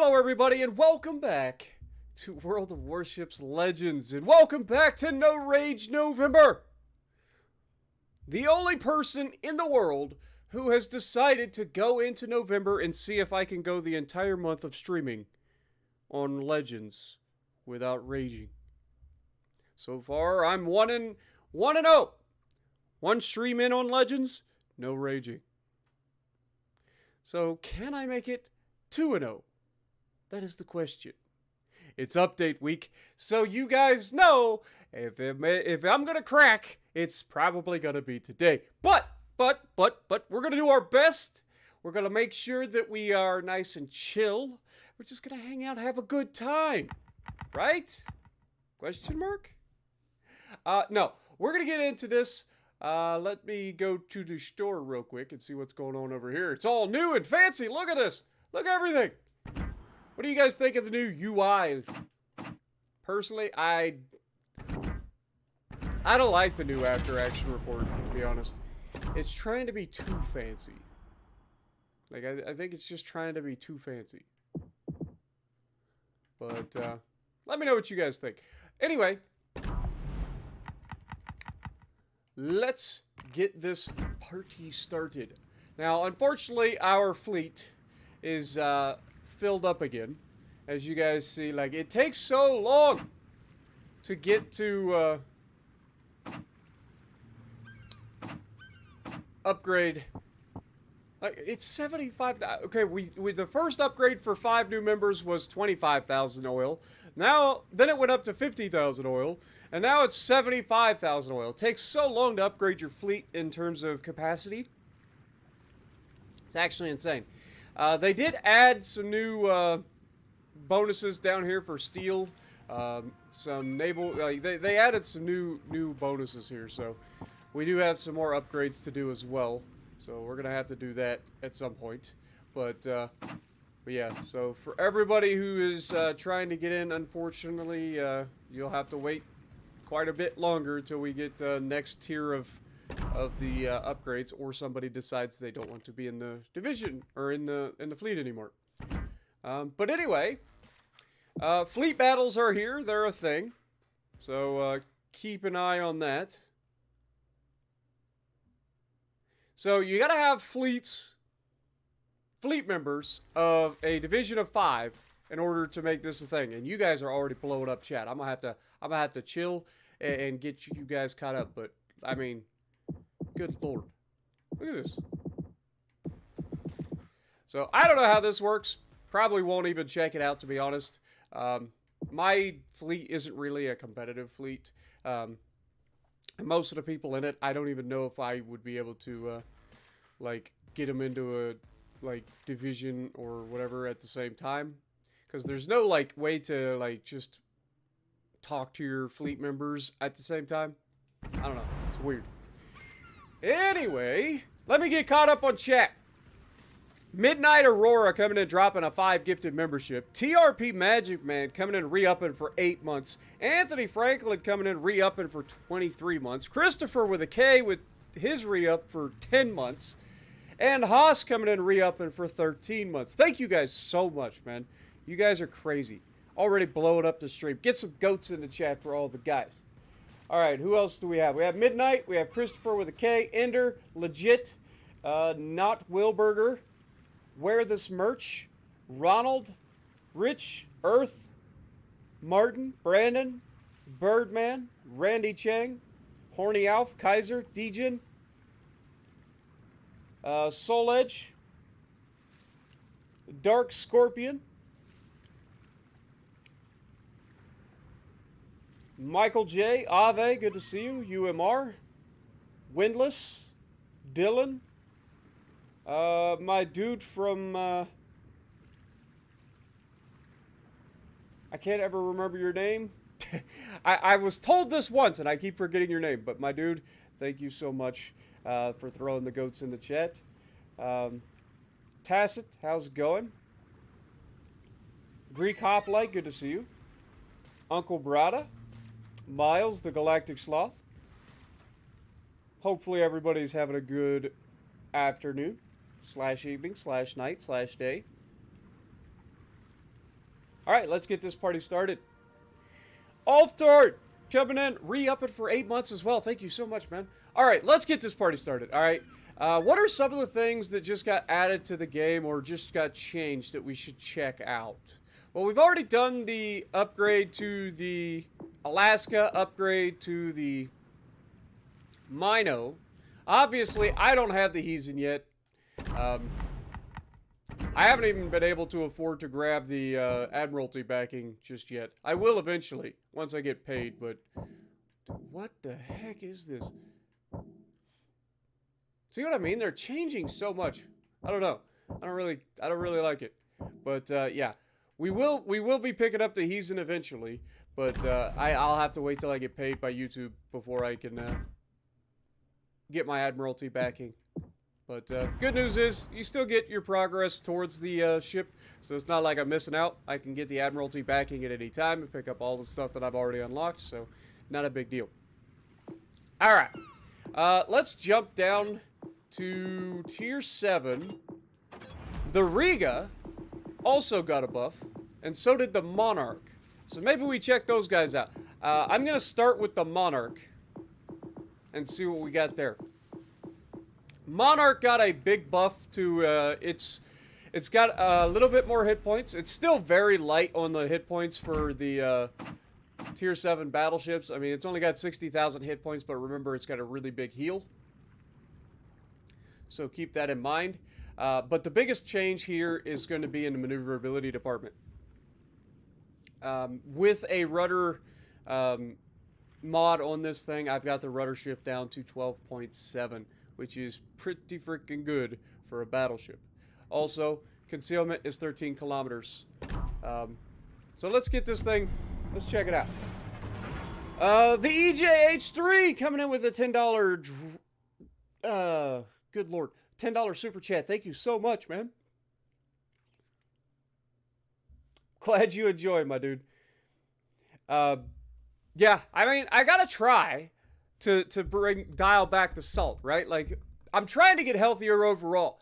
Hello everybody and welcome back to World of Warships Legends and welcome back to No Rage November. The only person in the world who has decided to go into November and see if I can go the entire month of streaming on Legends without raging. So far I'm 1-0. One stream in on Legends, no raging. So can I make it 2-0? That is the question. It's update week, so you guys know if I'm gonna crack, it's probably gonna be today. But we're gonna do our best. We're gonna make sure that we are nice and chill. We're just gonna hang out, have a good time, right? Question mark? No, we're gonna get into this. Let me go to the store real quick and see what's going on over here. It's all new and fancy. Look at this. Look at everything. What do you guys think of the new UI? Personally, I don't like the new after action report, to be honest. It's trying to be too fancy. Like, I think it's just trying to be too fancy. But, let me know what you guys think. Anyway, let's get this party started. Now, unfortunately, our fleet is, filled up again. As you guys see, like, it takes so long to get to upgrade. Like, it's 75. Okay, we the first upgrade for 5 new members was 25,000 oil. Then it went up to 50,000 oil, and now it's 75,000 oil. It takes so long to upgrade your fleet in terms of capacity. It's actually insane. They did add some new bonuses down here for steel. Some naval. They added some new bonuses here, so we do have some more upgrades to do as well. So we're gonna have to do that at some point. But yeah. So for everybody who is trying to get in, unfortunately, you'll have to wait quite a bit longer until we get the next tier of the upgrades, or somebody decides they don't want to be in the division or in the fleet anymore. But anyway, fleet battles are here. They're a thing, so keep an eye on that. So you gotta have fleet members of a division of 5 in order to make this a thing. And you guys are already blowing up chat. I'm gonna have to chill and get you guys caught up. But I mean, good lord. Look at this. So, I don't know how this works. Probably won't even check it out, to be honest. My fleet isn't really a competitive fleet. And most of the people in it, I don't even know if I would be able to, like, get them into a, like, division or whatever at the same time. Because there's no, like, way to, like, just talk to your fleet members at the same time. I don't know. It's weird. Anyway, let me get caught up on chat. Midnight Aurora coming in dropping a 5 gifted membership. TRP Magic Man coming in re-upping for 8 months. Anthony Franklin coming in re-upping for 23 months. Christopher with a K with his re-up for 10 months. And Haas coming in re-upping for 13 months. Thank you guys so much, man. You guys are crazy. Already blowing up the stream. Get some goats in the chat for all the guys. Alright, who else do we have? We have Midnight, we have Christopher with a K, Ender, Legit, Not Wilberger, Wear This Merch, Ronald, Rich, Earth, Martin, Brandon, Birdman, Randy Chang, Horny Alf, Kaiser, Dejin, Soul Edge, Dark Scorpion, Michael J, Ave, good to see you, UMR, Windless, Dylan, my dude from, I can't ever remember your name. I was told this once, and I keep forgetting your name, but my dude, thank you so much for throwing the goats in the chat. Tacit, how's it going? Greek Hoplite, good to see you. Uncle Brada, Miles, the Galactic Sloth. Hopefully everybody's having a good afternoon, / evening, / night, / day. Alright, let's get this party started. Alftart coming in, re-up it for 8 months as well. Thank you so much, man. Alright, let's get this party started. Alright, what are some of the things that just got added to the game or just got changed that we should check out? Well, we've already done the upgrade to the Alaska, upgrade to the Mino. Obviously, I don't have the Heathen yet. I haven't even been able to afford to grab the Admiralty backing just yet. I will eventually, once I get paid, but what the heck is this? See what I mean? They're changing so much. I don't know. I don't really like it. But yeah, we will be picking up the Heathen eventually, but I'll have to wait till I get paid by YouTube before I can get my Admiralty backing. But good news is, you still get your progress towards the ship, so it's not like I'm missing out. I can get the Admiralty backing at any time and pick up all the stuff that I've already unlocked, so not a big deal. Alright, let's jump down to Tier 7. The Riga also got a buff, and so did the Monarch. So maybe we check those guys out. I'm going to start with the Monarch and see what we got there. Monarch got a big buff to it's got a little bit more hit points. It's still very light on the hit points for the Tier 7 battleships. I mean, it's only got 60,000 hit points, but remember, it's got a really big heal. So keep that in mind. But the biggest change here is going to be in the maneuverability department. With a rudder mod on this thing, I've got the rudder shift down to 12.7. Which is pretty freaking good for a battleship. Also, concealment is 13 kilometers. So let's get this thing, let's check it out. The EJH3 coming in with a $10, good lord, $10 super chat. Thank you so much, man. Glad you enjoy, my dude. Yeah, I mean, I gotta try to dial back the salt, right? Like, I'm trying to get healthier overall.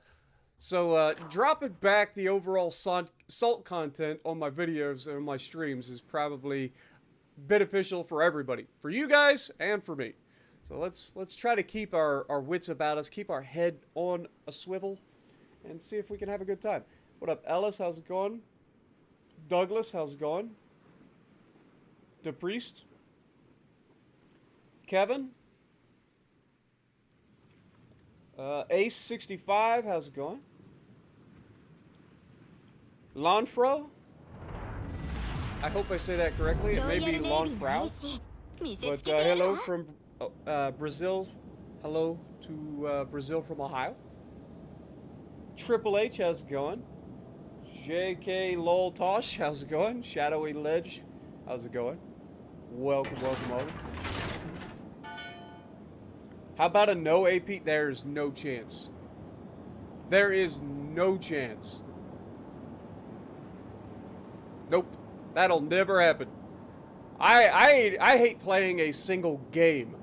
So, dropping back the overall salt content on my videos and my streams is probably beneficial for everybody. For you guys and for me. So let's try to keep our wits about us, keep our head on a swivel, and see if we can have a good time. What up, Ellis? How's it going? Douglas, how's it going? DePriest? Kevin? Ace65, how's it going? Lanfro? I hope I say that correctly. It may be Lanfrau. But hello from Brazil. Hello to Brazil from Ohio. Triple H, how's it going? JK Lol Tosh, how's it going? Shadowy Ledge, how's it going? Welcome, welcome, welcome. How about a no AP? There's no chance. There is no chance. Nope. That'll never happen. I hate playing a single game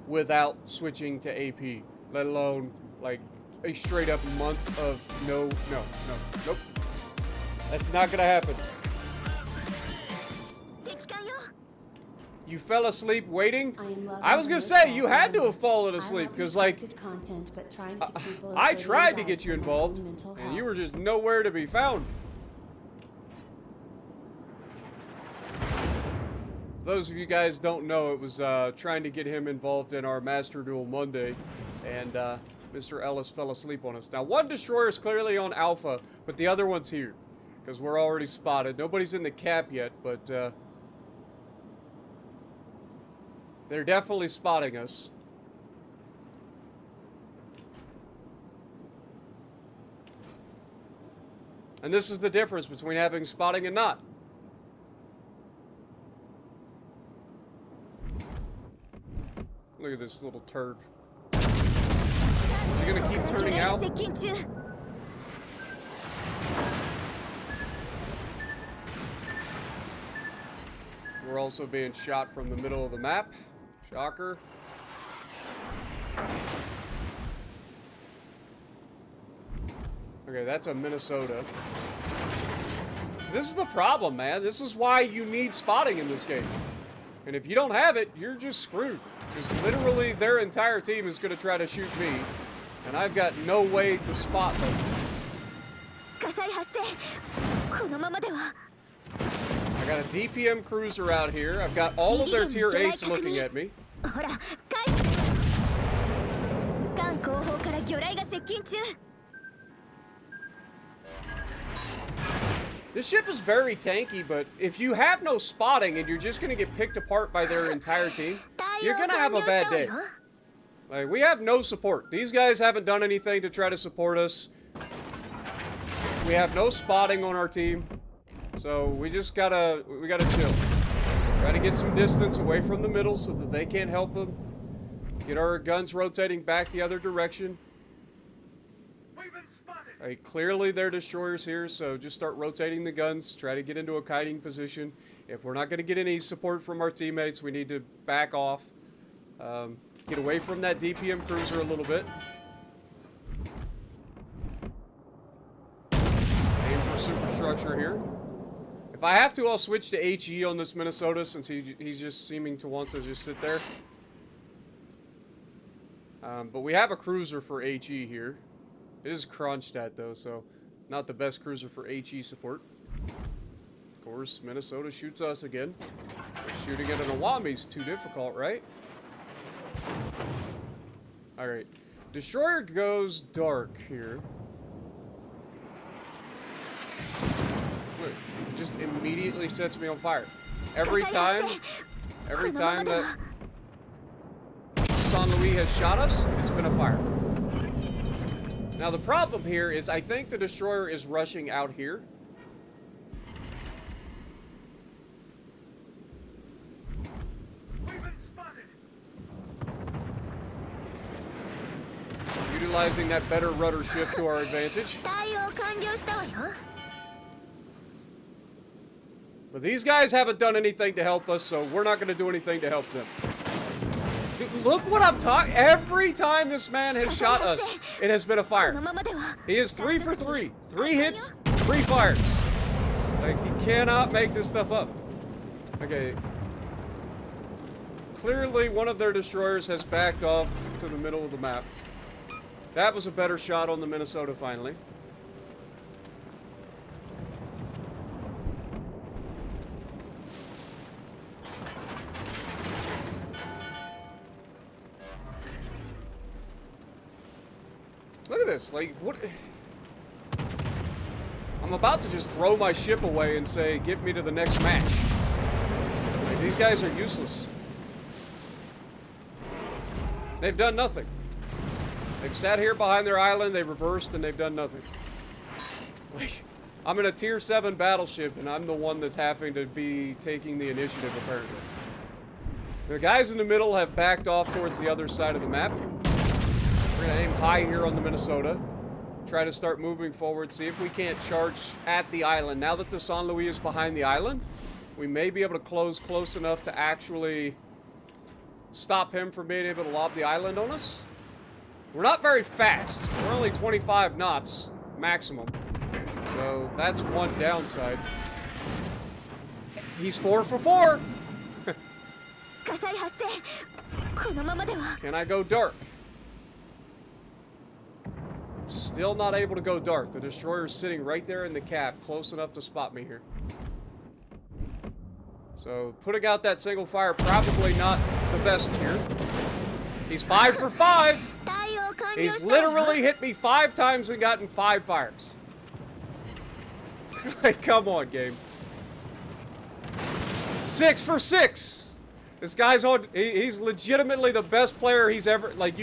without switching to AP. Let alone, like, a straight up month of nope. That's not gonna happen. You fell asleep waiting? I was gonna say, you had to have fallen asleep, because, like, I tried to get you involved, and you were just nowhere to be found. For those of you guys don't know, it was trying to get him involved in our Master Duel Monday, and Mr. Ellis fell asleep on us. Now, one destroyer is clearly on Alpha, but the other one's here, because we're already spotted. Nobody's in the cap yet, but they're definitely spotting us. And this is the difference between having spotting and not. Look at this little turd. Is he gonna keep turning out? We're also being shot from the middle of the map. Shocker. Okay, that's a Minnesota. This is the problem, man. This is why you need spotting in this game. And if you don't have it, you're just screwed. Because literally their entire team is going to try to shoot me. And I've got no way to spot them. I got a DPM cruiser out here. I've got all of their tier 8s looking at me. This ship is very tanky, but if you have no spotting and you're just going to get picked apart by their entire team, you're going to have a bad day. Like, we have no support. These guys haven't done anything to try to support us. We have no spotting on our team. So we just gotta chill. Try to get some distance away from the middle so that they can't help them. Get our guns rotating back the other direction. Clearly they're destroyers here, so just start rotating the guns. Try to get into a kiting position. If we're not going to get any support from our teammates, we need to back off. Get away from that DPM cruiser a little bit. Aim for superstructure here. If I have to, I'll switch to HE on this Minnesota since he's just seeming to want to just sit there. But we have a cruiser for HE here. It is Kronstadt though, so not the best cruiser for HE support. Of course, Minnesota shoots us again. Shooting at an Awami's too difficult, right? Alright. Destroyer goes dark here. Look, it just immediately sets me on fire. Every time that San Luis has shot us, it's been a fire. Now the problem here is I think the destroyer is rushing out here. We've been spotted. Utilizing that better rudder shift to our advantage. But these guys haven't done anything to help us, so we're not going to do anything to help them. Dude, look what I'm talking. Every time this man has shot us, it has been a fire. He is 3 for 3. 3 hits, 3 fires. Like, he cannot make this stuff up. Okay. Clearly, one of their destroyers has backed off to the middle of the map. That was a better shot on the Minnesota, finally. Look at this, like, what? I'm about to just throw my ship away and say, get me to the next match. Like, these guys are useless. They've done nothing. They've sat here behind their island, they've reversed, and they've done nothing. Like, I'm in a tier 7 battleship, and I'm the one that's having to be taking the initiative, apparently. The guys in the middle have backed off towards the other side of the map. We're going to aim high here on the Minnesota. Try to start moving forward. See if we can't charge at the island. Now that the San Luis is behind the island, we may be able to close close enough to actually stop him from being able to lob the island on us. We're not very fast. We're only 25 knots maximum. So that's one downside. He's 4 for 4. Can I go dark? Still not able to go dark. The destroyer's sitting right there in the cap, close enough to spot me here. So, putting out that single fire, probably not the best here. He's 5 for 5. He's literally hit me 5 times and gotten 5 fires. Like, come on, game. 6 for 6. This guy's on. He's legitimately the best player you've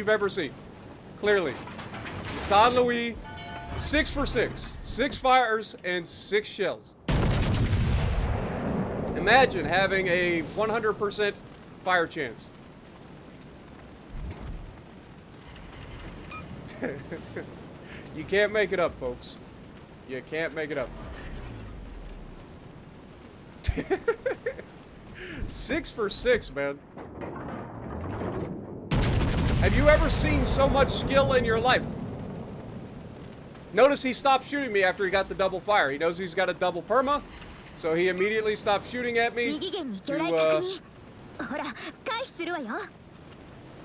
ever seen. Clearly. San Luis, 6 for 6. 6 fires and 6 shells. Imagine having a 100% fire chance. You can't make it up, folks. You can't make it up. 6 for 6, man. Have you ever seen so much skill in your life? Notice he stopped shooting me after he got the double fire. He knows he's got a double perma, so he immediately stopped shooting at me to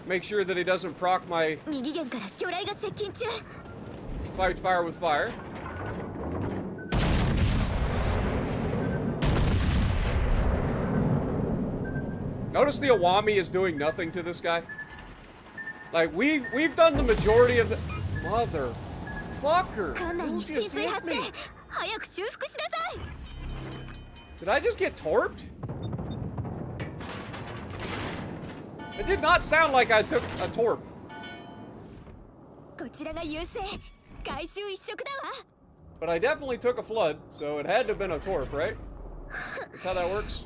make sure that he doesn't proc my fight fire with fire. Notice the Awami is doing nothing to this guy. Like, we've done the majority of the... Motherfucker! Who just hit me? Did I just get torped? It did not sound like I took a torp. But I definitely took a flood, so it had to have been a torp, right? That's how that works.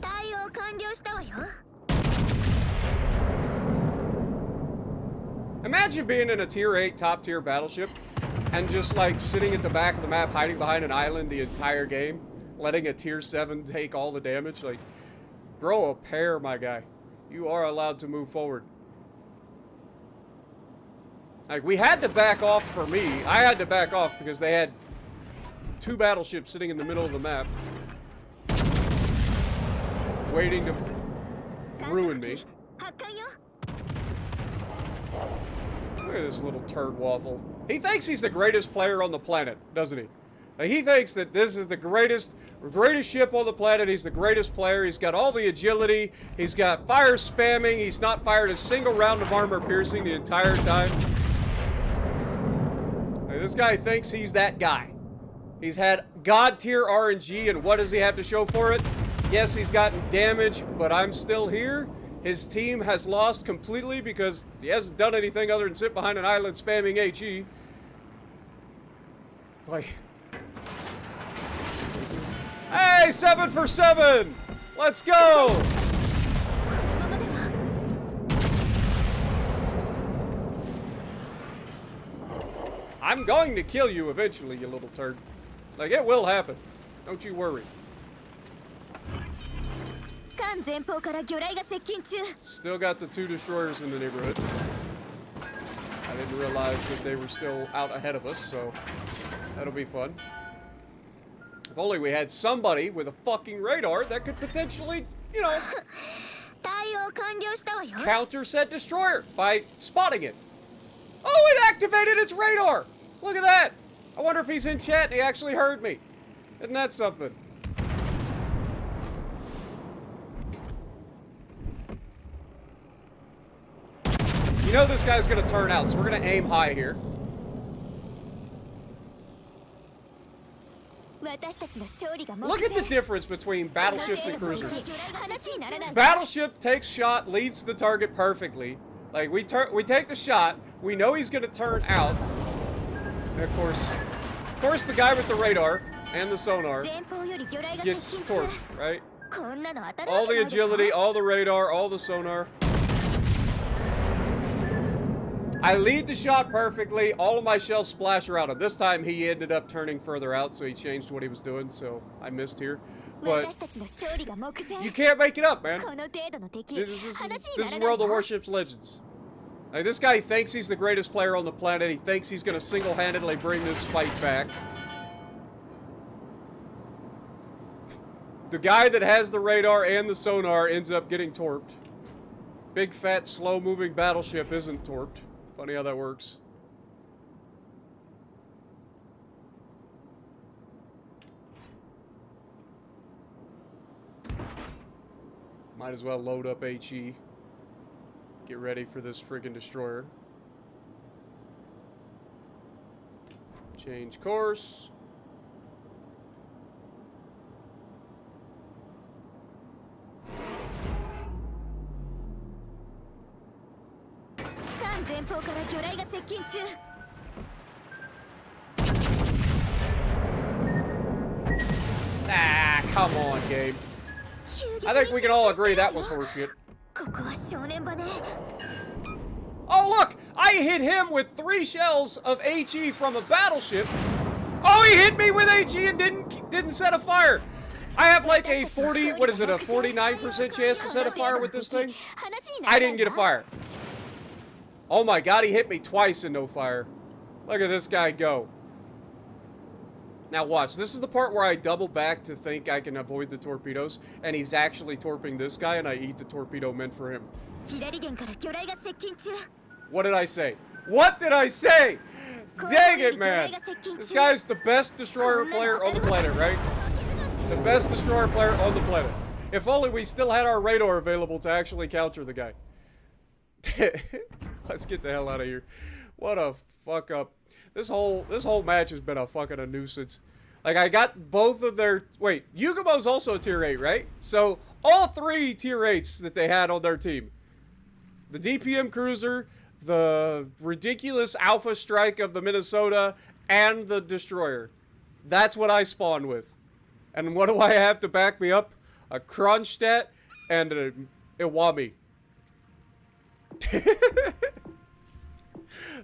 Imagine being in a tier 8 top tier battleship and just like sitting at the back of the map hiding behind an island the entire game, letting a tier 7 take all the damage. Like, grow a pair, my guy. You are allowed to move forward. Like, we had to back off for me. I had to back off because they had 2 battleships sitting in the middle of the map waiting to ruin me. Look at this little turd waffle. He thinks he's the greatest player on the planet, doesn't he? Like, he thinks that this is the greatest ship on the planet. He's the greatest player. He's got all the agility. He's got fire spamming. He's not fired a single round of armor piercing the entire time. Like, this guy thinks he's that guy. He's had god tier RNG, and what does he have to show for it? Yes, he's gotten damage, but I'm still here. His team has lost completely because he hasn't done anything other than sit behind an island spamming HE. Like, this is... Hey, 7 for 7! Let's go! I'm going to kill you eventually, you little turd. Like, it will happen. Don't you worry. Still got the 2 destroyers in the neighborhood. I didn't realize that they were still out ahead of us, so that'll be fun. If only we had somebody with a fucking radar that could potentially, you know, counter said destroyer by spotting it. Oh, it activated its radar! Look at that! I wonder if he's in chat and he actually heard me. Isn't that something? You know this guy's gonna turn out, so we're gonna aim high here. Look at the difference between battleships and cruisers. Battleship takes shot, leads the target perfectly. Like, we take the shot, we know he's gonna turn out. And of course the guy with the radar and the sonar gets torqued, right? All the agility, all the radar, all the sonar. I lead the shot perfectly, all of my shells splash around him. This time he ended up turning further out, so he changed what he was doing, so I missed here. But you can't make it up, man. This is World of Warships Legends. Like, this guy thinks he's the greatest player on the planet. He thinks he's going to single-handedly bring this fight back. The guy that has the radar and the sonar ends up getting torped. Big, fat, slow-moving battleship isn't torped. Funny how that works. Might as well load up HE. Get ready for this friggin' destroyer. Change course. Ah, come on, game. I think we can all agree that was horseshit. Oh, look! I hit him with 3 shells of HE from a battleship. Oh, he hit me with HE and didn't set a fire. I have like a 49% chance to set a fire with this thing. I didn't get a fire. Oh my god, he hit me twice and no fire. Look at this guy go. Now watch, this is the part where I double back to think I can avoid the torpedoes, and he's actually torping this guy, and I eat the torpedo meant for him. What did I say? What did I say? Dang it, man! This guy's the best destroyer player on the planet, right? The best destroyer player on the planet. If only we still had our radar available to actually counter the guy. Let's get the hell out of here. What a fuck up. This whole match has been a fucking a nuisance. Like, I got both of their... Wait, Yugamo's also tier 8, right? So, all 3 tier 8s that they had on their team. The DPM Cruiser, the ridiculous Alpha Strike of the Minnesota, and the Destroyer. That's what I spawned with. And what do I have to back me up? A Kronstadt and a Iwami.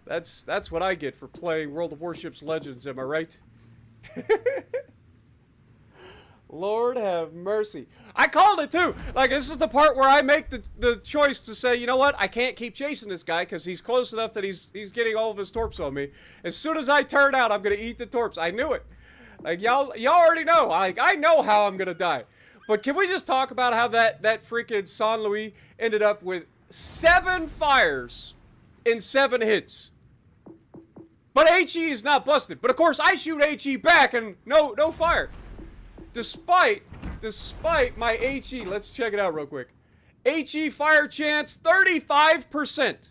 That's what I get for playing World of Warships Legends, am I right? Lord have mercy. I called it too. Like, this is the part where I make the choice to say, you know what? I can't keep chasing this guy because he's close enough that he's getting all of his torps on me. As soon as I turn out, I'm going to eat the torps. I knew it. Like, y'all already know. Like, I know how I'm going to die. But can we just talk about how that freaking San Luis ended up with 7 fires in 7 hits? But HE is not busted. But of course, I shoot HE back and no fire. Despite my HE, let's check it out real quick. HE fire chance, 35%.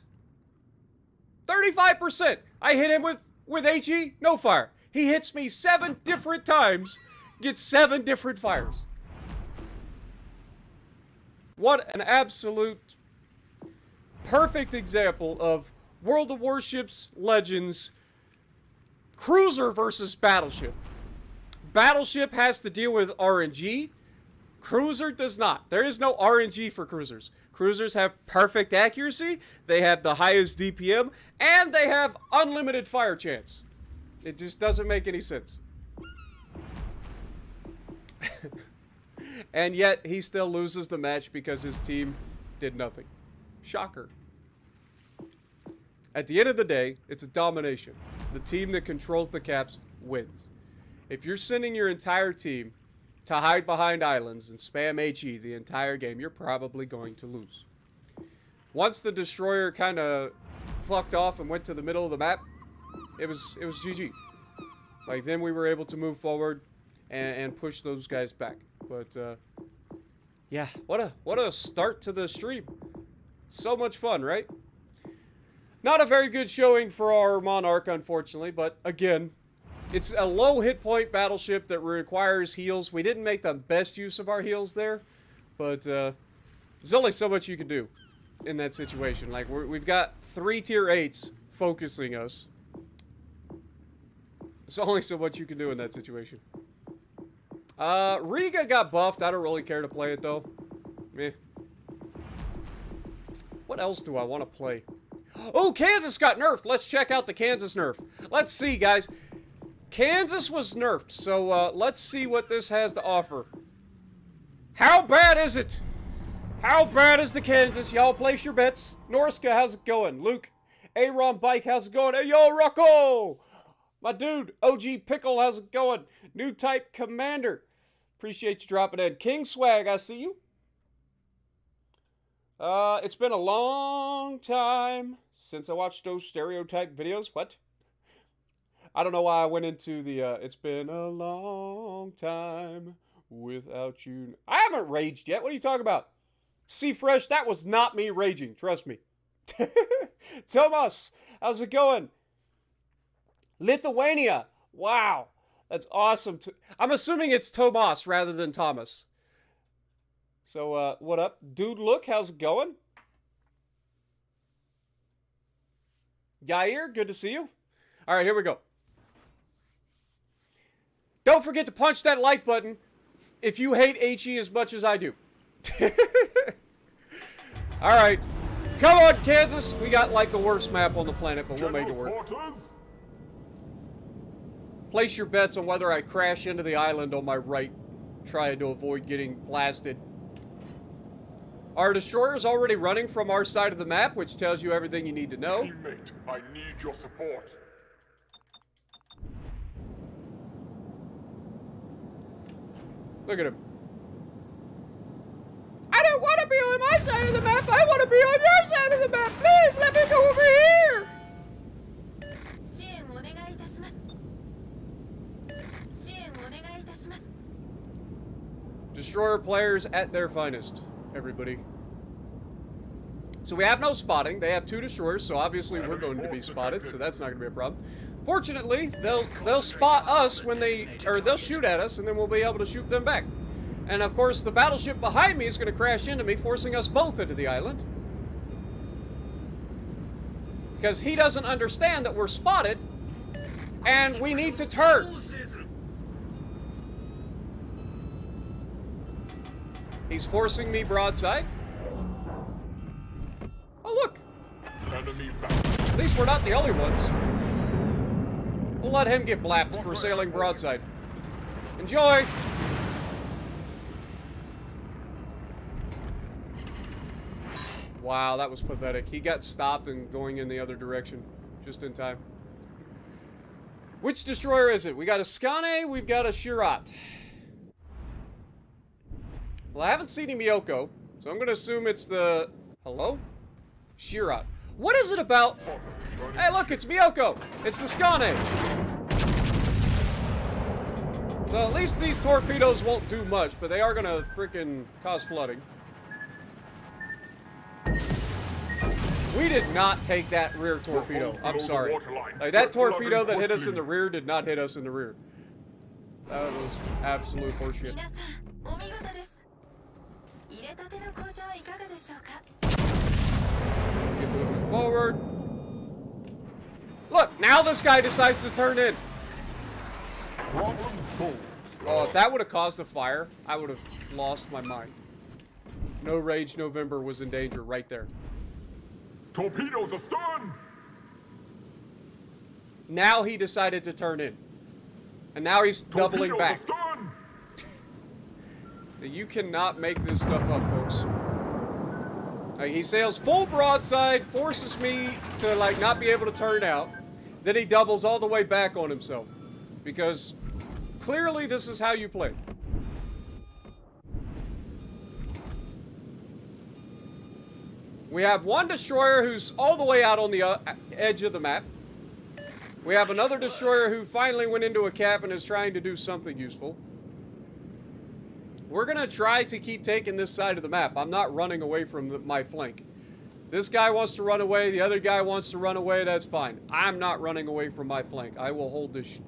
35%. I hit him with HE, no fire. He hits me 7 different times, gets 7 different fires. What an absolute perfect example of World of Warships Legends cruiser versus battleship. Battleship has to deal with RNG. Cruiser does not. There is no RNG for cruisers. Cruisers have perfect accuracy, they have the highest DPM, and they have unlimited fire chance. It just doesn't make any sense. And yet, he still loses the match because his team did nothing. Shocker. At the end of the day, it's a domination. The team that controls the caps wins. If you're sending your entire team to hide behind islands and spam HE the entire game, you're probably going to lose. Once the destroyer kind of fucked off and went to the middle of the map, it was GG. Like, then we were able to move forward and push those guys back. But yeah, what a start to the stream. So much fun, right? Not a very good showing for our Monarch, unfortunately, but again, it's a low hit point battleship that requires heals. We didn't make the best use of our heals there, but there's only so much you can do in that situation. Like, we've got 3 tier 8s focusing us. There's only so much you can do in that situation. Riga got buffed. I don't really care to play it, though. Meh. What else do I want to play? Oh, Kansas got nerfed. Let's check out the Kansas nerf. Let's see, guys. Kansas was nerfed, so let's see what this has to offer. How bad is it? How bad is the Kansas? Y'all place your bets. Norska, how's it going? Luke, Aaron Bike, how's it going? Hey, yo, Rocco! My dude, OG Pickle, how's it going? New type Commander. Appreciate you dropping in. King Swag, I see you. It's been a long time since I watched those stereotype videos. What? I don't know why I went into the, it's been a long time without you. I haven't raged yet. What are you talking about? See Fresh, that was not me raging. Trust me. Tomas, how's it going? Lithuania. Wow. That's awesome. I'm assuming it's Tomas rather than Thomas. So, what up? Dude, look, how's it going? Yair, good to see you. All right, here we go. Don't forget to punch that like button if you hate HE as much as I do. All right. Come on, Kansas. We got, like, the worst map on the planet, but we'll make it work. Place your bets on whether I crash into the island on my right, trying to avoid getting blasted. Our destroyer is already running from our side of the map, which tells you everything you need to know. Teammate, I need your support. Look at him. I don't want to be on my side of the map. I want to be on your side of the map. Please let me go over here. Destroyer players at their finest, everybody. So we have no spotting. They have 2 destroyers, so obviously we're going to be spotted, so that's not going to be a problem. Fortunately, they'll spot us when they'll shoot at us, and then we'll be able to shoot them back. And of course, the battleship behind me is going to crash into me, forcing us both into the island. Because he doesn't understand that we're spotted, and we need to turn. He's forcing me broadside. Oh, look. At least we're not the only ones. We'll let him get blapped for sailing broadside. Enjoy! Wow, that was pathetic. He got stopped and going in the other direction. Just in time. Which destroyer is it? We got a Skane, we've got a Shirat. Well, I haven't seen a Miyoko, so I'm going to assume it's the... Hello? Shirat. What is it about... Hey, look, it's Miyoko! It's the Skane! So at least these torpedoes won't do much, but they are going to freaking cause flooding. We did not take that rear torpedo. I'm sorry. Like, that torpedo that hit us in the rear did not hit us in the rear. That was absolute horseshit. Keep moving forward. Look, now this guy decides to turn in. Problem solved. Oh, if that would have caused a fire, I would have lost my mind. No Rage November was in danger right there. Torpedoes astern! Now he decided to turn in. And now he's doubling back. Astern! You cannot make this stuff up, folks. Like, he sails full broadside, forces me to, like, not be able to turn out. Then he doubles all the way back on himself. Because clearly this is how you play. We have one destroyer who's all the way out on the edge of the map. We have another destroyer who finally went into a cap and is trying to do something useful. We're going to try to keep taking this side of the map. I'm not running away from my flank. This guy wants to run away. The other guy wants to run away. That's fine. I'm not running away from my flank. I will hold this.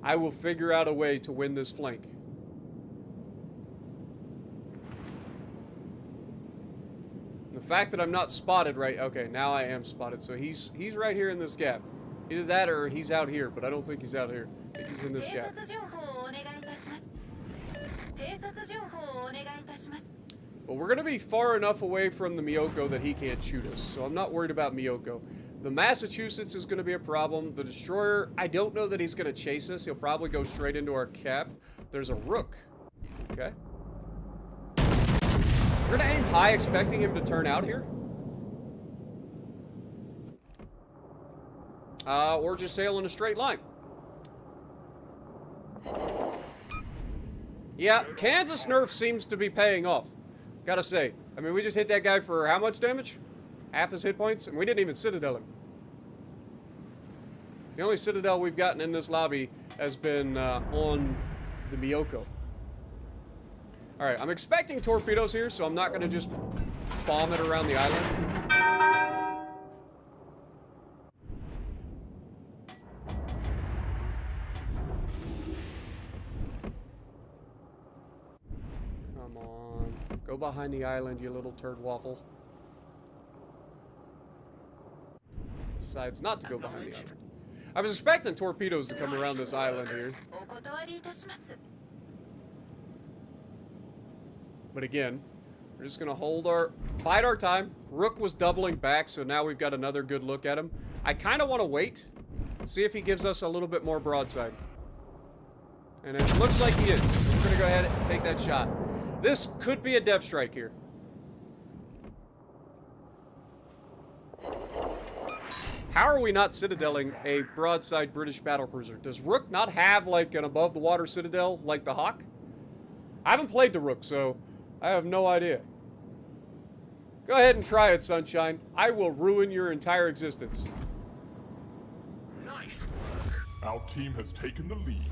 I will figure out a way to win this flank. The fact that I'm not spotted right... Okay, now I am spotted. So he's right here in this gap. Either that or he's out here, but I don't think he's out here. I think he's in this gap. But we're going to be far enough away from the Miyoko that he can't shoot us. So I'm not worried about Miyoko. The Massachusetts is going to be a problem. The destroyer, I don't know that he's going to chase us. He'll probably go straight into our cap. There's a rook. Okay. We're going to aim high, expecting him to turn out here. Or just sail in a straight line. Yeah, Kansas nerf seems to be paying off. Gotta say. I mean, we just hit that guy for how much damage? Half his hit points? And we didn't even Citadel him. The only Citadel we've gotten in this lobby has been on the Miyoko. Alright, I'm expecting torpedoes here, so I'm not going to just bomb it around the island. Come on. Go behind the island, you little turd waffle. Decides not to go behind the island. I was expecting torpedoes to come around this island here. But again, we're just going to bide our time. Rook was doubling back, so now we've got another good look at him. I kind of want to wait, see if he gives us a little bit more broadside. And it looks like he is, so we're going to go ahead and take that shot. This could be a depth strike here. How are we not citadeling a broadside British battlecruiser? Does Rook not have, like, an above-the-water citadel like the Hawk? I haven't played the Rook, so I have no idea. Go ahead and try it, Sunshine. I will ruin your entire existence. Nice work. Our team has taken the lead.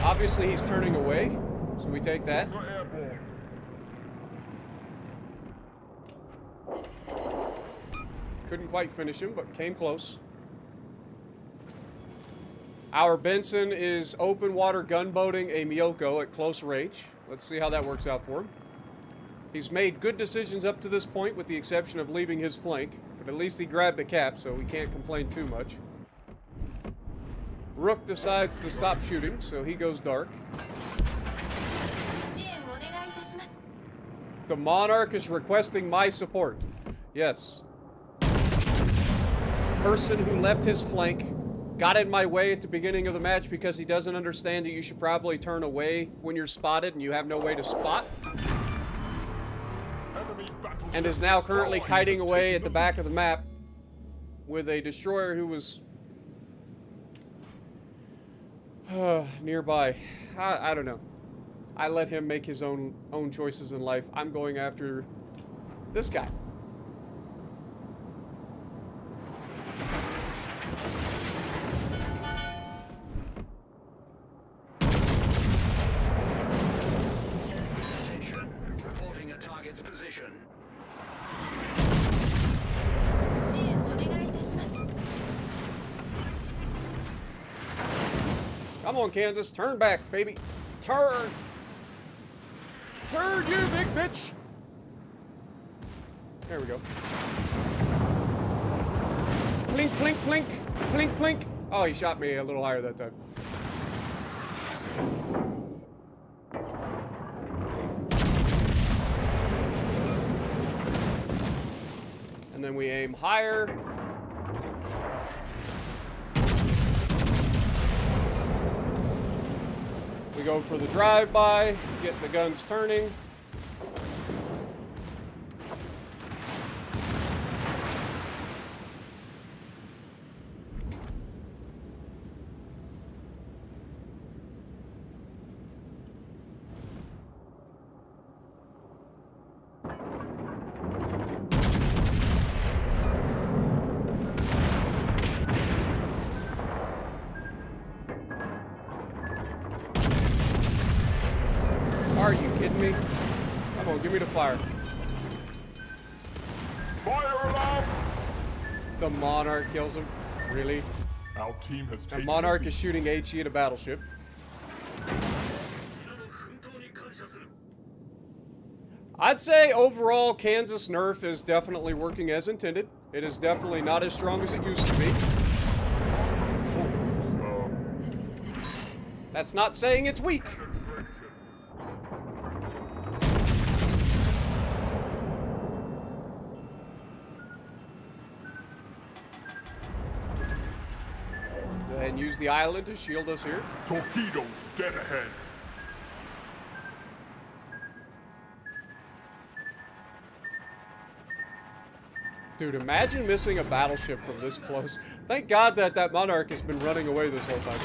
Obviously, he's turning away, so we take that. Airborne. Couldn't quite finish him, but came close. Our Benson is open water gunboating a Miyoko at close range. Let's see how that works out for him. He's made good decisions up to this point, with the exception of leaving his flank. But at least he grabbed a cap, so we can't complain too much. Rook decides to stop shooting, so he goes dark. The Monarch is requesting my support. Yes. Person who left his flank got in my way at the beginning of the match because he doesn't understand that you should probably turn away when you're spotted and you have no way to spot. And is now currently kiting away at the back of the map with a destroyer who was nearby. I don't know. I let him make his own choices in life. I'm going after this guy. Attention. Reporting a target's position. Come on, Kansas. Turn back, baby. Turn. Turn, you big bitch. There we go. Plink, plink, plink. Plink, plink. Oh, he shot me a little higher that time. And then we aim higher. We go for the drive-by, get the guns turning. Are you kidding me? Come on, give me the fire. Fire alarm! The Monarch kills him. Really? Our team has And taken Monarch the is shooting HE at a battleship. I'd say overall, Kansas nerf is definitely working as intended. It is definitely not as strong as it used to be. lead. So, That's not saying it's weak. Go ahead and use the island to shield us here. torpedoes dead ahead. Dude, imagine missing a battleship from this close. Thank God that that Monarch has been running away this whole time.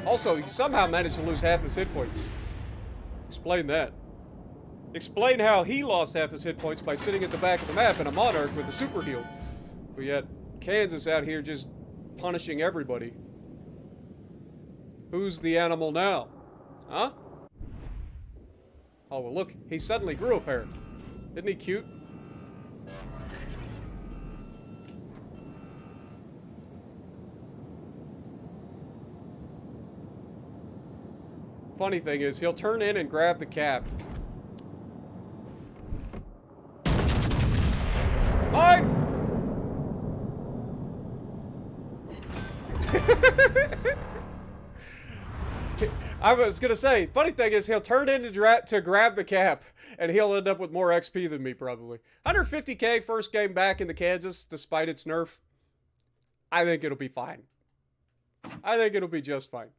Also, he somehow managed to lose half his hit points. Explain that. Explain how he lost half his hit points by sitting at the back of the map in a Monarch with a super heal. But yet, Kansas out here just punishing everybody. Who's the animal now? Huh? Oh, well look, he suddenly grew a pair. Isn't he cute? Funny thing is, he'll turn in and grab the cap. Mine! I was gonna say, funny thing is, he'll turn in to grab the cap, and he'll end up with more XP than me, probably. 150k first game back into Kansas, despite its nerf. I think it'll be fine. I think it'll be just fine.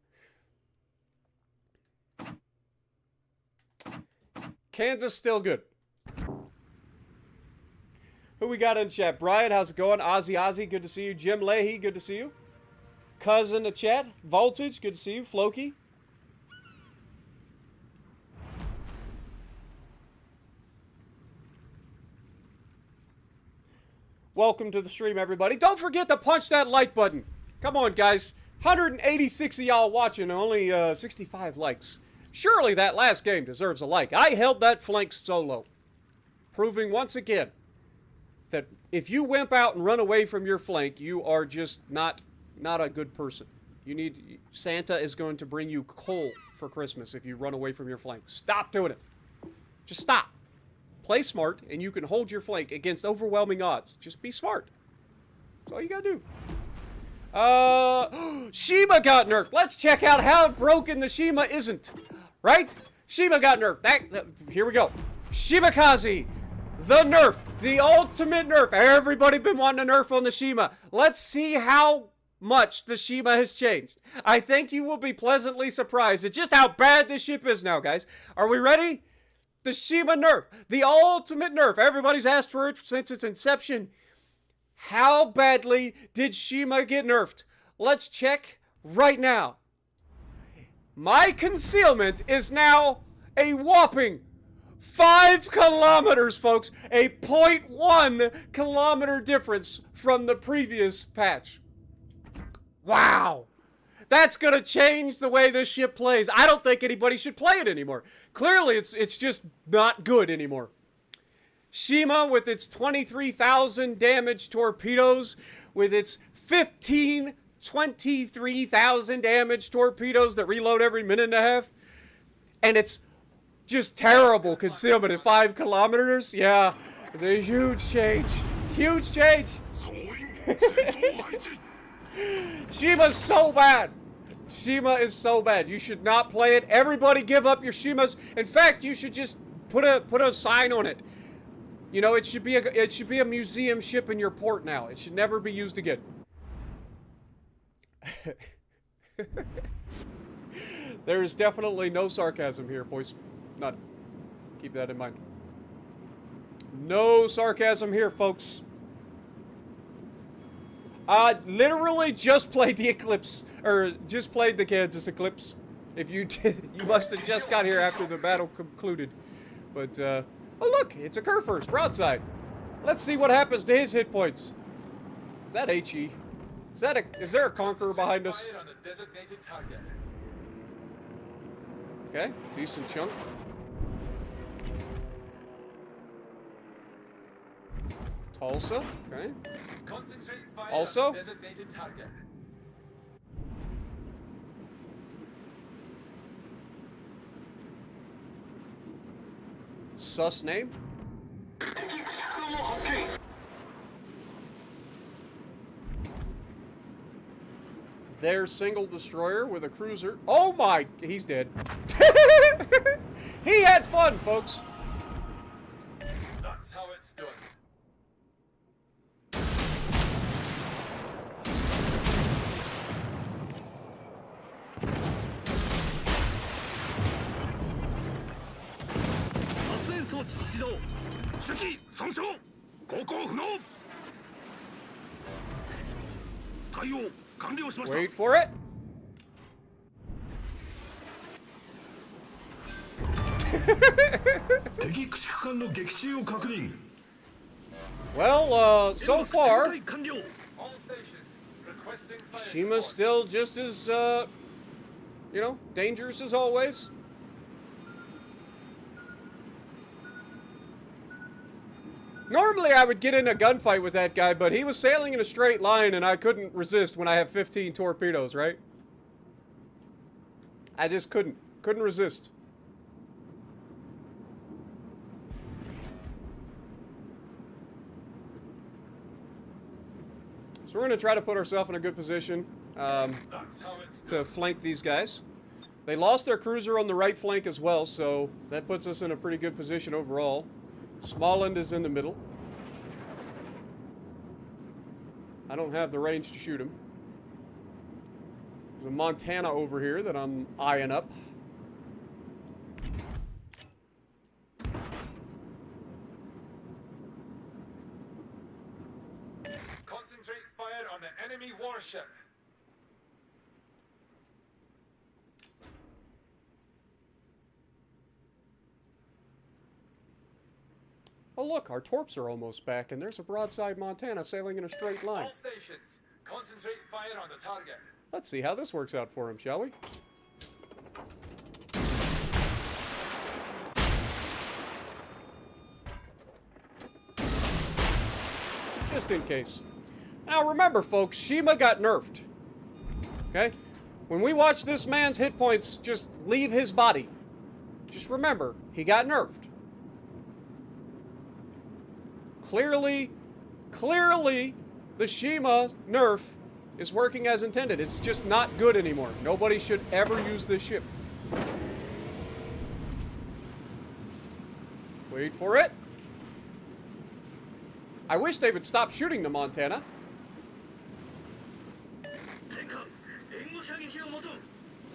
Kansas still good. Who we got in chat? Brian, how's it going? Ozzy, good to see you. Jim Leahy, good to see you. Cuz in the chat. Voltage, good to see you. Floki. Welcome to the stream, everybody. Don't forget to punch that like button. Come on, guys. 186 of y'all watching, only 65 likes. Surely that last game deserves a like. I held that flank solo, proving once again that if you wimp out and run away from your flank, you are just not a good person. Santa is going to bring you coal for Christmas if you run away from your flank. Stop doing it. Just stop. Play smart, and you can hold your flank against overwhelming odds. Just be smart. That's all you gotta do. Shima got nerfed. Let's check out how broken the Shima isn't. Right? Shima got nerfed. Here we go. Shimakaze. The nerf. The ultimate nerf. Everybody been wanting a nerf on the Shima. Let's see how much the Shima has changed. I think you will be pleasantly surprised at just how bad this ship is now, guys. Are we ready? The Shima nerf. The ultimate nerf. Everybody's asked for it since its inception. How badly did Shima get nerfed? Let's check right now. My concealment is now a whopping 5 kilometers, folks. A 0.1 kilometer difference from the previous patch. Wow. That's gonna change the way this ship plays. I don't think anybody should play it anymore. Clearly, it's just not good anymore. Shima with its 23,000 damage torpedoes, with its 23,000 damage torpedoes that reload every minute and a half, and it's just terrible concealment at 5 kilometers. Yeah, it's a huge change. Huge change. Shima's so bad. Shima is so bad. You should not play it. Everybody give up your Shimas. In fact, you should just put a sign on it. You know, it should be a museum ship in your port now. It should never be used again. There is definitely no sarcasm here, boys. None. Keep that in mind. No sarcasm here, folks. Literally just played the Eclipse, or just played the Kansas Eclipse. If you did, you must have just got here after the battle concluded. But, oh look, it's a Kerfur's broadside. Let's see what happens to his hit points. Is that HE? Is there a Conqueror behind us? Okay, decent chunk. Tulsa, okay. Also, sus name. Their single destroyer with a cruiser. Oh my, he's dead. He had fun, folks. That's how it's done. Wait for it. Well, so far, Shima's still just as, you know, dangerous as always. Normally I would get in a gunfight with that guy, but he was sailing in a straight line and I couldn't resist when I have 15 torpedoes, right? I just couldn't resist. So we're going to try to put ourselves in a good position to flank these guys. They lost their cruiser on the right flank as well, so that puts us in a pretty good position overall. Smallland is in the middle. I don't have the range to shoot him. There's a Montana over here that I'm eyeing up. warship. Oh look, our torps are almost back, and there's a broadside Montana sailing in a straight line. All stations, concentrate fire on the target. Let's see how this works out for him, shall we? Just in case. Now remember, folks, Shima got nerfed. Okay? When we watch this man's hit points just leave his body, just remember, he got nerfed. Clearly, the Shima nerf is working as intended. It's just not good anymore. Nobody should ever use this ship. Wait for it. I wish they would stop shooting the Montana.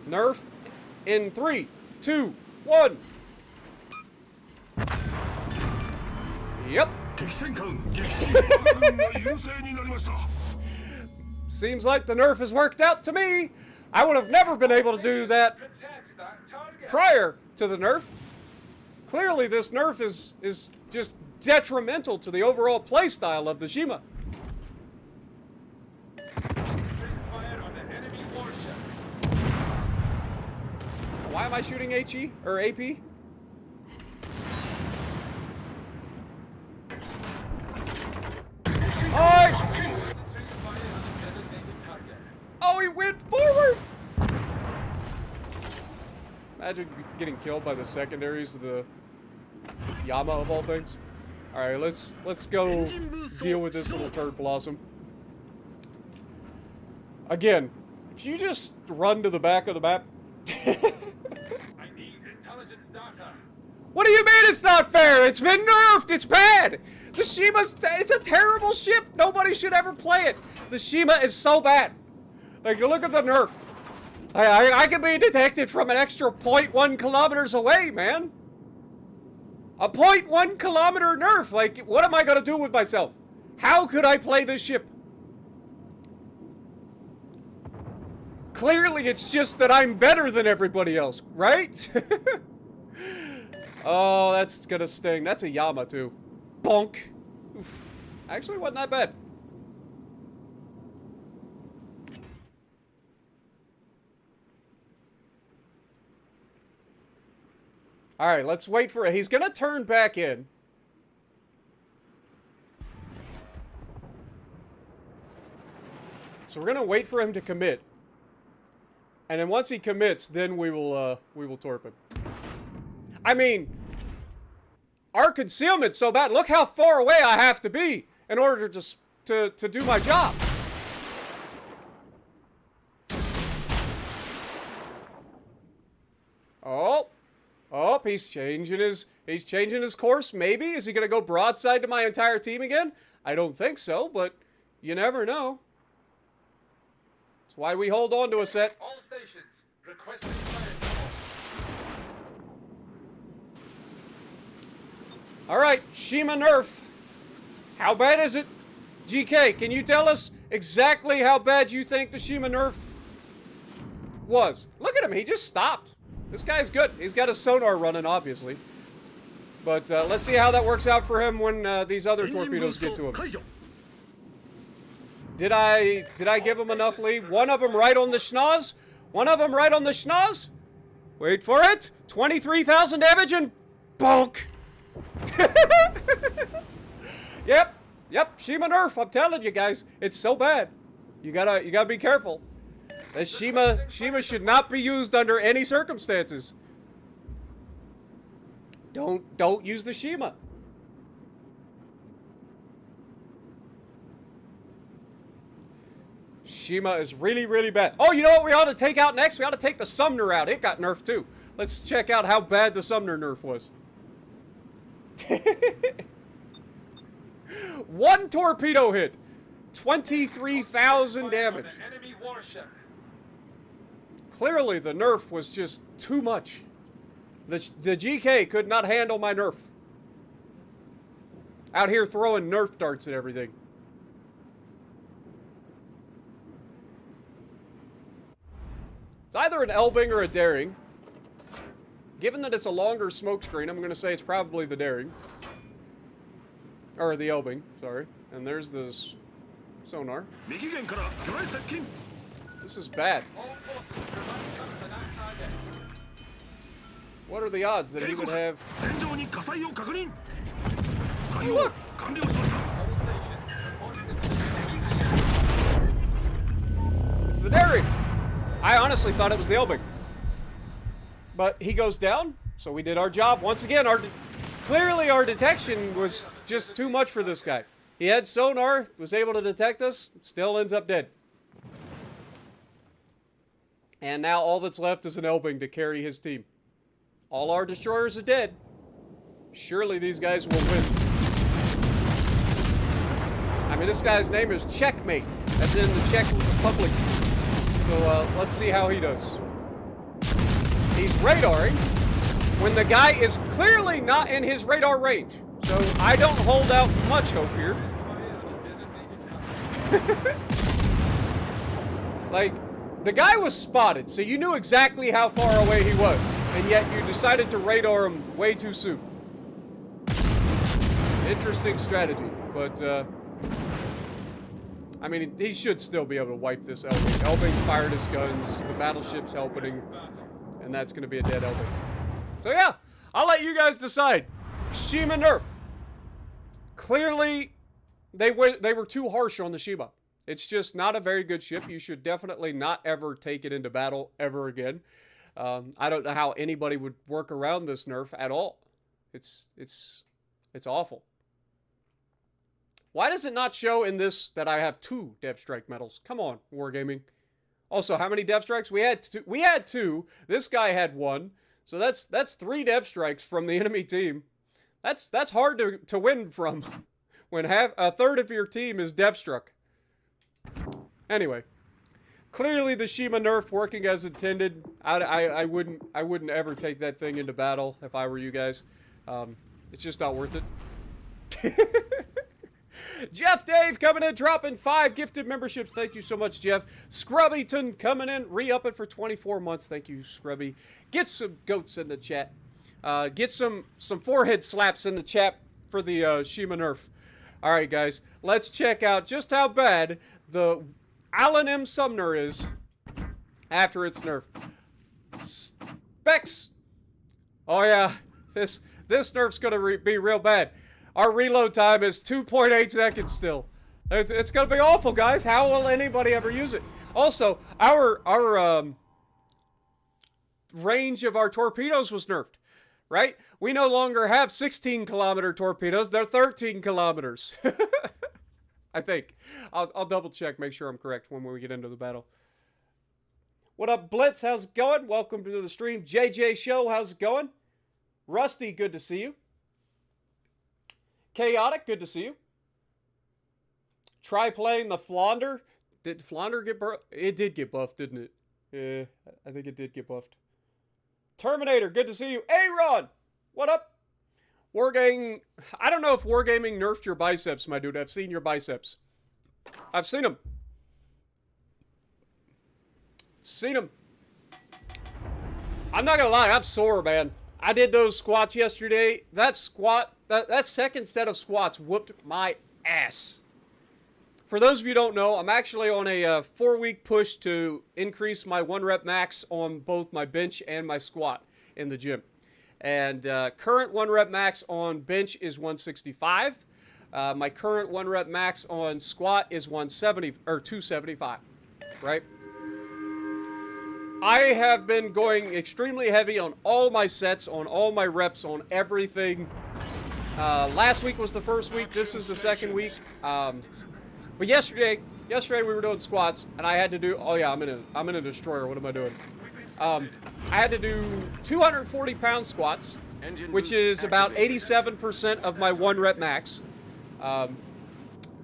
Nerf in 3, 2, 1. Yep. Seems like the nerf has worked out to me. I would have never been able to do that prior to the nerf. Clearly, this nerf is just detrimental to the overall playstyle of the Shima. Concentrate fire on the enemy warship. Why am I shooting HE or AP? Oh, he went forward! Imagine getting killed by the secondaries of the Yama of all things. Alright, let's go deal with this little turd blossom. Again, if you just run to the back of the map. I need intelligence data. What do you mean it's not fair? It's been nerfed! It's bad! The Shima's, it's a terrible ship! Nobody should ever play it! The Shima is so bad! Like, look at the nerf. I can be detected from an extra 0.1 kilometers away, man. A 0.1 kilometer nerf. Like, what am I gonna do with myself? How could I play this ship? Clearly, it's just that I'm better than everybody else, right? Oh, that's gonna sting. That's a Yama, too. Bonk. Oof. Actually, wasn't that bad. Alright, let's wait for it. He's gonna turn back in. So we're gonna wait for him to commit. And then once he commits, then we will torp him. I mean, our concealment's so bad. Look how far away I have to be in order to do my job. Oh, he's changing his course, maybe? Is he gonna go broadside to my entire team again? I don't think so, but you never know. That's why we hold on to a set. All stations, requesting fire support. Alright, Shima nerf. How bad is it? GK, can you tell us exactly how bad you think the Shima nerf was? Look at him, he just stopped. This guy's good. He's got a sonar running, obviously. But let's see how that works out for him when these other torpedoes get to him. Did I give him enough lead? One of them right on the schnoz? One of them right on the schnoz? Wait for it. 23,000 damage and bonk. Yep, Shima nerf. I'm telling you guys, it's so bad. You gotta be careful. The Shima should not be used under any circumstances. Don't use the Shima. Shima is really, really bad. Oh, you know what we ought to take out next? We ought to take the Sumner out. It got nerfed too. Let's check out how bad the Sumner nerf was. One torpedo hit. 23,000 damage. Enemy warship. Clearly, the nerf was just too much. The GK could not handle my nerf. Out here throwing nerf darts and everything. It's either an Elbing or a Daring. Given that it's a longer smoke screen, I'm going to say it's probably the Daring. Or the Elbing, sorry. And there's this sonar. This is bad. All forces provide cover for that target. What are the odds that he would have... Hey, look! All stations reporting the position. It's the Daring! I honestly thought it was the Elbing. But he goes down, so we did our job. Once again, clearly our detection was just too much for this guy. He had sonar, was able to detect us, still ends up dead. And now all that's left is an Elbing to carry his team. All our destroyers are dead. Surely these guys will win. I mean, this guy's name is Checkmate, as in the Czech Republic. So let's see how he does. He's radaring when the guy is clearly not in his radar range. So I don't hold out much hope here. Like, the guy was spotted, so you knew exactly how far away he was, and yet you decided to radar him way too soon. Interesting strategy, but I mean, he should still be able to wipe this Elbing. Elbing fired his guns, the battleship's helping him, and that's going to be a dead Elbing. So yeah, I'll let you guys decide. Shima nerf. Clearly, they were too harsh on the Shima. It's just not a very good ship. You should definitely not ever take it into battle ever again. I don't know how anybody would work around this nerf at all. It's awful. Why does it not show in this that I have 2 Depth Strike medals? Come on, Wargaming. Also, how many Depth Strikes? We had 2. We had 2. This guy had 1. So that's 3 Depth Strikes from the enemy team. That's hard to win from when a third of your team is Depth Struck. Anyway, clearly the Shima nerf working as intended. I wouldn't ever take that thing into battle if I were you guys. It's just not worth it. Jeff Dave coming in, dropping 5 gifted memberships. Thank you so much, Jeff. Scrubbyton coming in, re-upping for 24 months. Thank you, Scrubby. Get some goats in the chat. Get some forehead slaps in the chat for the Shima nerf. All right, guys, let's check out just how bad the Alan M. Sumner is after its nerf. Specs. Oh yeah, this nerf's gonna be real bad. Our reload time is 2.8 seconds still. It's gonna be awful, guys. How will anybody ever use it? Also, our range of our torpedoes was nerfed, right? We no longer have 16-kilometer torpedoes. They're 13 kilometers. I think. I'll double check, make sure I'm correct when we get into the battle. What up, Blitz? How's it going? Welcome to the stream. JJ Show, how's it going? Rusty, good to see you. Chaotic, good to see you. Try playing the Flandre. Did Flandre get buffed? It did get buffed, didn't it? Yeah, I think it did get buffed. Terminator, good to see you. Aaron, what up? Wargaming, I don't know if Wargaming nerfed your biceps, my dude. I've seen your biceps. I've seen them. Seen them. I'm not gonna lie, I'm sore, man. I did those squats yesterday. That second set of squats whooped my ass. For those of you who don't know, I'm actually on a 4-week push to increase my 1 rep max on both my bench and my squat in the gym. And current 1 rep max on bench is 165. My current 1 rep max on squat is 170 or 275, right? I have been going extremely heavy on all my sets, on all my reps, on everything. Last week was the first week. This is the second week. But yesterday we were doing squats, and I had to do. Oh yeah, I'm in a destroyer. What am I doing? I had to do 240-pound squats, which is about 87% of my 1 rep max.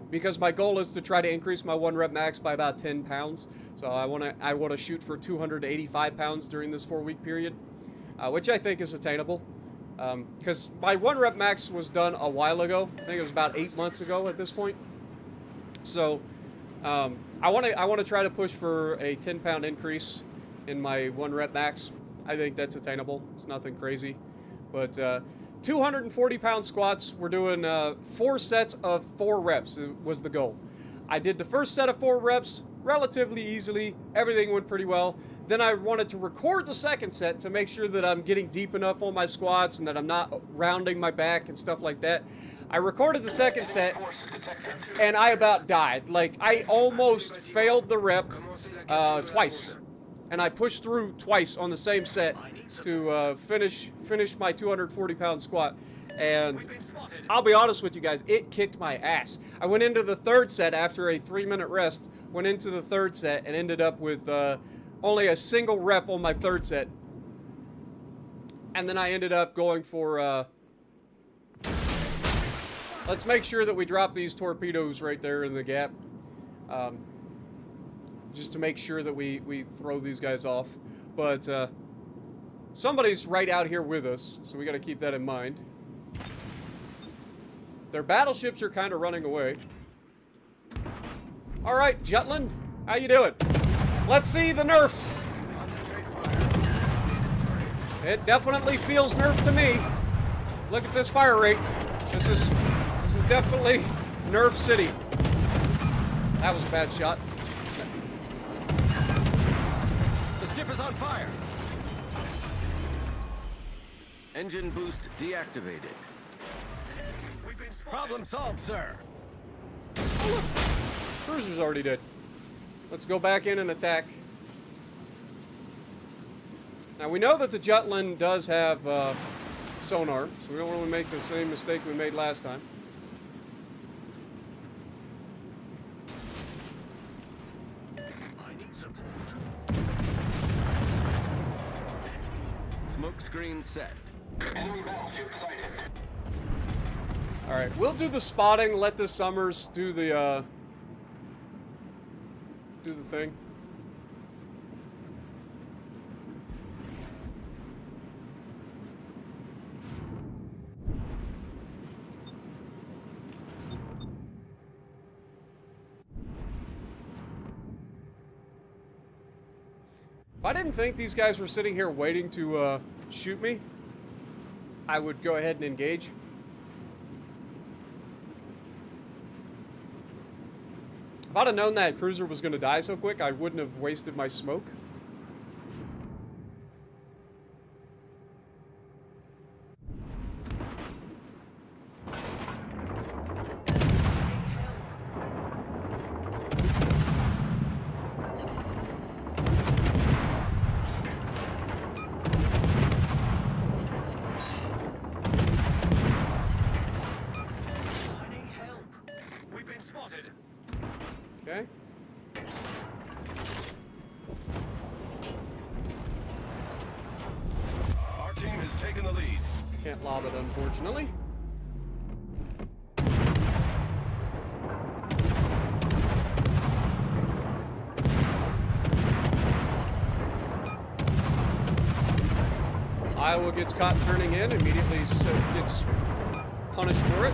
Because my goal is to try to increase my 1 rep max by about 10 pounds. So I want to shoot for 285 pounds during this 4-week period, which I think is attainable. Because my 1 rep max was done a while ago. I think it was about 8 months ago at this point. So I want to try to push for a 10-pound increase in my 1 rep max. I think that's attainable. It's nothing crazy. But 240-pound squats, we're doing 4 sets of 4 reps was the goal. I did the first set of 4 reps relatively easily. Everything went pretty well. Then I wanted to record the second set to make sure that I'm getting deep enough on my squats and that I'm not rounding my back and stuff like that. I recorded the second set, and I about died. Like, I almost failed the rep twice. And I pushed through twice on the same set to finish my 240-pound squat. And I'll be honest with you guys, it kicked my ass. I went into the third set after a 3-minute rest, went into the third set, and ended up with only a single rep on my third set. And then I ended up going for... let's make sure that we drop these torpedoes right there in the gap. Just to make sure that we throw these guys off. But somebody's right out here with us, so we got to keep that in mind. Their battleships are kind of running away. All right, Jutland, how you doing? Let's see the nerf. It definitely feels nerf to me. Look at this fire rate. This is definitely Nerf City. That was a bad shot. The ship is on fire. Engine boost deactivated. Problem solved, sir. Cruiser's already dead. Let's go back in and attack. Now we know that the Jutland does have sonar, so we don't want to make the same mistake we made last time. Smoke screen set. Enemy battleship sighted. All right, we'll do the spotting. Let the Summers do the thing. If I didn't think these guys were sitting here waiting to shoot me, I would go ahead and engage. If I'd have known that cruiser was going to die so quick, I wouldn't have wasted my smoke. Okay. Our team has taken the lead. Can't lob it, unfortunately. Iowa gets caught turning in, immediately gets punished for it.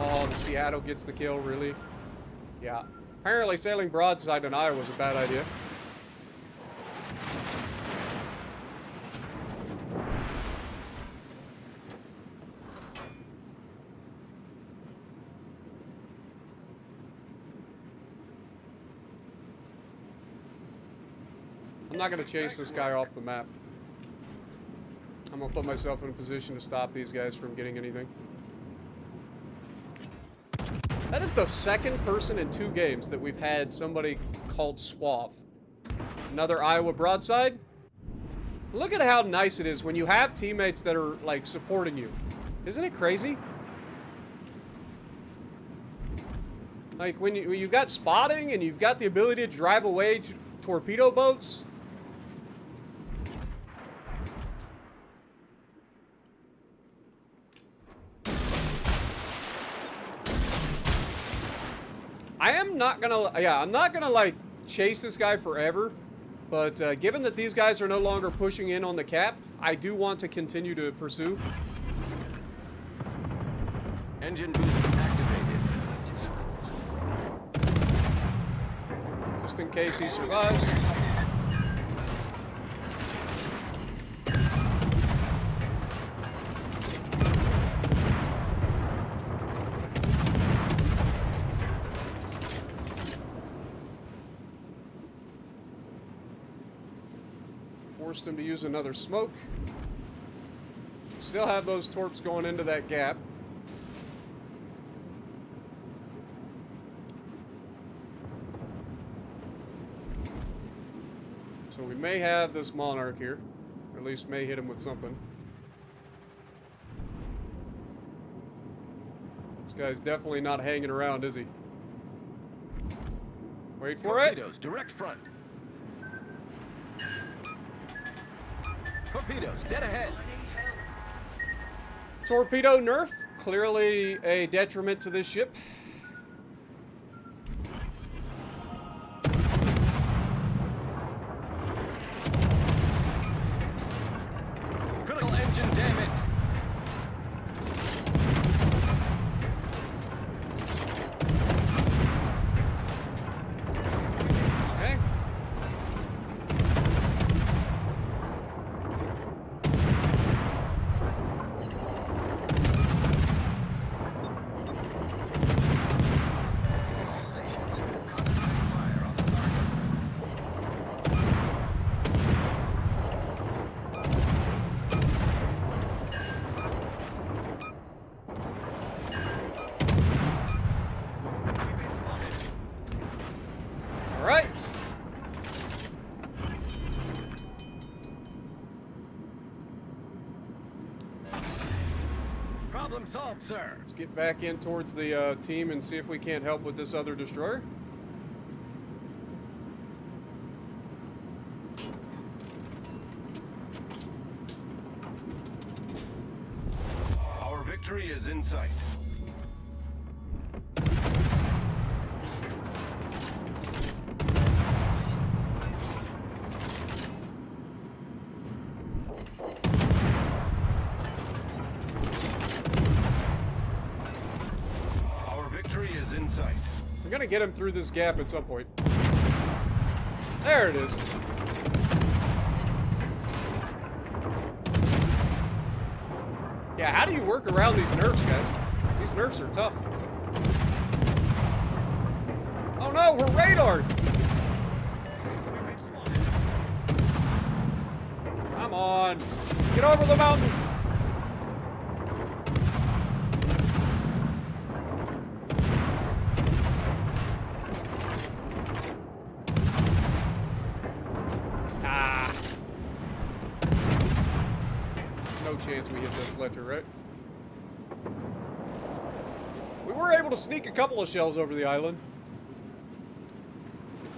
Oh, the Seattle gets the kill, really? Yeah. Apparently sailing broadside on Iowa was a bad idea. I'm not going to chase this guy off the map. I'm going to put myself in a position to stop these guys from getting anything. That is the second person in 2 games that we've had somebody called Suave. Another Iowa broadside. Look at how nice it is when you have teammates that are, like, supporting you. Isn't it crazy? Like, when you've got spotting and you've got the ability to drive away torpedo boats. I'm not gonna, like, chase this guy forever. But given that these guys are no longer pushing in on the cap, I do want to continue to pursue. Engine boost activated. Just in case he survives. Forced him to use another smoke. Still have those torps going into that gap. So we may have this Monarch here. Or at least may hit him with something. This guy's definitely not hanging around, is he? Wait for it. Torpedoes, direct front. Torpedoes, dead ahead. Torpedo nerf. Clearly a detriment to this ship. Critical engine damage. Okay. All stations, concentrate fire on the target. We've been spotted. All right. Problem solved, sir. Let's get back in towards the team and see if we can't help with this other destroyer. Our victory is in sight. Our victory is in sight. I'm gonna get him through this gap at some point. There it is. Yeah, how do you work around these nerfs, guys? These nerfs are tough. Oh no, we're radared! We've been spotted. Come on. Get over the mountain. Ah. No chance we hit that Fletcher, right? We were able to sneak a couple of shells over the island.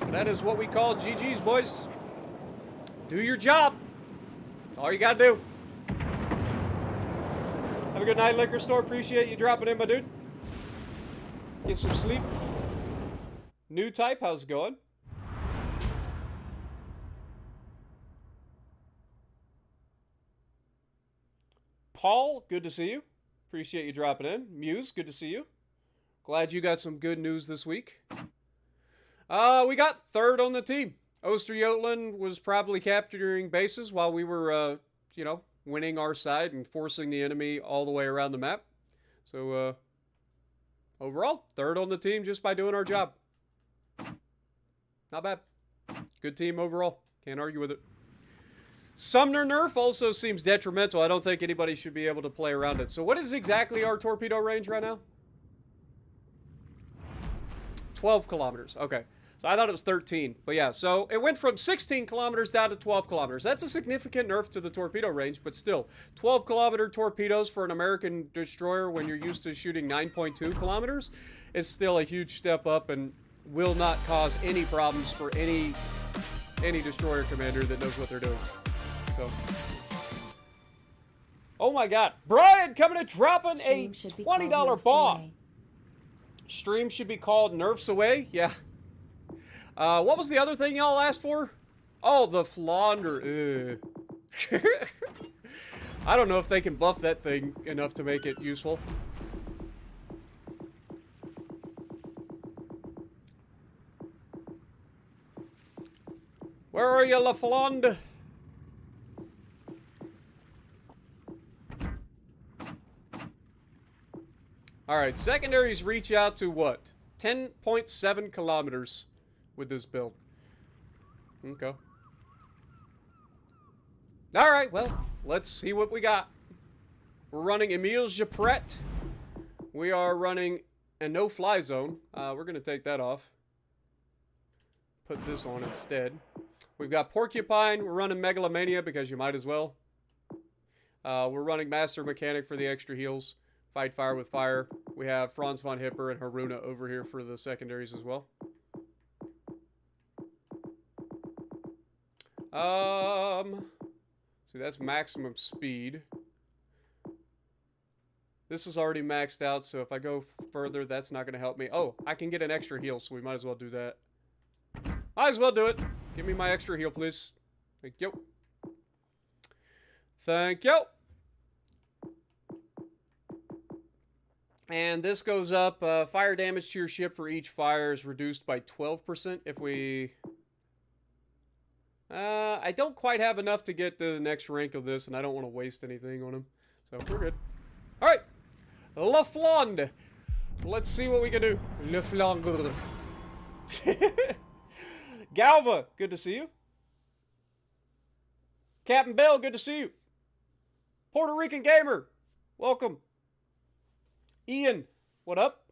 And that is what we call GG's, boys. Do your job. All you gotta do. Have a good night, liquor store. Appreciate you dropping in, my dude. Get some sleep. New type, how's it going? Paul, good to see you. Appreciate you dropping in. Muse, good to see you. Glad you got some good news this week. We got third on the team. Osterjotland was probably capturing bases while we were, winning our side and forcing the enemy all the way around the map. So, overall, third on the team just by doing our job. Not bad. Good team overall. Can't argue with it. Sumner nerf also seems detrimental. I don't think anybody should be able to play around it. So what is exactly our torpedo range right now? 12 kilometers. Okay. So I thought it was 13. But yeah, so it went from 16 kilometers down to 12 kilometers. That's a significant nerf to the torpedo range, but still, 12-kilometer torpedoes for an American destroyer when you're used to shooting 9.2 kilometers is still a huge step up and will not cause any problems for any destroyer commander that knows what they're doing. So, oh my God, Brian coming and dropping a $20 bomb. Stream should be called Nerfs Away. Yeah. What was the other thing y'all asked for? Oh, the Flandre. Ugh. I don't know if they can buff that thing enough to make it useful. Where are you, La Flandre? Alright, secondaries reach out to what? 10.7 kilometers with this build. Okay. Alright, well, let's see what we got. We're running Emile Japret. We are running a no-fly zone. We're going to take that off. Put this on instead. We've got Porcupine. We're running Megalomania because you might as well. We're running Master Mechanic for the extra heals. Fight fire with fire. We have Franz von Hipper and Haruna over here for the secondaries as well. See, that's maximum speed. This is already maxed out, so if I go further, that's not going to help me. Oh, I can get an extra heal, so we might as well do that. Might as well do it. Give me my extra heal, please. Thank you. Thank you. And this goes up. Fire damage to your ship for each fire is reduced by 12% if we... I don't quite have enough to get the next rank of this, and I don't want to waste anything on him. So, we're good. Alright. La Flandre. Let's see what we can do. La Flandre. Galva, good to see you. Captain Bell, good to see you. Puerto Rican Gamer, welcome. Ian, what up?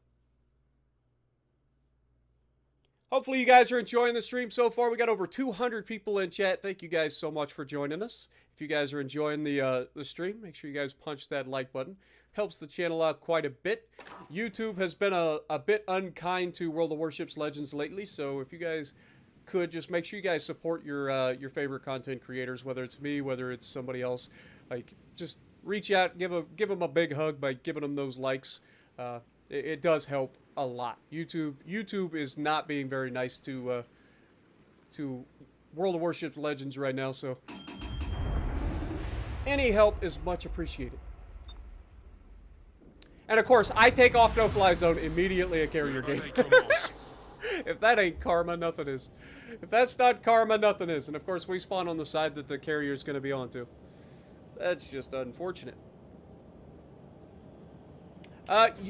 Hopefully you guys are enjoying the stream so far. We got over 200 people in chat. Thank you guys so much for joining us. If you guys are enjoying the stream, make sure you guys punch that like button. Helps the channel out quite a bit. YouTube has been a bit unkind to World of Warships Legends lately, so if you guys could just make sure you guys support your favorite content creators, whether it's me, whether it's somebody else. Like, just reach out, give them a big hug by giving them those likes. It does help a lot. YouTube is not being very nice to World of Warships Legends right now, so any help is much appreciated. And of course, I take off no-fly zone immediately a carrier game. If that ain't karma, nothing is. If that's not karma, nothing is. And of course, we spawn on the side that the carrier is going to be on to. That's just unfortunate.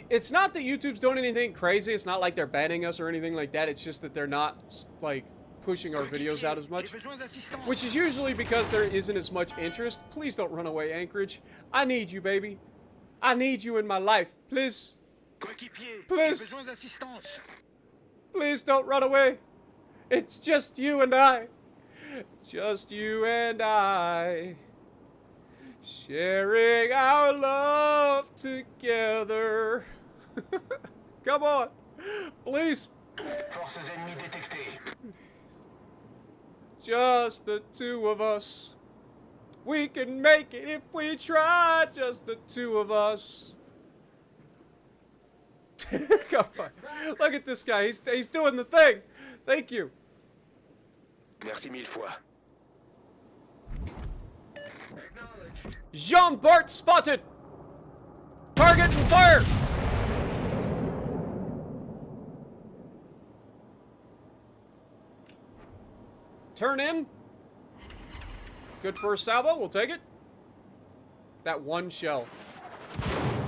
It's not that YouTube's doing anything crazy. It's not like they're banning us or anything like that. It's just that they're not, like, pushing our videos out as much. Which is usually because there isn't as much interest. Please don't run away, Anchorage. I need you, baby. I need you in my life. Please. Please. Please don't run away. It's just you and I. Just you and I. Sharing our love together. Come on. Please. Forces ennemies détectées. Just the two of us. We can make it if we try. Just the two of us. Come on. Look at this guy. He's doing the thing. Thank you. Merci mille fois. Jean Bart spotted. Target and fire. Turn in. Good first salvo. We'll take it. That one shell.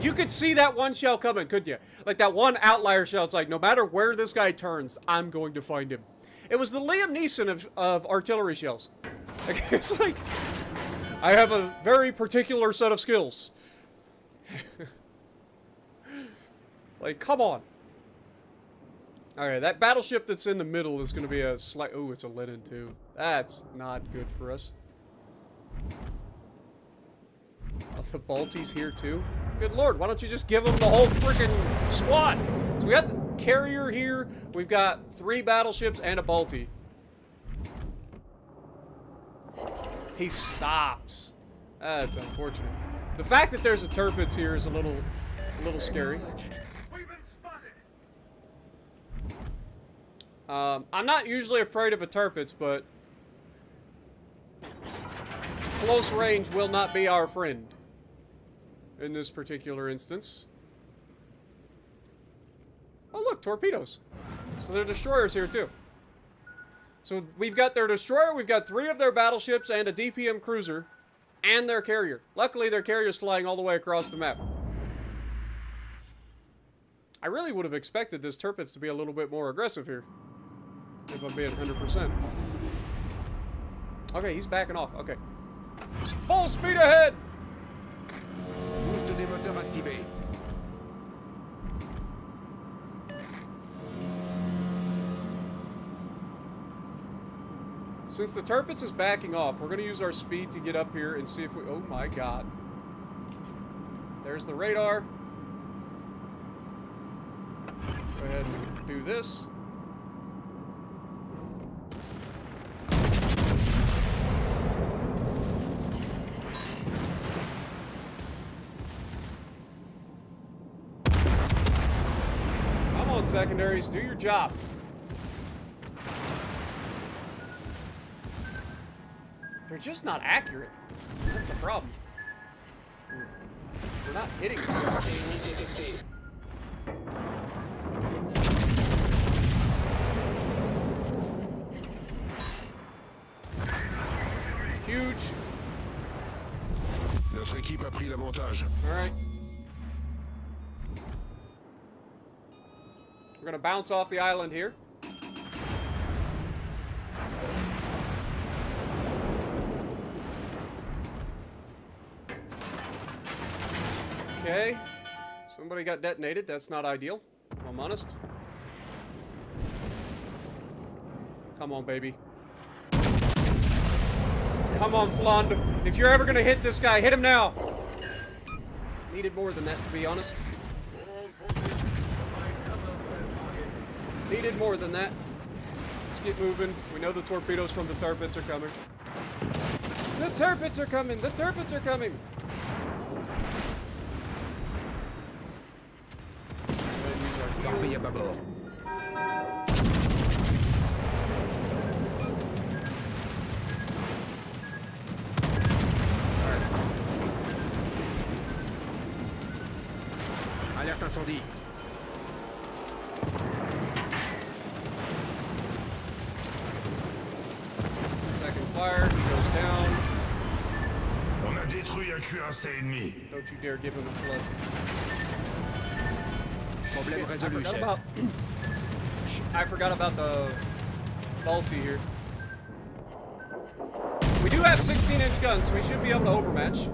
You could see that one shell coming, couldn't you? Like that one outlier shell. It's like, no matter where this guy turns, I'm going to find him. It was the Liam Neeson of artillery shells. Like, it's like, I have a very particular set of skills. Like, come on. Alright, that battleship that's in the middle is going to be a slight... Ooh, it's a Lenin too. That's not good for us. Oh, the Balti's here too? Good lord, why don't you just give them the whole freaking squad? So we got the carrier here, we've got 3 battleships and a Balti. He stops. That's unfortunate. The fact that there's a Tirpitz here is a little scary. We've been spotted. I'm not usually afraid of a Tirpitz, but close range will not be our friend in this particular instance. Oh, look, torpedoes. So there are destroyers here, too. So we've got their destroyer, we've got 3 of their battleships, and a DPM cruiser, and their carrier. Luckily, their carrier's flying all the way across the map. I really would have expected this Tirpitz to be a little bit more aggressive here, if I'm being 100%. Okay, he's backing off. Okay. Full speed ahead! Boost des moteurs activé. Since the Tirpitz is backing off, we're going to use our speed to get up here and see if we... Oh my god. There's the radar. Go ahead and do this. Come on, secondaries, do your job. They're just not accurate. That's the problem. They're not hitting me. Huge. Notre équipe a pris l'avantage. Alright. We're gonna bounce off the island here. Okay. Somebody got detonated. That's not ideal, if I'm honest. Come on, baby. Come on, Flandre. If you're ever gonna hit this guy, hit him now. Needed more than that, to be honest. Needed more than that. Let's get moving. We know the torpedoes from the Tirpitz are coming. The Tirpitz are coming! The Tirpitz are coming! Torpille à bâbord. Alerte incendie. Second fire, he goes down. On a détruit un cuirassé ennemi. Don't you dare give him a flood. Problème Shit, résolu, chef. I forgot about the multi here. We do have 16-inch guns, so we should be able to overmatch.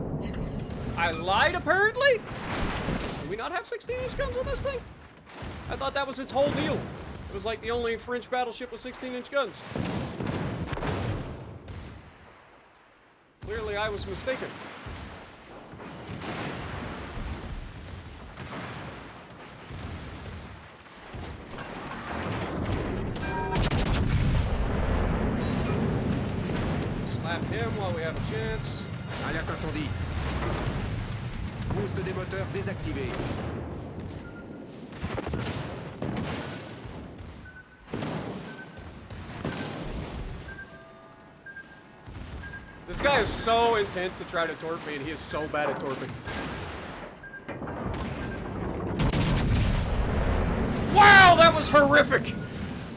I lied, apparently? Do we not have 16-inch guns on this thing? I thought that was its whole deal. It was like the only French battleship with 16-inch guns. Clearly, I was mistaken. Slap him while we have a chance. Alerte incendie. Boost des moteurs désactivé. This guy is so intent to try to torp me, and he is so bad at torping. Wow, that was horrific!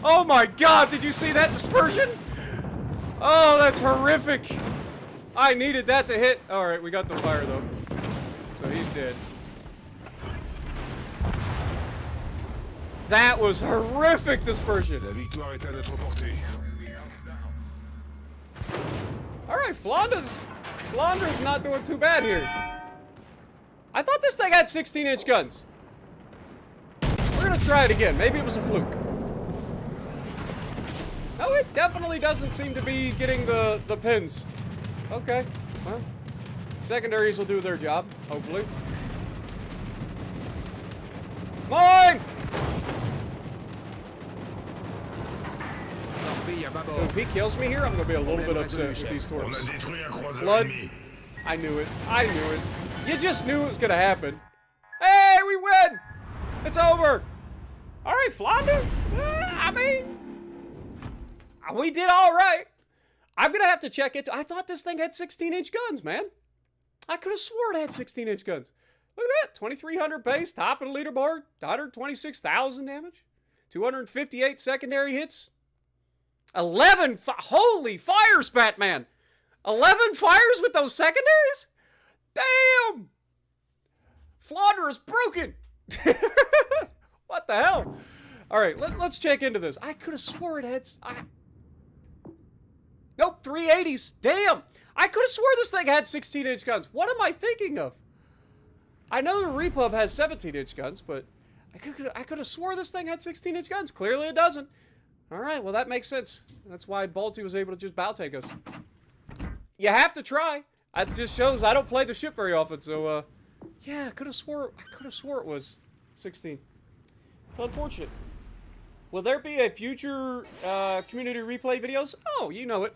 Oh my god, did you see that dispersion? Oh, that's horrific! I needed that to hit. Alright, we got the fire though. So he's dead. That was horrific dispersion! La victoire est à notre portée. Alright, Flandre's not doing too bad here. I thought this thing had 16-inch guns. We're gonna try it again. Maybe it was a fluke. No, it definitely doesn't seem to be getting the pins. Okay, well, secondaries will do their job, hopefully. Mine! Torpille à bâbord. If he kills me here, I'm gonna be a little bit upset with these On a torps. détruit un croiseur Flood. ennemi. I knew it. I knew it. You just knew it was gonna happen. Hey, we win! It's over! Alright, Flandre. I mean, we did alright. I'm gonna have to check it. I thought this thing had 16-inch guns, man. I could have sworn it had 16-inch guns. Look at that, 2,300 base, top of the leaderboard, 126,000 damage, 258 secondary hits, 11. Holy fire spat, man! 11 fires with those secondaries? Damn! Flandre is broken. What the hell? All right, let's check into this. I could have swore it had. Nope, 380s. Damn! I could have swore this thing had 16-inch guns. What am I thinking of? I know the Repub has 17-inch guns, but I could have swore this thing had 16-inch guns. Clearly it doesn't. All right, well, that makes sense. That's why Balti was able to just bow take us. You have to try. It just shows I don't play the ship very often, so, yeah, I could have swore it was 16. It's unfortunate. Will there be a future community replay videos? Oh, you know it.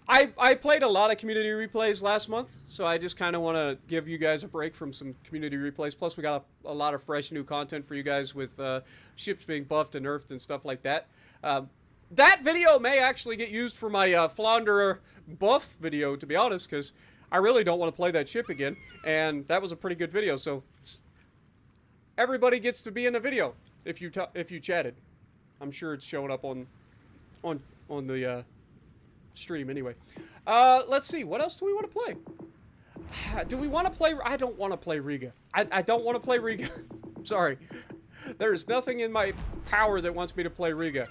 I played a lot of community replays last month, so I just kind of want to give you guys a break from some community replays. Plus, we got a lot of fresh new content for you guys with ships being buffed and nerfed and stuff like that. That video may actually get used for my Flandre buff video, to be honest, because I really don't want to play that ship again, and that was a pretty good video, so everybody gets to be in the video if you chatted. I'm sure it's showing up on the stream anyway. Let's see, what else do we want to play? Do we want to play? I don't want to play Riga. I don't want to play Riga. Sorry. There's nothing in my power that wants me to play Riga.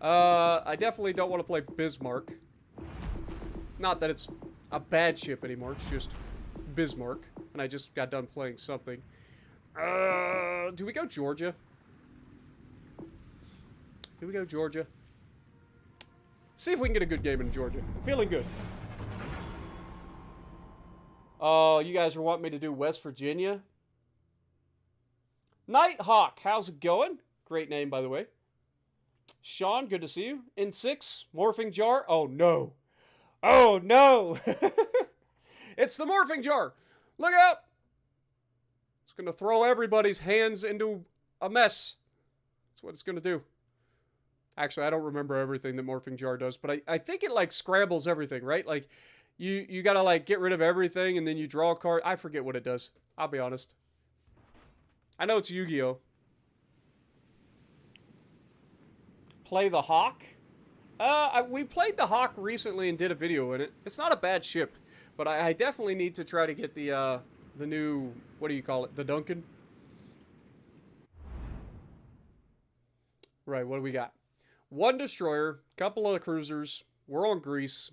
I definitely don't want to play Bismarck. Not that it's a bad ship anymore, it's just Bismarck. And I just got done playing something. Do we go Georgia? Do we go Georgia? See if we can get a good game in Georgia. I'm feeling good. Oh, you guys are wanting me to do West Virginia? Nighthawk, how's it going? Great name, by the way. Sean, good to see you. In 6, Morphing Jar. Oh, no. Oh, no. It's the Morphing Jar. Look out. It's going to throw everybody's hands into a mess. That's what it's going to do. Actually, I don't remember everything that Morphing Jar does, but I think it, like, scrambles everything, right? Like, you gotta, like, get rid of everything, and then you draw a card. I forget what it does. I'll be honest. I know it's Yu-Gi-Oh! Play the Hawk? We played the Hawk recently and did a video in it. It's not a bad ship, but I definitely need to try to get the new, what do you call it? The Duncan? Right, what do we got? 1 destroyer, couple of cruisers. We're on Greece.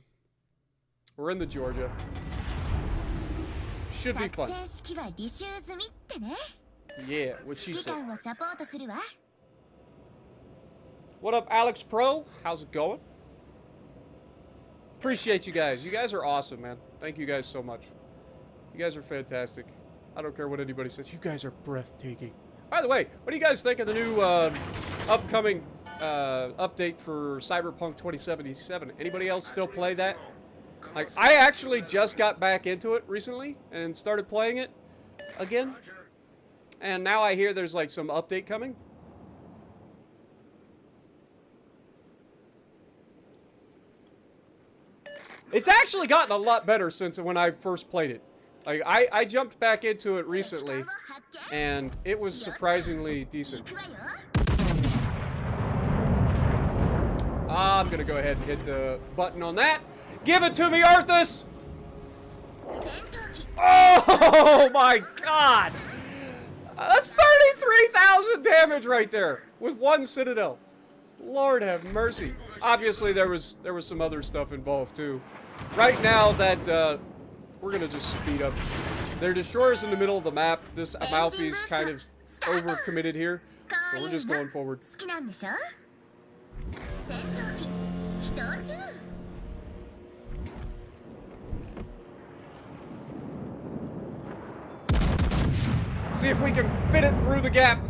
We're in the Georgia. Should be fun. Yeah, what she said. What up, Alex Pro? How's it going? Appreciate you guys. You guys are awesome, man. Thank you guys so much. You guys are fantastic. I don't care what anybody says. You guys are breathtaking. By the way, what do you guys think of the new upcoming update for Cyberpunk 2077? Anybody else still play that? Like, I actually just got back into it recently and started playing it again. And now I hear there's like some update coming. It's actually gotten a lot better since when I first played it. Like, I jumped back into it recently, and it was surprisingly decent. I'm gonna go ahead and hit the button on that. Give it to me, Arthas! Oh my god! That's 33,000 damage right there with 1 Citadel. Lord have mercy. Obviously, there was some other stuff involved too. Right now, that we're gonna just speed up. Their destroyer's in the middle of the map. This Amalfi's kind of overcommitted here, so we're just going forward. See if we can fit it through the gap.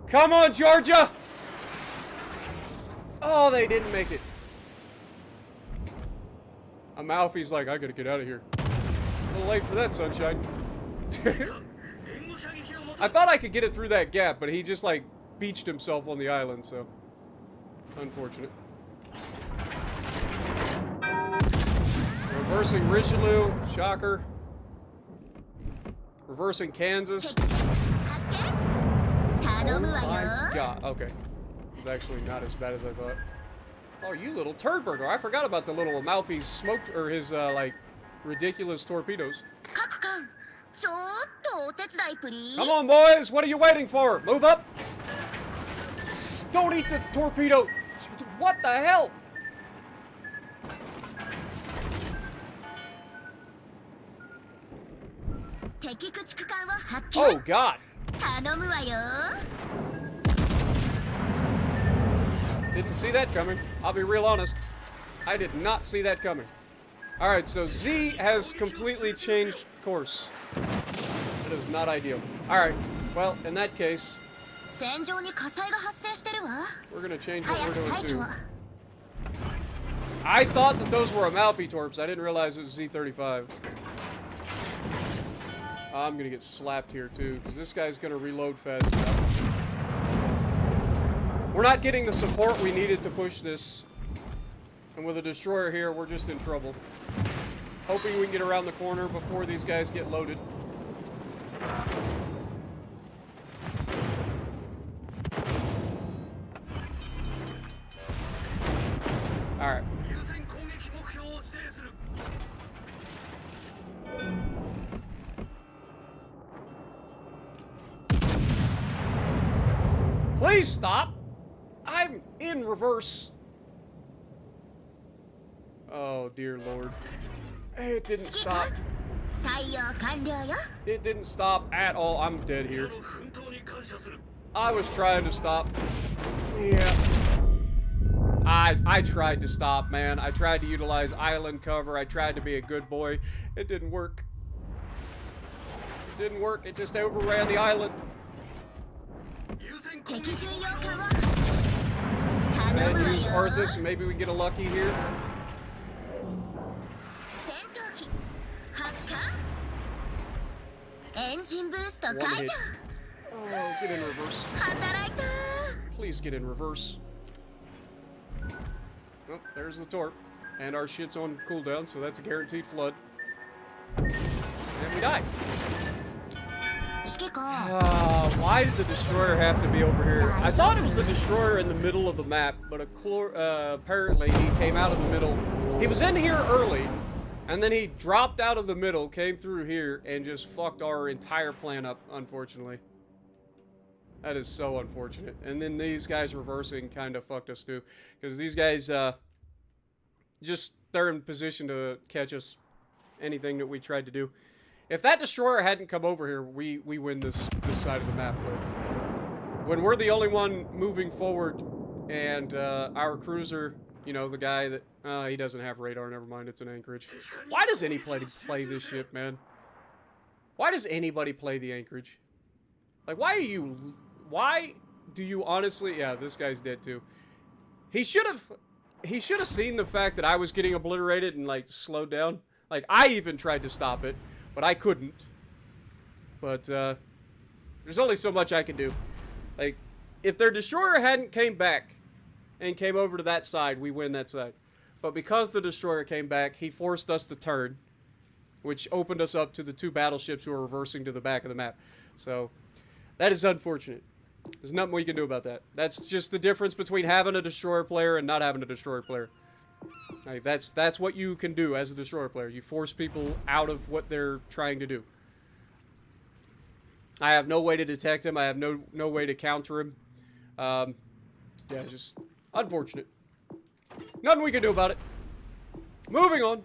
Come on, Georgia! Oh, they didn't make it. Amalfi's like, I gotta get out of here. A little late for that, sunshine. I thought I could get it through that gap, but he just, like, beached himself on the island, so... Unfortunate. Reversing Richelieu. Shocker. Reversing Kansas. Oh my god. Okay. It's actually not as bad as I thought. Oh, you little turd burger. I forgot about the little mouthy smoked, or his, like, ridiculous torpedoes. Come on, boys. What are you waiting for? Move up. Don't eat the torpedo. What the hell? Oh, God. Didn't see that coming. I'll be real honest. I did not see that coming. Alright, so Z has completely changed course. That is not ideal. Alright, well, in that case, we're gonna change what we're doing too. I thought that those were Amalfi torps. I didn't realize it was Z-35. I'm gonna get slapped here too, because this guy's gonna reload fast enough. We're not getting the support we needed to push this. And with a destroyer here, we're just in trouble. Hoping we can get around the corner before these guys get loaded. Alright. Please stop! I'm in reverse. Oh, dear Lord. It didn't stop. It didn't stop at all. I'm dead here. I was trying to stop. Yeah. I tried to stop, man. I tried to utilize island cover. I tried to be a good boy. It didn't work. It didn't work. It just overran the island. And use Arthas. Maybe we get a lucky here. One hit. Oh, get in reverse. Please get in reverse. Oh, there's the torp. And our shit's on cooldown, so that's a guaranteed flood. And we die. Why did the destroyer have to be over here? I thought it was the destroyer in the middle of the map, but apparently he came out of the middle. He was in here early, and then he dropped out of the middle, came through here, and just fucked our entire plan up, unfortunately. That is so unfortunate. And then these guys reversing kind of fucked us too. Because these guys, they're in position to catch us anything that we tried to do. If that destroyer hadn't come over here, we win this side of the map. But when we're the only one moving forward, and our cruiser, you know, the guy that he doesn't have radar. Never mind, it's an anchorage. Why does anybody play this ship, man? Why does anybody play the anchorage? Like, why do you honestly? Yeah, this guy's dead too. He should have seen the fact that I was getting obliterated and like slowed down. Like, I even tried to stop it, but I couldn't. But there's only so much I can do. Like, if their destroyer hadn't came back and came over to that side, we win that side. But because the destroyer came back, he forced us to turn, which opened us up to the two battleships who are reversing to the back of the map. So that is unfortunate. There's nothing we can do about that. That's just the difference between having a destroyer player and not having a destroyer player. Like, that's what you can do as a destroyer player. You force people out of what they're trying to do. I have no way to detect him. I have no way to counter him. Yeah, just unfortunate. Nothing we can do about it. Moving on.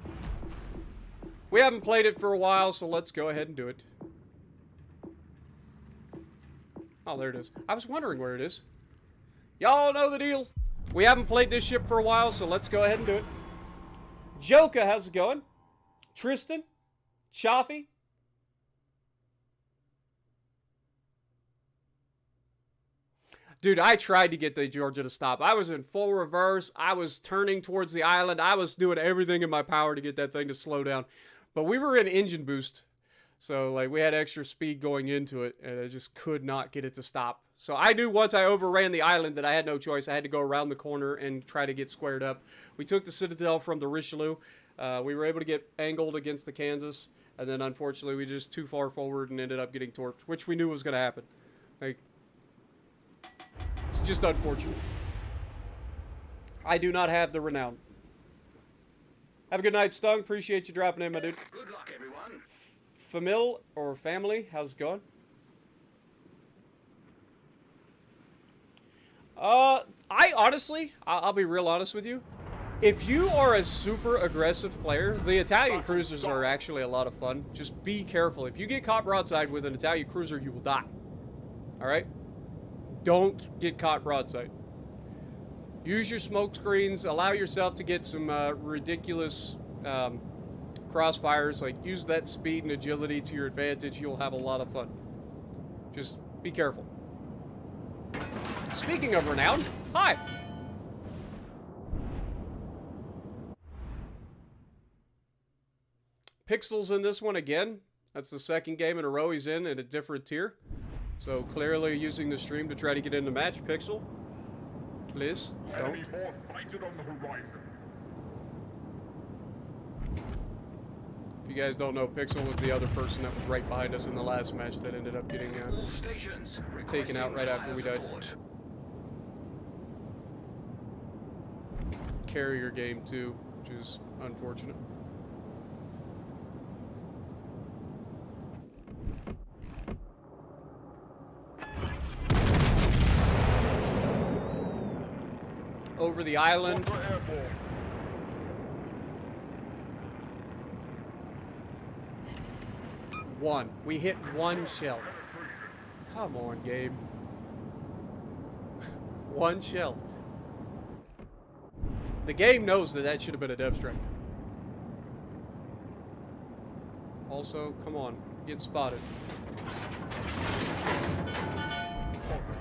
We haven't played it for a while, so let's go ahead and do it. Oh, there it is. I was wondering where it is. Y'all know the deal. We haven't played this ship for a while, so let's go ahead and do it. Joka, how's it going? Tristan? Chaffee? Dude, I tried to get the Georgia to stop. I was in full reverse. I was turning towards the island. I was doing everything in my power to get that thing to slow down. But we were in engine boost. So, like, we had extra speed going into it, and I just could not get it to stop. So I knew once I overran the island that I had no choice. I had to go around the corner and try to get squared up. We took the Citadel from the Richelieu. We were able to get angled against the Kansas, and then unfortunately we just too far forward and ended up getting torped, which we knew was going to happen. Like, it's just unfortunate. I do not have the renown. Have a good night, Stung. Appreciate you dropping in, my dude. Good luck, everyone. Famil or family, how's it going? I honestly, I'll be real honest with you. If you are a super aggressive player, the Italian cruisers are actually a lot of fun. Just be careful. If you get caught broadside with an Italian cruiser, you will die. Alright? Don't get caught broadside. Use your smoke screens. Allow yourself to get some ridiculous crossfires. Like, use that speed and agility to your advantage. You'll have a lot of fun. Just be careful. Speaking of renown, hi! Pixel's in this one again. That's the second game in a row he's in at a different tier. So clearly using the stream to try to get in the match. Pixel, please don't. Enemy more sighted on the horizon. If you guys don't know, Pixel was the other person that was right behind us in the last match that ended up getting All stations taken out right after we died. support. Carrier game too, which is unfortunate. Over the island. Ultra airborne. One. We hit one shell. Penetration. Come on, game. One shell. The game knows that that should have been a dev strike. Also, come on, get spotted.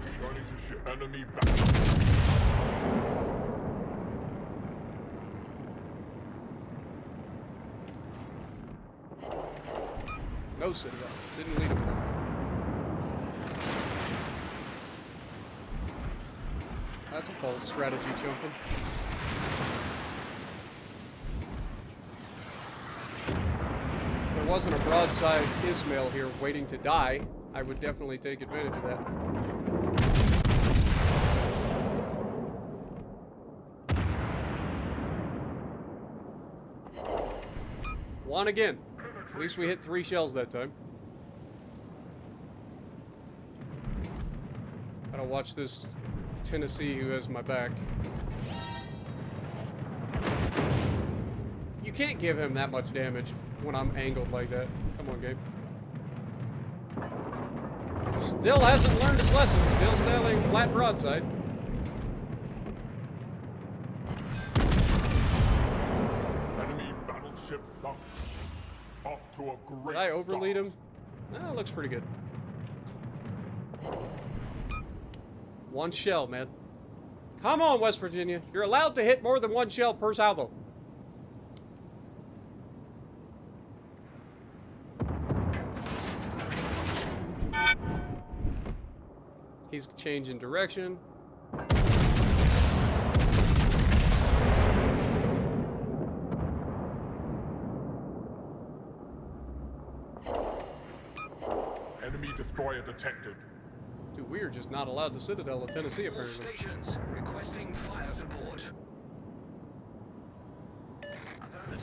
Returning to ship. Enemy back. No Citadel. Didn't lead him enough. That's a bold strategy, Chumpin. If there wasn't a broadside Ismail here waiting to die, I would definitely take advantage of that. One again. At least we hit 3 shells that time. Gotta watch this Tennessee who has my back. You can't give him that much damage when I'm angled like that. Come on, game. Still hasn't learned his lesson. Still sailing flat broadside. Enemy battleship sunk. Off to a great Did I overlead him? start. No, it looks pretty good. One shell, man. Come on, West Virginia. You're allowed to hit more than one shell per salvo. He's changing direction. Enemy destroyer detected. Dude, we're just not allowed the Citadel of Tennessee, All apparently. stations requesting fire support. Affirmative.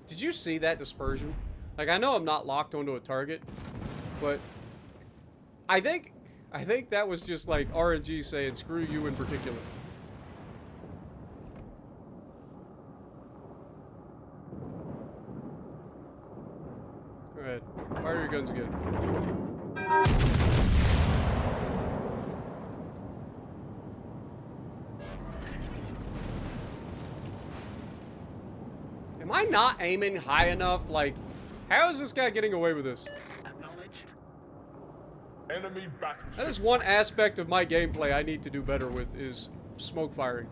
Did you see that dispersion? Like, I know I'm not locked onto a target, but I think that was just like RNG saying screw you in particular. Go ahead. Fire your guns again. Am I not aiming high enough? Like, how is this guy getting away with this? Acknowledged. Enemy battleships. That is one aspect of my gameplay I need to do better with, is smoke firing.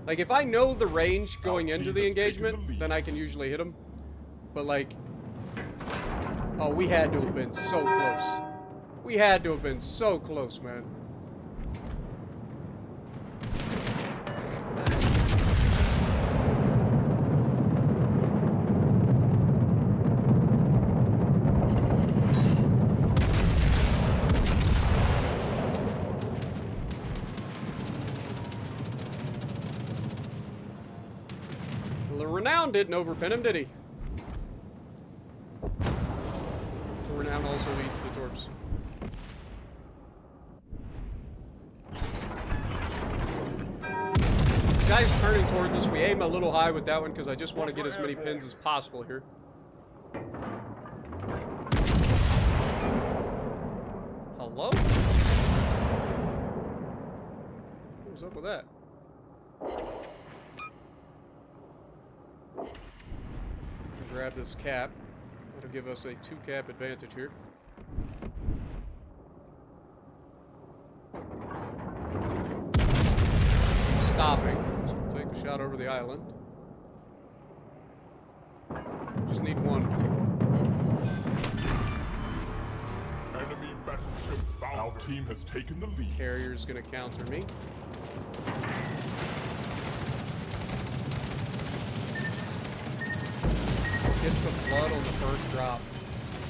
Like, if I know the range going into the engagement, then I can usually hit him. But, like... Oh, we had to have been so close. We had to have been so close, man. The Renown didn't overpin him, did he? The Renown also eats the torps. This guy's turning towards us. We aim a little high with that one because I just want to get as many pins as possible here. Hello? What was up with that? Grab this cap. That'll give us a 2-cap advantage here. He's stopping. So we'll take the shot over the island. Just need one. Enemy battleship Flandre. Our team has taken the lead. Carrier's gonna counter me. Gets the flood on the first drop.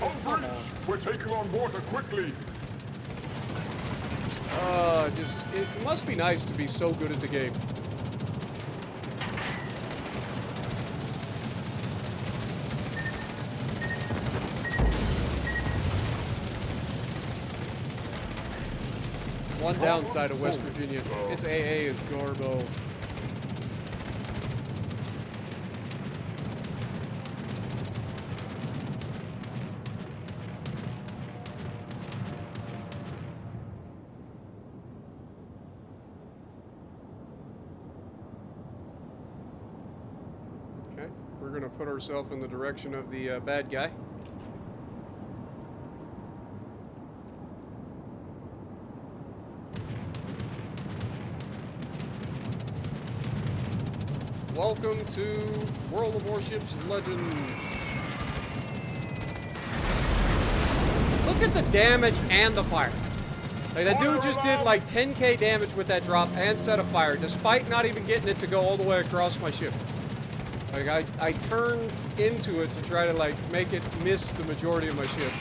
On bridge! We're taking on water quickly! It must be nice to be so good at the game. One downside of West Virginia. Its AA is Garbo. We're going to put ourselves in the direction of the bad guy. Welcome to World of Warships Legends. Look at the damage and the fire. Like, that dude just did like 10k damage with that drop and set a fire, despite not even getting it to go all the way across my ship. Like, I turned into it to try to, like, make it miss the majority of my ship.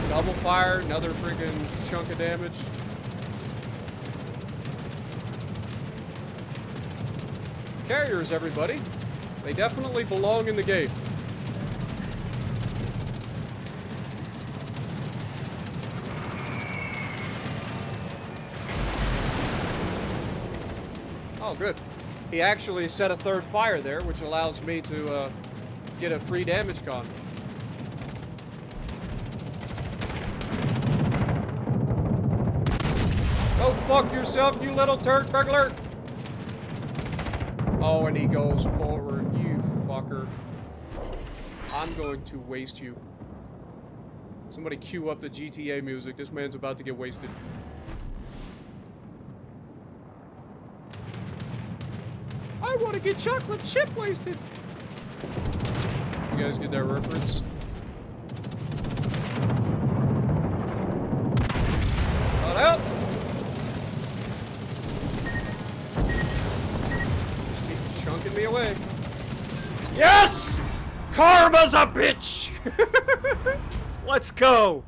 Double fire, another friggin' chunk of damage. Carriers, everybody. They definitely belong in the game. Oh, good. He actually set a third fire there, which allows me to get a free damage con. Go fuck yourself, you little turd burglar! Oh, and he goes forward, you fucker. I'm going to waste you. Somebody cue up the GTA music. This man's about to get wasted. I want to get chocolate chip wasted. You guys get that reference? Not out. Just keeps chunking me away. Yes! Karma's a bitch! Let's go.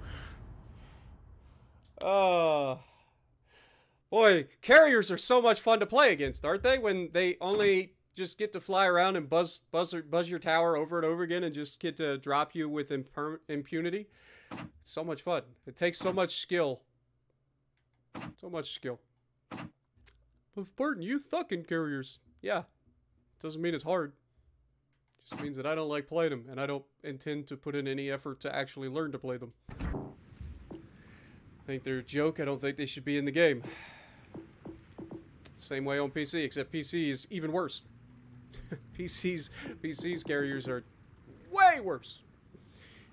Boy, carriers are so much fun to play against, aren't they? When they only just get to fly around and buzz your tower over and over again and just get to drop you with impunity. So much fun. It takes so much skill. So much skill. But pardon you, thucking carriers. Yeah. Doesn't mean it's hard. Just means that I don't like playing them, and I don't intend to put in any effort to actually learn to play them. I think they're a joke. I don't think they should be in the game. Same way on PC, except PC is even worse. PC's carriers are way worse.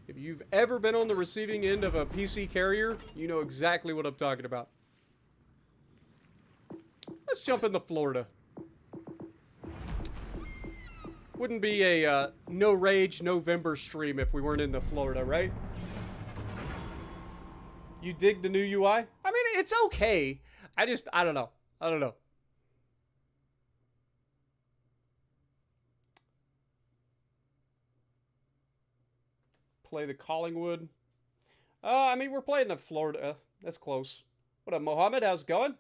If you've ever been on the receiving end of a PC carrier, you know exactly what I'm talking about. Let's jump into Florida. Wouldn't be a no rage November stream if we weren't in the Florida, right? You dig the new UI? I mean, it's okay. I don't know. I don't know. Play the Collingwood. I mean, we're playing the Florida. That's close. What up, Mohammed? How's it going?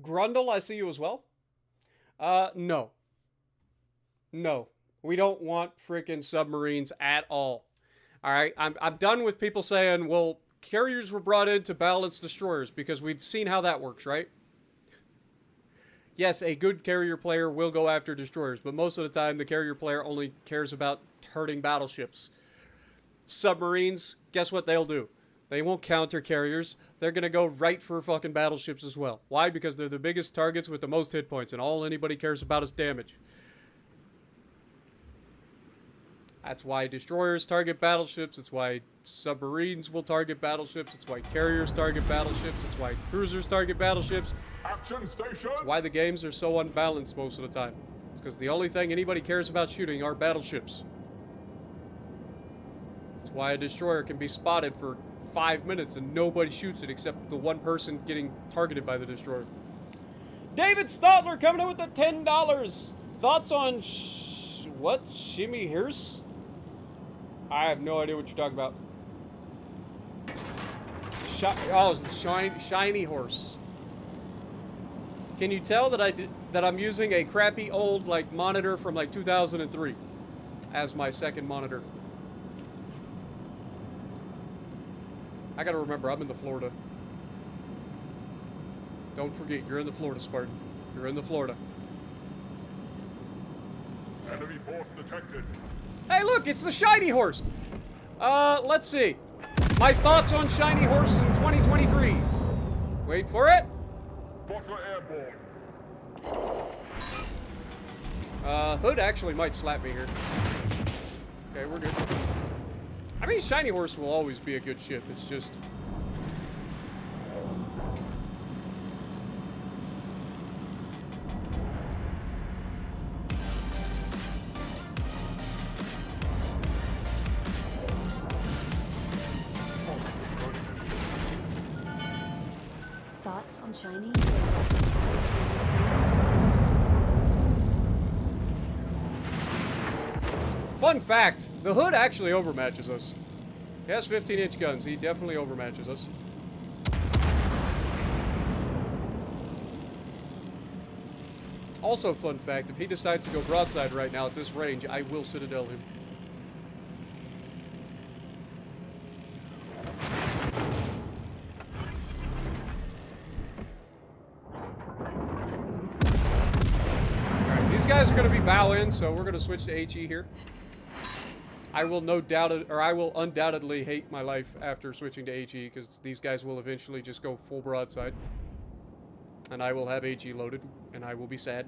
Grundle, I see you as well. No. No. We don't want freaking submarines at all. Alright? I'm done with people saying, well, carriers were brought in to balance destroyers, because we've seen how that works, right? Yes, a good carrier player will go after destroyers, but most of the time, the carrier player only cares about hurting battleships. Submarines, guess what they'll do? They won't counter carriers. They're going to go right for fucking battleships as well. Why? Because they're the biggest targets with the most hit points, and all anybody cares about is damage. That's why destroyers target battleships. It's why submarines will target battleships. It's why carriers target battleships. It's why cruisers target battleships. Action station! It's why the games are so unbalanced most of the time. It's because the only thing anybody cares about shooting are battleships. It's why a destroyer can be spotted for 5 minutes and nobody shoots it except the one person getting targeted by the destroyer. David Stotler coming in with the $10. Thoughts on what? Shimmy Hearse? I have no idea what you're talking about. Shiny horse. Can you tell that I'm using a crappy old like monitor from like 2003 as my second monitor? I gotta remember, I'm in the Florida. Don't forget, you're in the Florida, Spartan. You're in the Florida. Enemy force detected. Hey, look, it's the Shiny Horse. Let's see. My thoughts on Shiny Horse in 2023. Wait for it. Spotter airborne. Hood actually might slap me here. Okay, we're good. I mean, Shiny Horse will always be a good ship. It's just... Thoughts on Shiny? Fun fact, the Hood actually overmatches us. He has 15-inch guns. He definitely overmatches us. Also, fun fact, if he decides to go broadside right now at this range, I will Citadel him. Alright, these guys are going to be bow in, so we're going to switch to HE here. I will undoubtedly hate my life after switching to HE, because these guys will eventually just go full broadside. And I will have HE loaded, and I will be sad.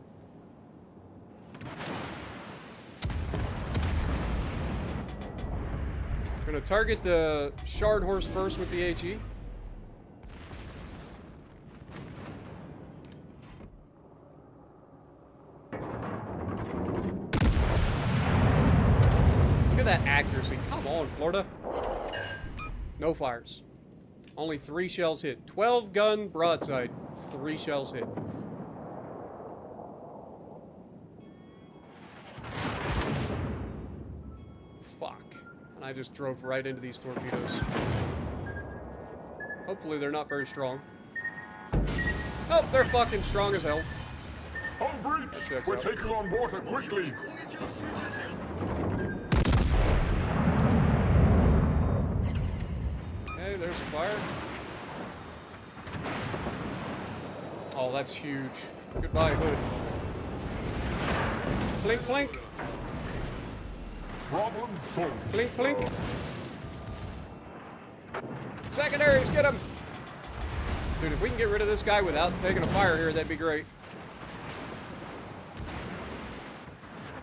We're gonna target the Shard Horse first with the HE. Look at that accuracy. Come on, Florida. No fires. Only 3 shells hit. 12 gun broadside. 3 shells hit. Fuck. And I just drove right into these torpedoes. Hopefully they're not very strong. Oh, they're fucking strong as hell. On breach! We're taking on water quickly! Okay, there's a fire. Oh, that's huge. Goodbye, Hood. Plink, plink. Problem solved. Plink, plink. Secondaries, get him. Dude, if we can get rid of this guy without taking a fire here, that'd be great.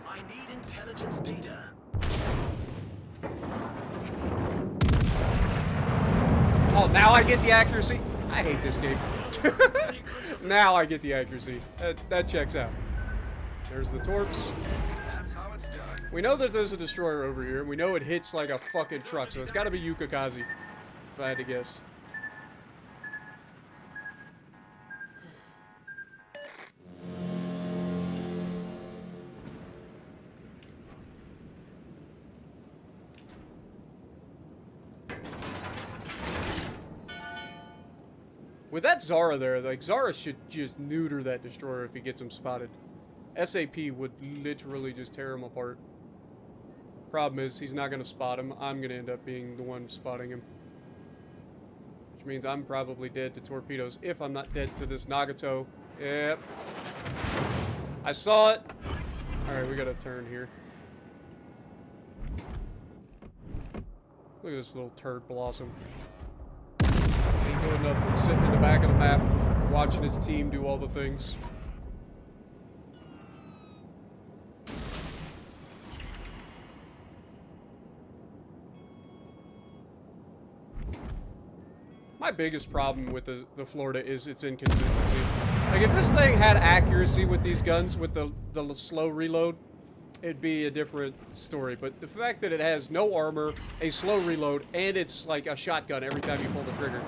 I need intelligence data. Oh, now I get the accuracy? I hate this game. Now I get the accuracy. That checks out. There's the torps. That's how it's done. We know that there's a destroyer over here, and we know it hits like a fucking truck, so it's gotta be Shimakaze, if I had to guess. With that Zara there, like, Zara should just neuter that destroyer if he gets him spotted. SAP would literally just tear him apart. Problem is, he's not going to spot him. I'm going to end up being the one spotting him. Which means I'm probably dead to torpedoes, if I'm not dead to this Nagato. Yep. I saw it. Alright, we got to turn here. Look at this little turd blossom. Ain't doing nothing, sitting in the back of the map, watching his team do all the things. My biggest problem with the Florida is its inconsistency. Like, if this thing had accuracy with these guns, with the slow reload, it'd be a different story. But the fact that it has no armor, a slow reload, and it's like a shotgun every time you pull the trigger,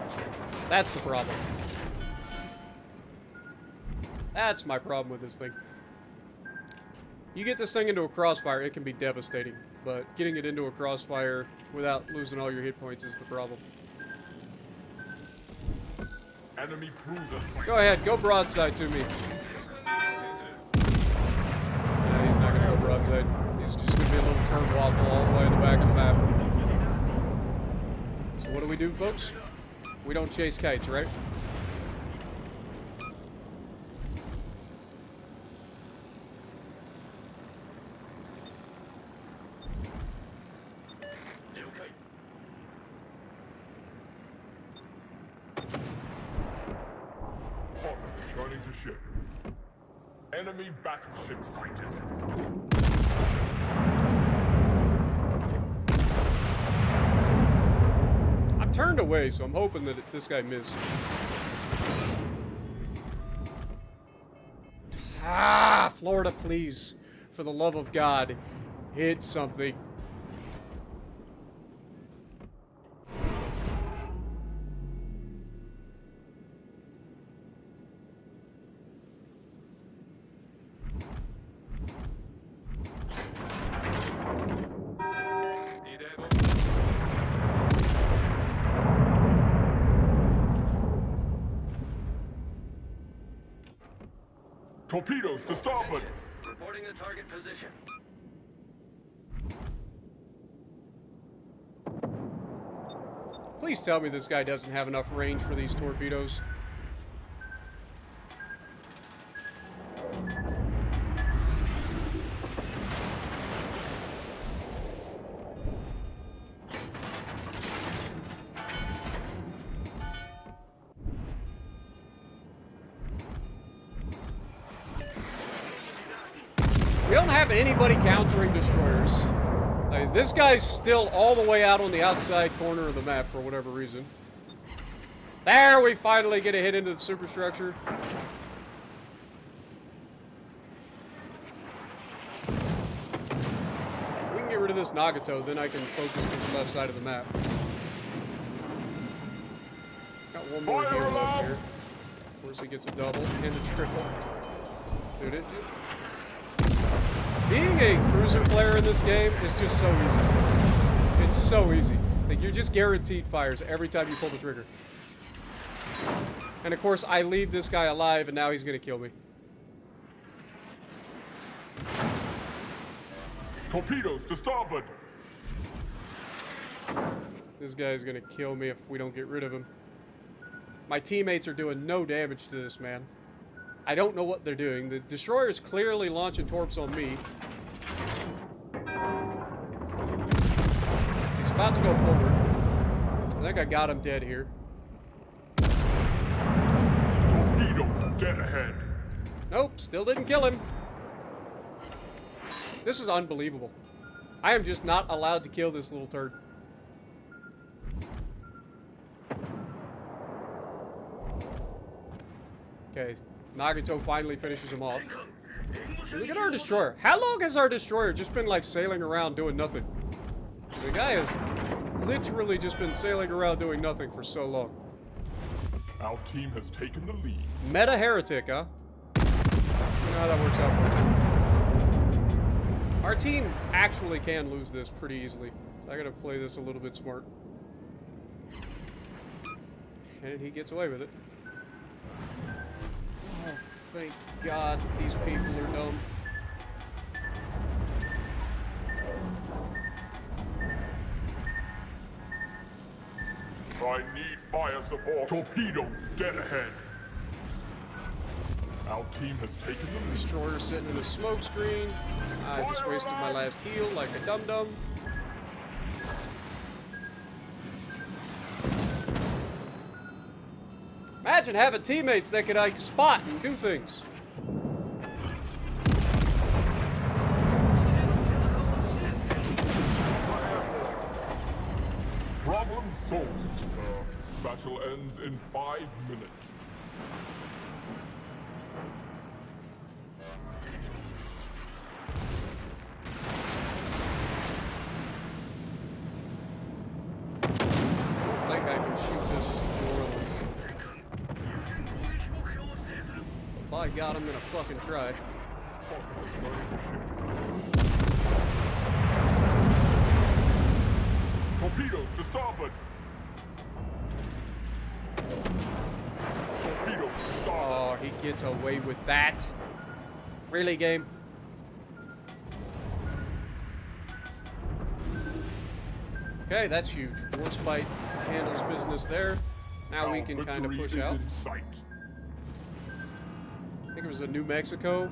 that's the problem. That's my problem with this thing. You get this thing into a crossfire, it can be devastating. But getting it into a crossfire without losing all your hit points is the problem. Enemy cruiser sighted. Go ahead, go broadside to me. Yeah, he's not gonna go broadside. He's just gonna be a little turn waffle all the way in the back of the map. So what do we do, folks? We don't chase kites, right? Returning to ship. Enemy battleship sighted. I'm turned away, so I'm hoping that this guy missed. Ah, Florida, please. For the love of God, hit something. Torpedoes to starboard. Reporting a target position. Please tell me this guy doesn't have enough range for these torpedoes. We don't have anybody countering destroyers. Like, this guy's still all the way out on the outside corner of the map for whatever reason. There, we finally get a hit into the superstructure. We can get rid of this Nagato, then I can focus this left side of the map. Got one more Fire gear left alarm! here. Of course, he gets a double and a triple. Dude, being a cruiser player in this game is just so easy. It's so easy. Like, you're just guaranteed fires every time you pull the trigger. And of course, I leave this guy alive, and now he's gonna kill me. Torpedoes to starboard. This guy's gonna kill me if we don't get rid of him. My teammates are doing no damage to this man. I don't know what they're doing. The destroyer's clearly launching torps on me. He's about to go forward. I think I got him dead here. Torpedoes dead ahead. Nope, still didn't kill him. This is unbelievable. I am just not allowed to kill this little turd. Okay, Nagato finally finishes him off. Look at our destroyer. How long has our destroyer just been like sailing around doing nothing? The guy has literally just been sailing around doing nothing for so long. Our team has taken the lead. Meta heretic, huh? You know how that works out for you. Our team actually can lose this pretty easily. So I gotta play this a little bit smart. And he gets away with it. Oh, thank God these people are dumb. I need fire support. Torpedoes dead ahead. Our team has taken the lead. Destroyer sitting in a smoke screen. I just wasted my last heal like a dum-dum. Imagine having teammates that could like spot and do things. Problem solved, sir. Battle ends in 5 minutes. I think I can shoot this New Orleans. But by God, I'm gonna fucking try. Returning to ship. Torpedoes to starboard. Torpedoes to starboard. Oh, he gets away with that. Really, game? Okay, that's huge. Warspite handles business there. Now we can kind of push out. In sight. I think it was a New Mexico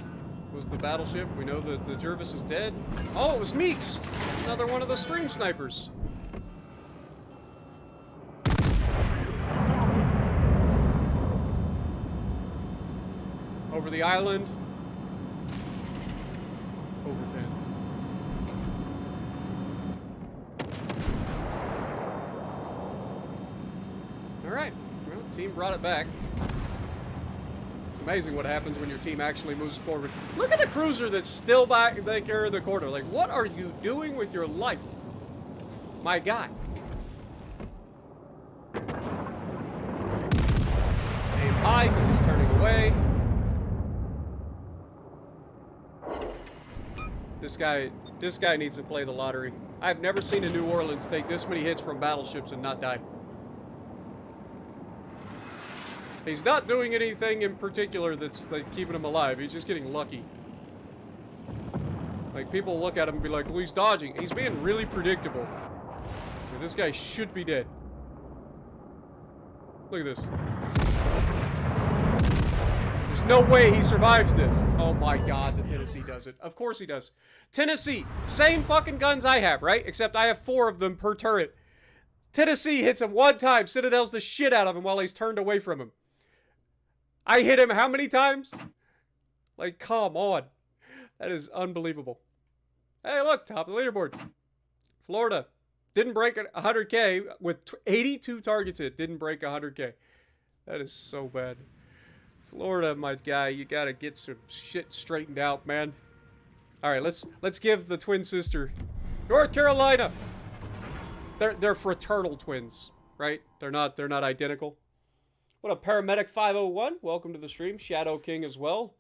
was the battleship. We know that the Jervis is dead. Oh, it was Meeks! Another one of the stream snipers. Torpedoes to starboard. Over the island. Overpin. Alright. Well, team brought it back. It's amazing what happens when your team actually moves forward. Look at the cruiser that's still back there in the corner. Like, what are you doing with your life? My guy. Aim high because he's turning away. This guy needs to play the lottery. I've never seen a New Orleans take this many hits from battleships and not die. He's not doing anything in particular that's like keeping him alive. He's just getting lucky. Like, people look at him and be like, well, he's dodging. He's being really predictable. Like, this guy should be dead. Look at this. There's no way he survives this. Oh my God, the Tennessee does it. Of course he does. Tennessee, same fucking guns I have, right? Except I have 4 of them per turret. Tennessee hits him one time, Citadel's the shit out of him while he's turned away from him. I hit him how many times? Like, come on. That is unbelievable. Hey, look, top of the leaderboard. Florida didn't break 100K with 82 targets hit. Didn't break 100K. That is so bad. Florida, my guy, you gotta get some shit straightened out, man. All right, let's give the twin sister, North Carolina. They're fraternal twins, right? They're not identical. What up, Paramedic 501? Welcome to the stream. Shadow King as well.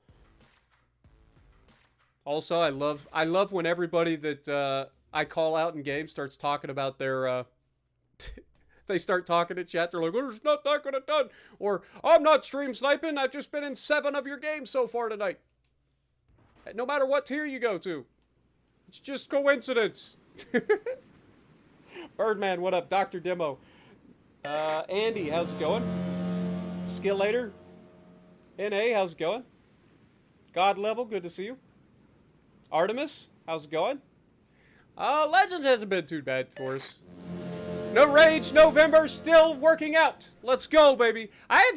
Also, I love when everybody that I call out in game starts talking about their they start talking in chat. They're like, "There's not that gonna done," or "I'm not stream sniping. I've just been in 7 of your games so far tonight." No matter what tier you go to, it's just coincidence. Birdman, what up? Dr. Demo. Andy, how's it going? Skillator. NA, how's it going? God Level, good to see you. Artemis, how's it going? Legends hasn't been too bad for us. No Rage November, still working out. Let's go, baby. I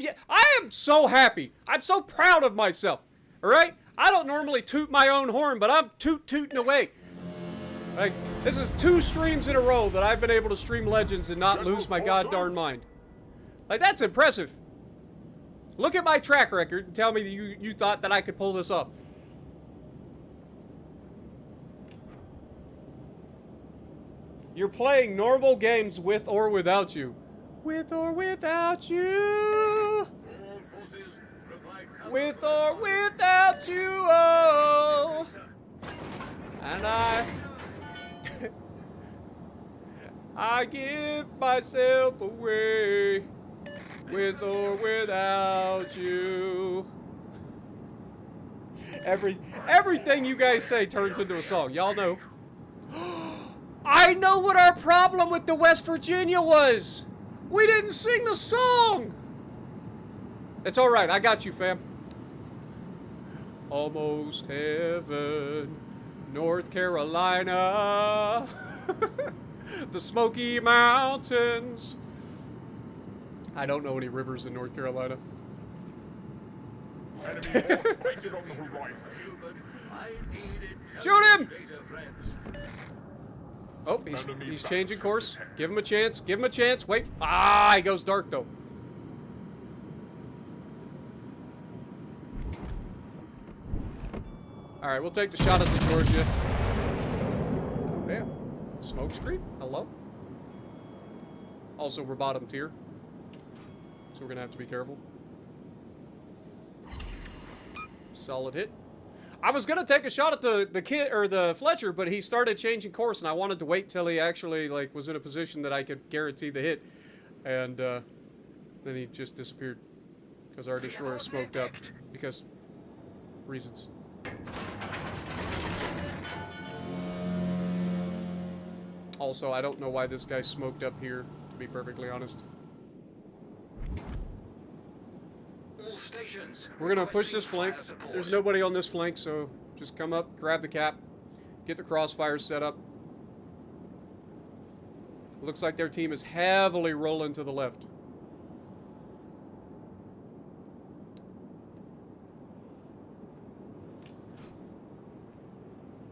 am so happy. I'm so proud of myself. All right? I don't normally toot my own horn, but I'm tooting away. Like, this is 2 streams in a row that I've been able to stream Legends and not lose my god-darn mind. Like, that's impressive. Look at my track record and tell me that you thought that I could pull this up. You're playing normal games with or without you. With or without you. With or without you. Oh. And I give myself away. With or without you. Everything you guys say turns into a song. Y'all know. I know what our problem with the West Virginia was. We didn't sing the song. It's all right. I got you, fam. Almost heaven, North Carolina, the Smoky Mountains. I don't know any rivers in North Carolina. Enemy force sighted on the horizon. Shoot him! Oh, he's changing course. Give him a chance. Give him a chance. Wait. Ah, he goes dark, though. All right, we'll take the shot at the Georgia. Oh, damn. Smoke screen? Hello? Also, we're bottom tier. So we're going to have to be careful. Solid hit. I was gonna take a shot at the kid or the Fletcher, but he started changing course, and I wanted to wait till he actually like was in a position that I could guarantee the hit, and then he just disappeared because our destroyer smoked up because reasons. Also, I don't know why this guy smoked up here, to be perfectly honest. We're gonna push this flank. There's nobody on this flank, so just come up, grab the cap, get the crossfires set up. Looks like their team is heavily rolling to the left.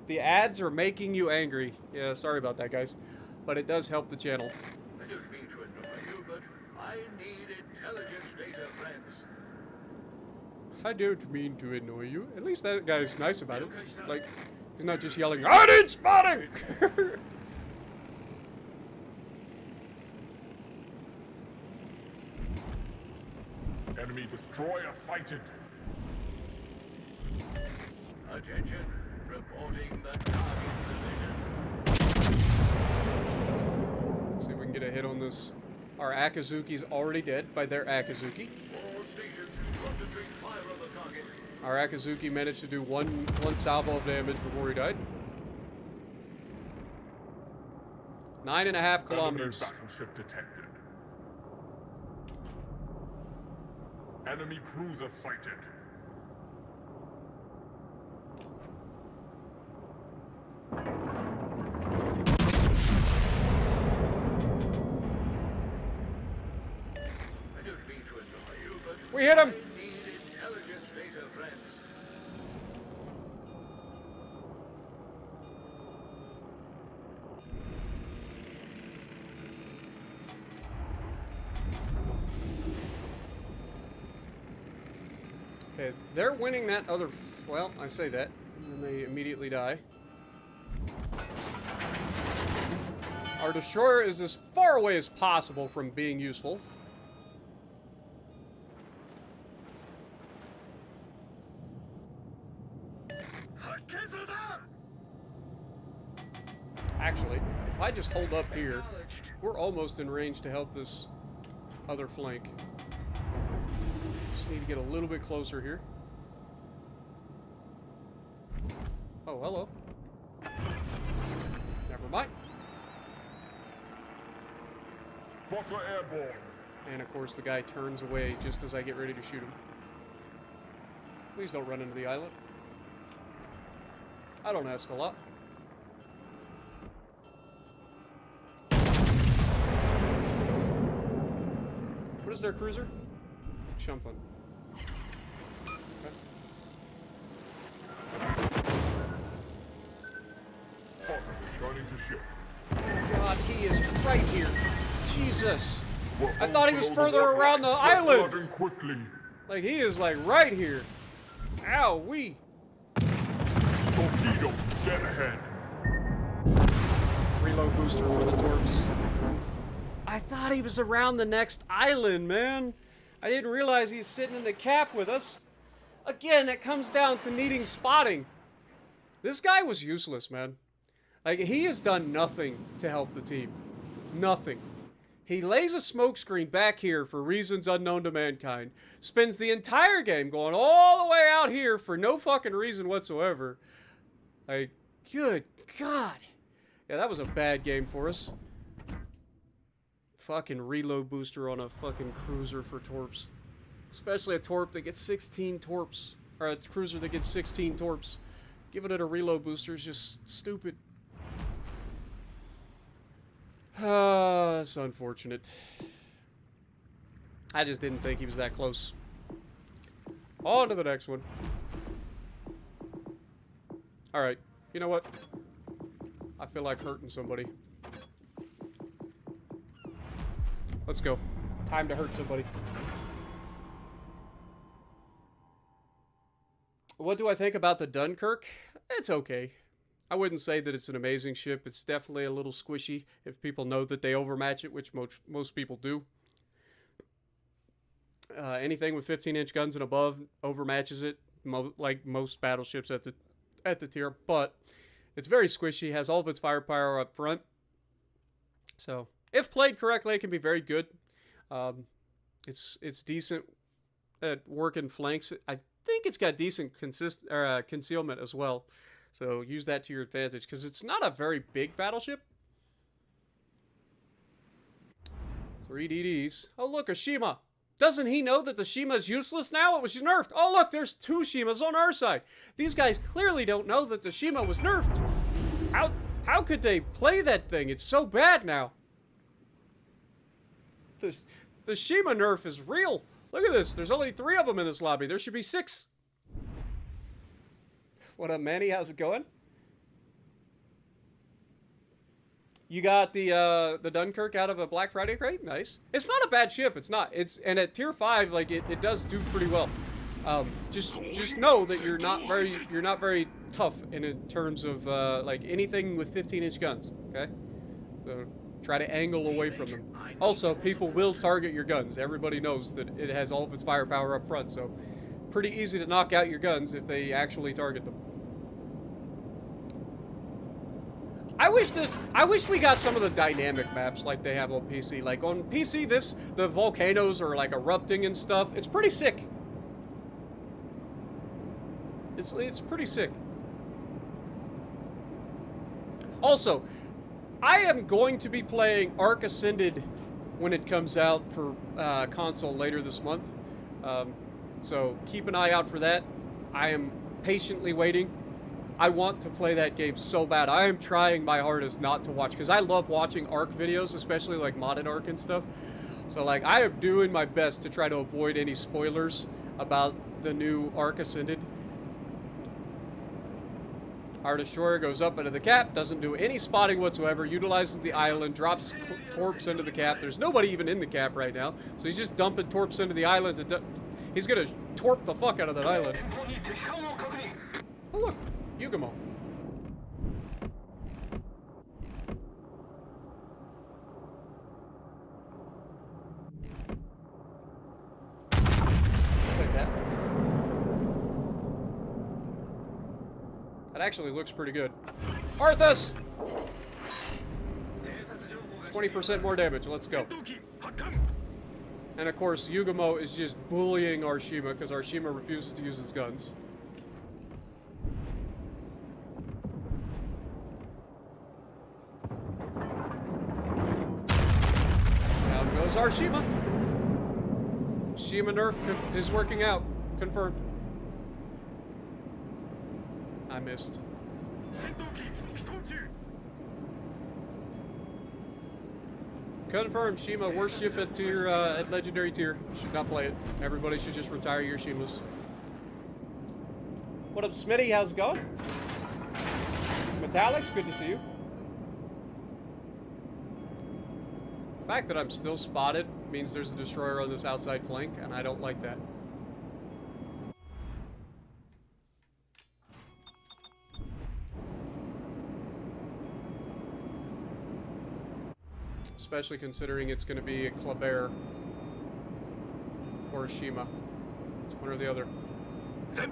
The ads are making you angry. Yeah, sorry about that, guys. But it does help the channel. I don't mean to annoy you, but I need intelligence data, friends. I don't mean to annoy you. At least that guy's nice about it. Like, he's not just yelling, I need spotting! Enemy destroyer sighted. Attention, reporting the target position. See if we can get a hit on this. Our Akazuki's already dead by their Akazuki. All stations, concentrate fire on the target. Our Akazuki managed to do one salvo of damage before he died. 9.5 kilometers. Enemy battleship detected. Enemy cruiser sighted. I don't mean to annoy you, but We hit him! I need intelligence data, friends. Okay, they're winning that other... well, I say that, and then they immediately die. Our destroyer is as far away as possible from being useful. Actually, if I just hold up here, we're almost in range to help this other flank. Just need to get a little bit closer here. Oh, hello. Never mind. Spotter airborne. And of course the guy turns away just as I get ready to shoot him. Please don't run into the island. I don't ask a lot. is their cruiser? Shumfun. Potter returning to ship. God, he is right here. Jesus. We're I thought he was below the further water. around the Get island. flooding quickly. Like, he is, like, right here. Ow, wee. Torpedoes dead ahead. Reload booster for the torps. I thought he was around the next island, man. I didn't realize he's sitting in the cap with us. Again, it comes down to needing spotting. This guy was useless, man. Like, he has done nothing to help the team. Nothing. He lays a smokescreen back here for reasons unknown to mankind. Spends the entire game going all the way out here for no fucking reason whatsoever. Like, good God. Yeah, that was a bad game for us. Fucking reload booster on a fucking cruiser for torps. Especially a torp that gets 16 torps. Or a cruiser that gets 16 torps. Giving it a reload booster is just stupid. It's unfortunate. I just didn't think he was that close. On to the next one. Alright, you know what? I feel like hurting somebody. Let's go. Time to hurt somebody. What do I think about the Dunkirk? It's okay. I wouldn't say that it's an amazing ship. It's definitely a little squishy if people know that they overmatch it, which most people do. Anything with 15-inch guns and above overmatches it, like most battleships at the tier. But it's very squishy. Has all of its firepower up front. So if played correctly, it can be very good. It's decent at working flanks. I think it's got decent concealment as well. So use that to your advantage, because it's not a very big battleship. 3 DDs. Oh, look, a Shima. Doesn't he know that the Shima is useless now? It was nerfed. Oh, look, there's 2 Shimas on our side. These guys clearly don't know that the Shima was nerfed. How could they play that thing? It's so bad now. The Shima nerf is real. Look at this. There's only 3 of them in this lobby. There should be 6. What up, Manny? How's it going? You got the Dunkirk out of a Black Friday crate? Nice. It's not a bad ship. It's not. And at tier 5, like it does do pretty well. Just know that you're not very tough in terms of like anything with 15-inch guns. Okay, so try to angle away from them. Also, people will target your guns. Everybody knows that it has all of its firepower up front, so pretty easy to knock out your guns if they actually target them. I wish we got some of the dynamic maps like they have on PC. Like on PC, the volcanoes are like erupting and stuff. It's pretty sick. It's pretty sick. Also, I am going to be playing Ark Ascended when it comes out for console later this month. So keep an eye out for that. I am patiently waiting. I want to play that game so bad. I am trying my hardest not to watch, because I love watching Ark videos, especially like modded Ark and stuff. So like I am doing my best to try to avoid any spoilers about the new Ark Ascended. Our destroyer goes up into the cap, doesn't do any spotting whatsoever, utilizes the island, drops torps into the cap. There's nobody even in the cap right now, so he's just dumping torps into the island. He's gonna torp the fuck out of that island. Oh look, Yugamo. Take that. That actually looks pretty good. Arthas! 20% more damage, let's go. And of course, Yugamo is just bullying our Shima, because our Shima refuses to use his guns. Down goes our Shima. Shima nerf is working out. Confirmed. I missed. Confirm Shima Warship at tier, at legendary tier. Should not play it. Everybody should just retire your Shimas. What up, Smitty? How's it going? Metallics, good to see you. The fact that I'm still spotted means there's a destroyer on this outside flank, and I don't like that. Especially considering it's going to be a Conqueror or a Shima. It's one or the other. Judging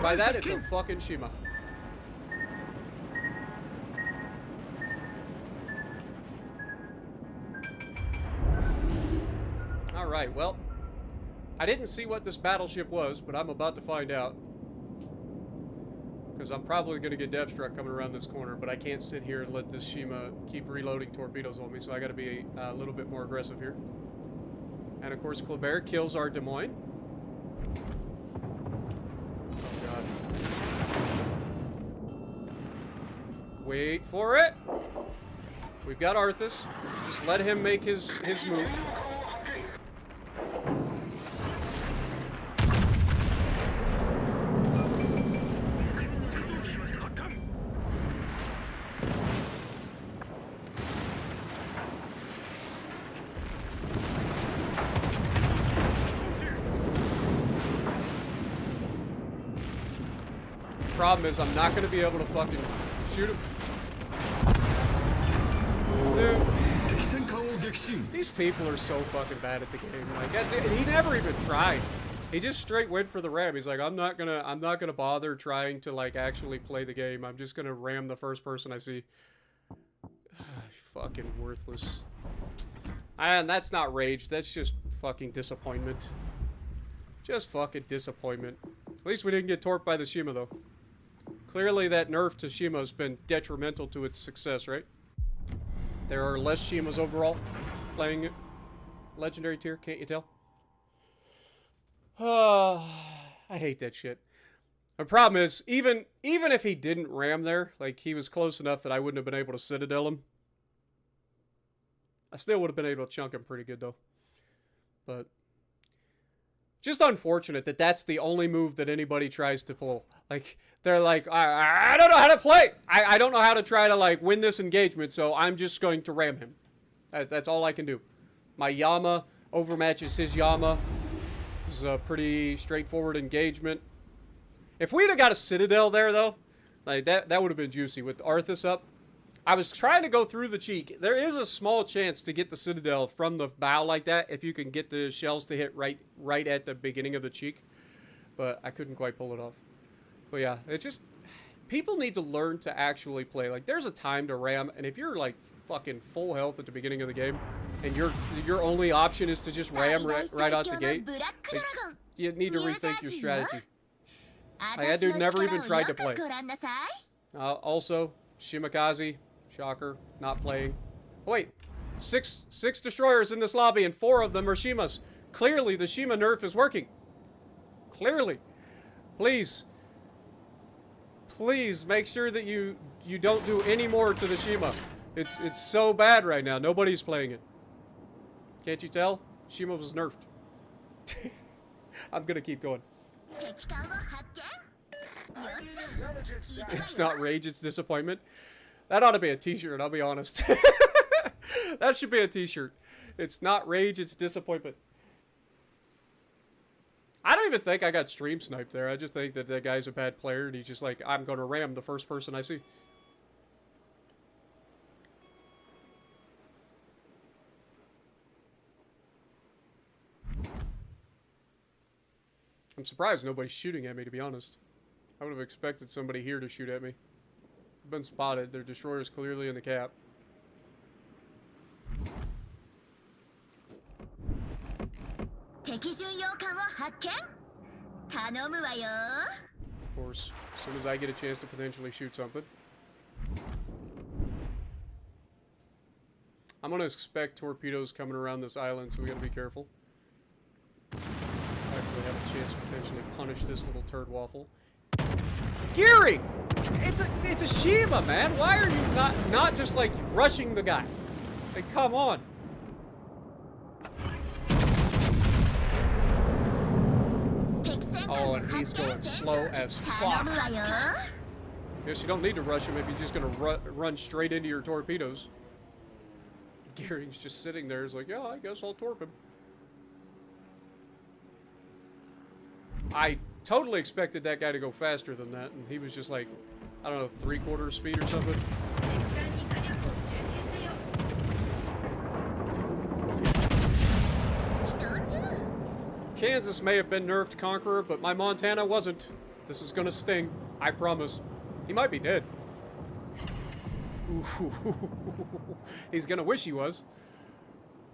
by that, it's a fucking Shima. Alright, well, I didn't see what this battleship was, but I'm about to find out. Because I'm probably going to get dev struck coming around this corner, but I can't sit here and let this Shima keep reloading torpedoes on me, so I got to be a little bit more aggressive here. And of course, Conqueror kills our Des Moines. Oh god. Wait for it! We've got Arthas. Just let him make his move. Problem is, I'm not going to be able to fucking shoot him. Dude, these people are so fucking bad at the game. Like, he never even tried. He just straight went for the ram. He's like, I'm not gonna bother trying to like actually play the game. I'm just gonna ram the first person I see. Fucking worthless. And that's not rage. That's just fucking disappointment. Just fucking disappointment. At least we didn't get torped by the Shima though. Clearly that nerf to Shima has been detrimental to its success, right? There are less Shimas overall playing it. Legendary tier, can't you tell? I hate that shit. The problem is, even if he didn't ram there, like he was close enough that I wouldn't have been able to Citadel him. I still would have been able to chunk him pretty good though. But just unfortunate that that's the only move that anybody tries to pull. Like, they're like, I don't know how to play. I don't know how to try to, like, win this engagement, so I'm just going to ram him. That's all I can do. My Yama overmatches his Yama. This is a pretty straightforward engagement. If we'd have got a Citadel there, though, like, that would have been juicy. With Arthas up, I was trying to go through the cheek. There is a small chance to get the Citadel from the bow like that if you can get the shells to hit right at the beginning of the cheek. But I couldn't quite pull it off. But yeah, it's just, people need to learn to actually play. Like, there's a time to ram, and if you're like fucking full health at the beginning of the game, and your only option is to just ram right out the gate, like, you need to rethink your strategy. Like, that dude never even tried to play. Also, Shimakaze, shocker, not playing. Oh, wait, six destroyers in this lobby, and 4 of them are Shimas. Clearly, the Shima nerf is working. Clearly. Please make sure that you don't do any more to the Shima. It's so bad right now. Nobody's playing it. Can't you tell? Shima was nerfed. I'm gonna keep going. It's not rage, it's disappointment. That ought to be a t-shirt, I'll be honest. That should be a t-shirt. It's not rage, it's disappointment. I don't even think I got stream sniped there. I just think that that guy's a bad player and he's just like, I'm going to ram the first person I see. I'm surprised nobody's shooting at me, to be honest. I would have expected somebody here to shoot at me. I've been spotted. Their destroyer's clearly in the cap. Of course, as soon as I get a chance to potentially shoot something. I'm gonna expect torpedoes coming around this island, so we gotta be careful. Actually have a chance to potentially punish this little turd waffle. Geary! It's a Shima, man. Why are you not just like rushing the guy? Like, come on. Oh, and he's going slow as fuck. Guess you don't need to rush him if he's just gonna run straight into your torpedoes. Gearing's just sitting there. He's like, yeah, I guess I'll torp him. I totally expected that guy to go faster than that, and he was just like, I don't know, 3/4 speed or something. Kansas may have been nerfed Conqueror, but my Montana wasn't. This is gonna sting. I promise. He might be dead. Ooh. He's gonna wish he was.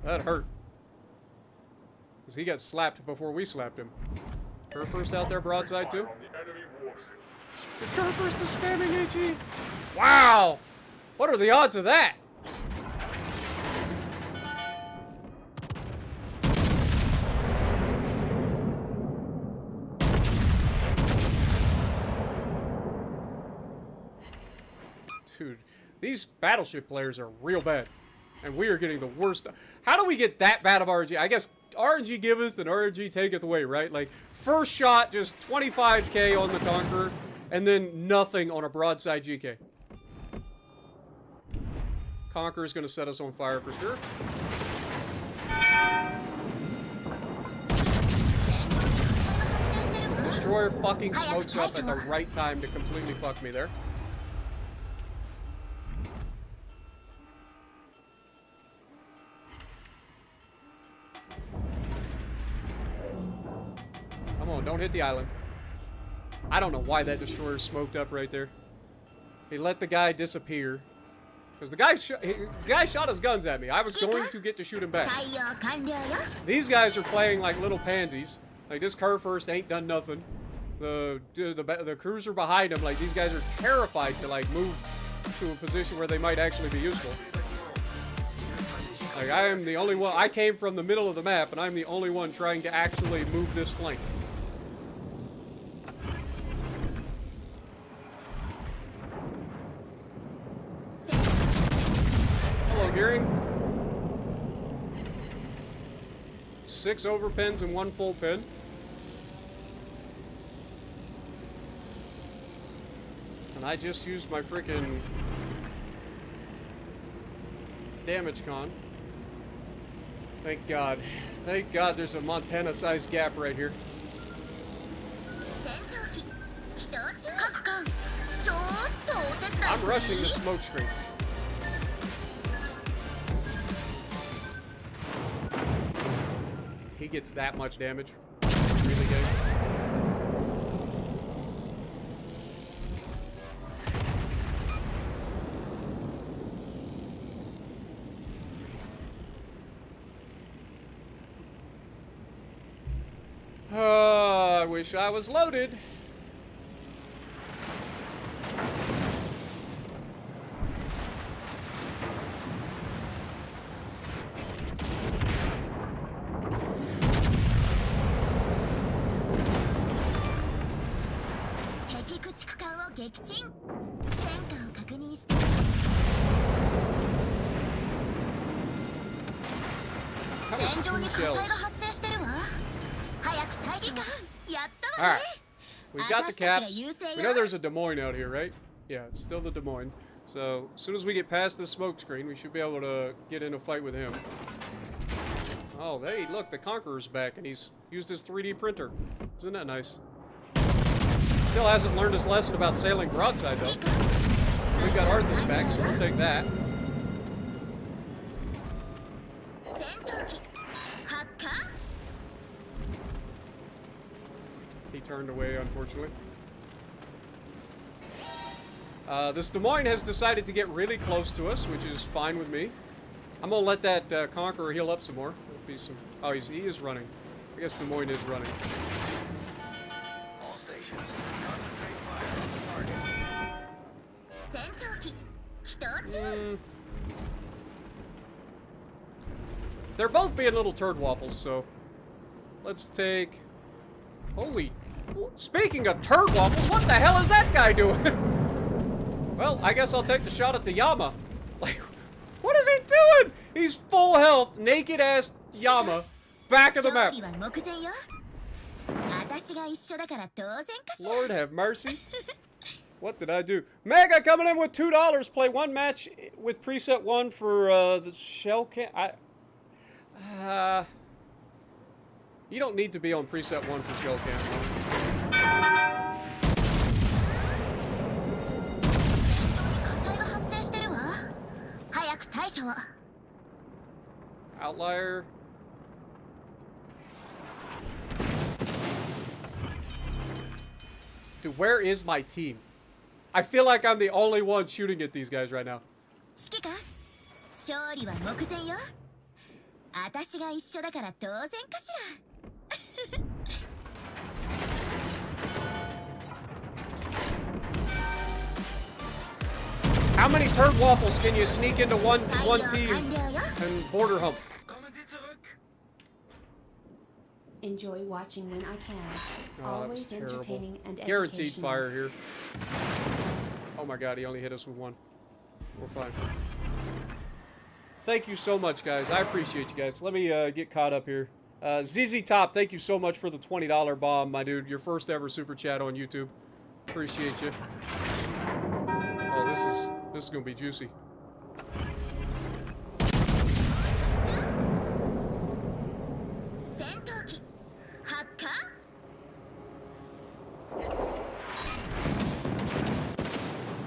That hurt. Because he got slapped before we slapped him. Her first out there broadside too? The Kerr first is spamming HE. Wow! What are the odds of that? Dude, these battleship players are real bad. And we are getting the worst. How do we get that bad of RNG? I guess RNG giveth and RNG taketh away, right? Like, first shot, just 25k on the Conqueror, and then nothing on a broadside GK. Conqueror's gonna set us on fire for sure. Destroyer fucking smokes up at the right time to completely fuck me there. Come on, don't hit the island. I don't know why that destroyer smoked up right there. He let the guy disappear. Because the guy shot his guns at me. I was going to get to shoot him back. These guys are playing like little pansies. Like, this Kerr first ain't done nothing. The cruiser behind him, like, these guys are terrified to, like, move to a position where they might actually be useful. Like, I am the only one. I came from the middle of the map, and I'm the only one trying to actually move this flank. Hello, Gearing. 6 overpins and 1 full pin. And I just used my freaking damage con. Thank God. Thank God there's a Montana-sized gap right here. I'm rushing the smoke screen. He gets that much damage. Really good. I wish I was loaded. Alright, we've got the caps. We know there's a Des Moines out here, right? Yeah, it's still the Des Moines. So, as soon as we get past the smoke screen, we should be able to get in a fight with him. Oh, hey, look, the Conqueror's back, and he's used his 3D printer. Isn't that nice? Still hasn't learned his lesson about sailing broadside, though. We've got Arthur's back, so we'll take that. He turned away, unfortunately. This Des Moines has decided to get really close to us, which is fine with me. I'm gonna let that Conqueror heal up some more. There'll be some. Oh, he is running. I guess Des Moines is running. All stations, concentrate fire on the target. They're both being little turd waffles, so let's take. Holy! Speaking of turd waffles, what the hell is that guy doing? Well, I guess I'll take the shot at the Yama. Like, what is he doing? He's full health, naked ass Yama, back of the map. 勝利は目前よ。私が一緒だから当然かしら。 Lord have mercy. What did I do? Mega coming in with $2. Play one match with preset 1 for the shell cam. You don't need to be on preset 1 for shell cam. 戦場に火災が発生してるわ。早く対処を。 Outlier. Dude, where is my team? I feel like I'm the only one shooting at these guys right now. 指揮官、勝利は目前よ。私が一緒だから当然かしら。 How many turd waffles can you sneak into one team and border hump? Enjoy watching when I can. Oh, that was Always terrible. entertaining and Guaranteed educational. fire here. Oh my god, he only hit us with one. We're fine. Thank you so much, guys. I appreciate you guys. Let me get caught up here. ZZ Top, thank you so much for the $20 bomb, my dude. Your first ever super chat on YouTube. Appreciate you. Oh, this is gonna be juicy.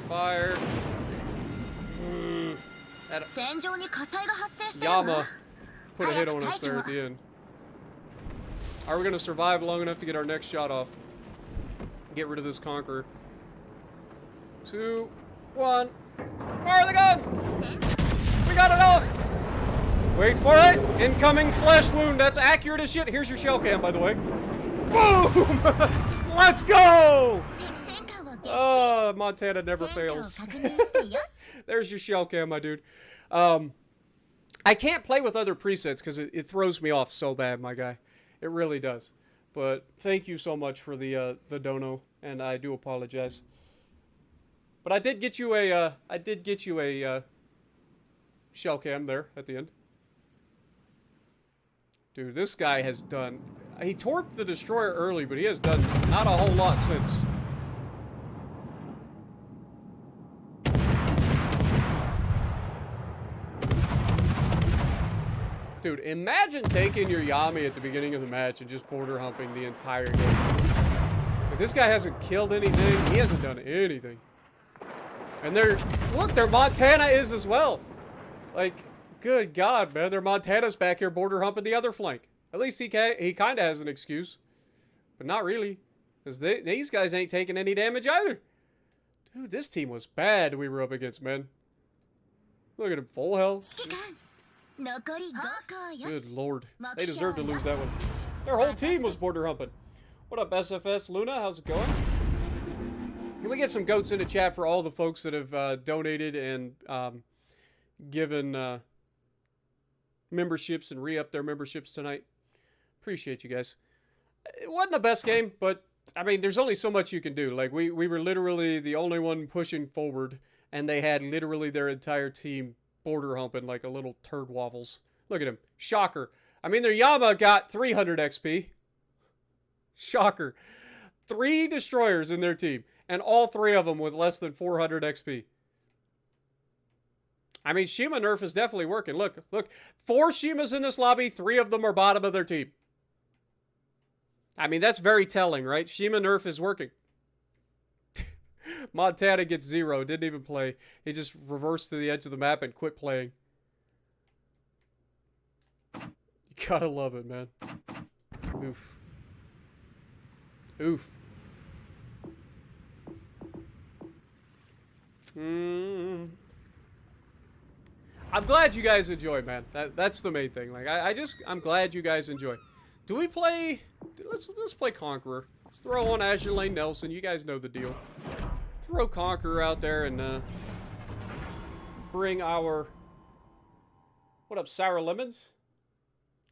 Fire. Yama put a hit on us there at the end. Are we gonna survive long enough to get our next shot off? Get rid of this Conqueror. 2, 1. Fire the gun! We got it off! Wait for it! Incoming flesh wound! That's accurate as shit! Here's your shell cam, by the way. Boom! Let's go! Montana never fails. There's your shell cam, my dude. I can't play with other presets because it throws me off so bad, my guy. It really does. But thank you so much for the dono, and I do apologize. But I did get you a shell cam there at the end. Dude, this guy has done. He torped the destroyer early, but he has done not a whole lot since. Dude, imagine taking your Yami at the beginning of the match and just border humping the entire game. If this guy hasn't killed anything, he hasn't done anything. And look, their Montana is as well. Like, good God, man, their Montana's back here border humping the other flank. At least he kind of has an excuse. But not really. Because these guys ain't taking any damage either. Dude, this team was bad we were up against, man. Look at him, full health. Good Lord. They deserve to lose that one. Their whole team was border humping. What up, SFS Luna? How's it going? Can we get some goats in the chat for all the folks that have donated and given memberships and re-upped their memberships tonight? Appreciate you guys. It wasn't the best game, but I mean, there's only so much you can do. Like, we were literally the only one pushing forward, and they had literally their entire team border humping like a little turd waffles. Look at him. Shocker. I mean, their Yama got 300 XP. Shocker. 3 destroyers in their team, and all 3 of them with less than 400 XP. I mean, Shima nerf is definitely working. Look. 4 Shimas in this lobby, 3 of them are bottom of their team. I mean, that's very telling, right? Shima nerf is working. Montana gets 0. Didn't even play. He just reversed to the edge of the map and quit playing. You gotta love it, man. Oof. Oof. I'm glad you guys enjoy, man. That's the main thing. Like, I'm glad you guys enjoy. Do we play? Let's play Conqueror. Let's throw on Azure Lane Nelson. You guys know the deal. Throw Conqueror out there and bring our... What up, Sour Lemons?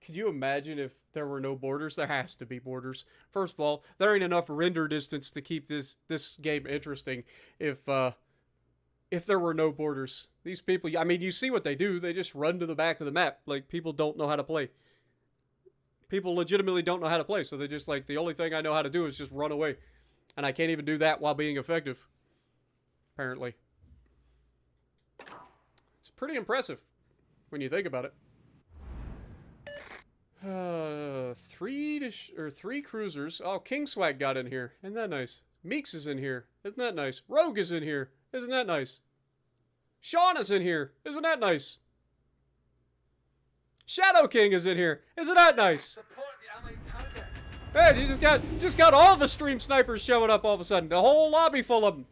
Could you imagine if there were no borders? There has to be borders. First of all, there ain't enough render distance to keep this game interesting if if there were no borders. These people, I mean, you see what they do. They just run to the back of the map. Like, people don't know how to play. People legitimately don't know how to play, so they just, like, the only thing I know how to do is just run away. And I can't even do that while being effective. Apparently. It's pretty impressive when you think about it. Three cruisers. Oh, Kingswag got in here. Isn't that nice? Meeks is in here. Isn't that nice? Rogue is in here. Isn't that nice? Sean is in here. Isn't that nice? Shadow King is in here. Isn't that nice? Hey, you just got all the stream snipers showing up all of a sudden. The whole lobby full of them.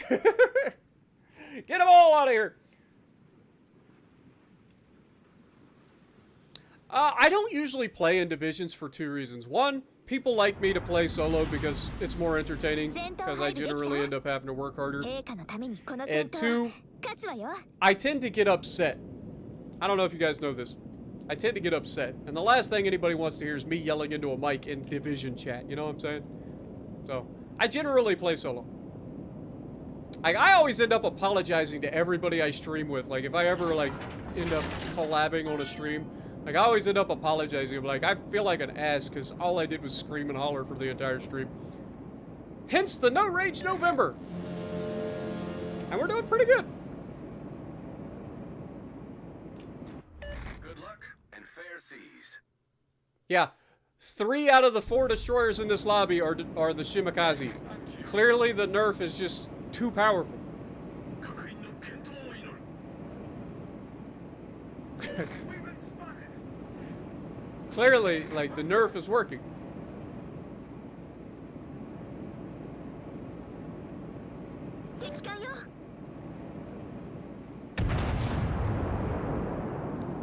Get them all out of here. I don't usually play in divisions for two reasons. One, people like me to play solo because it's more entertaining, because I generally end up having to work harder. And two, I tend to get upset. I don't know if you guys know this. I tend to get upset. And the last thing anybody wants to hear is me yelling into a mic in division chat. You know what I'm saying? So, I generally play solo. I always end up apologizing to everybody I stream with. Like, if I ever, like, end up collabing on a stream, like, I always end up apologizing. I'm like, I feel like an ass because all I did was scream and holler for the entire stream. Hence the No Rage November. And we're doing pretty good. Good luck and fair seas. Yeah. 3 out of the 4 destroyers in this lobby are the Shimakaze. Clearly the nerf is just too powerful. Clearly, like, the nerf is working.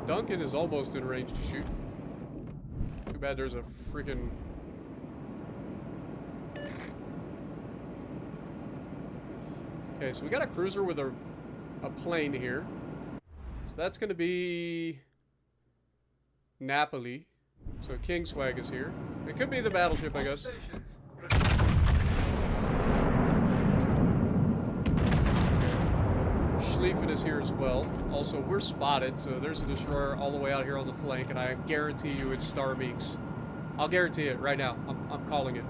Duncan is almost in range to shoot. Too bad there's a freaking... Okay, so we got a cruiser with a plane here. So that's going to be Napoli. So Kingswag is here. It could be the battleship, I guess. Schlieffen is here as well. Also, we're spotted, so there's a destroyer all the way out here on the flank, and I guarantee you it's Star Meeks. I'll guarantee it right now. I'm calling it.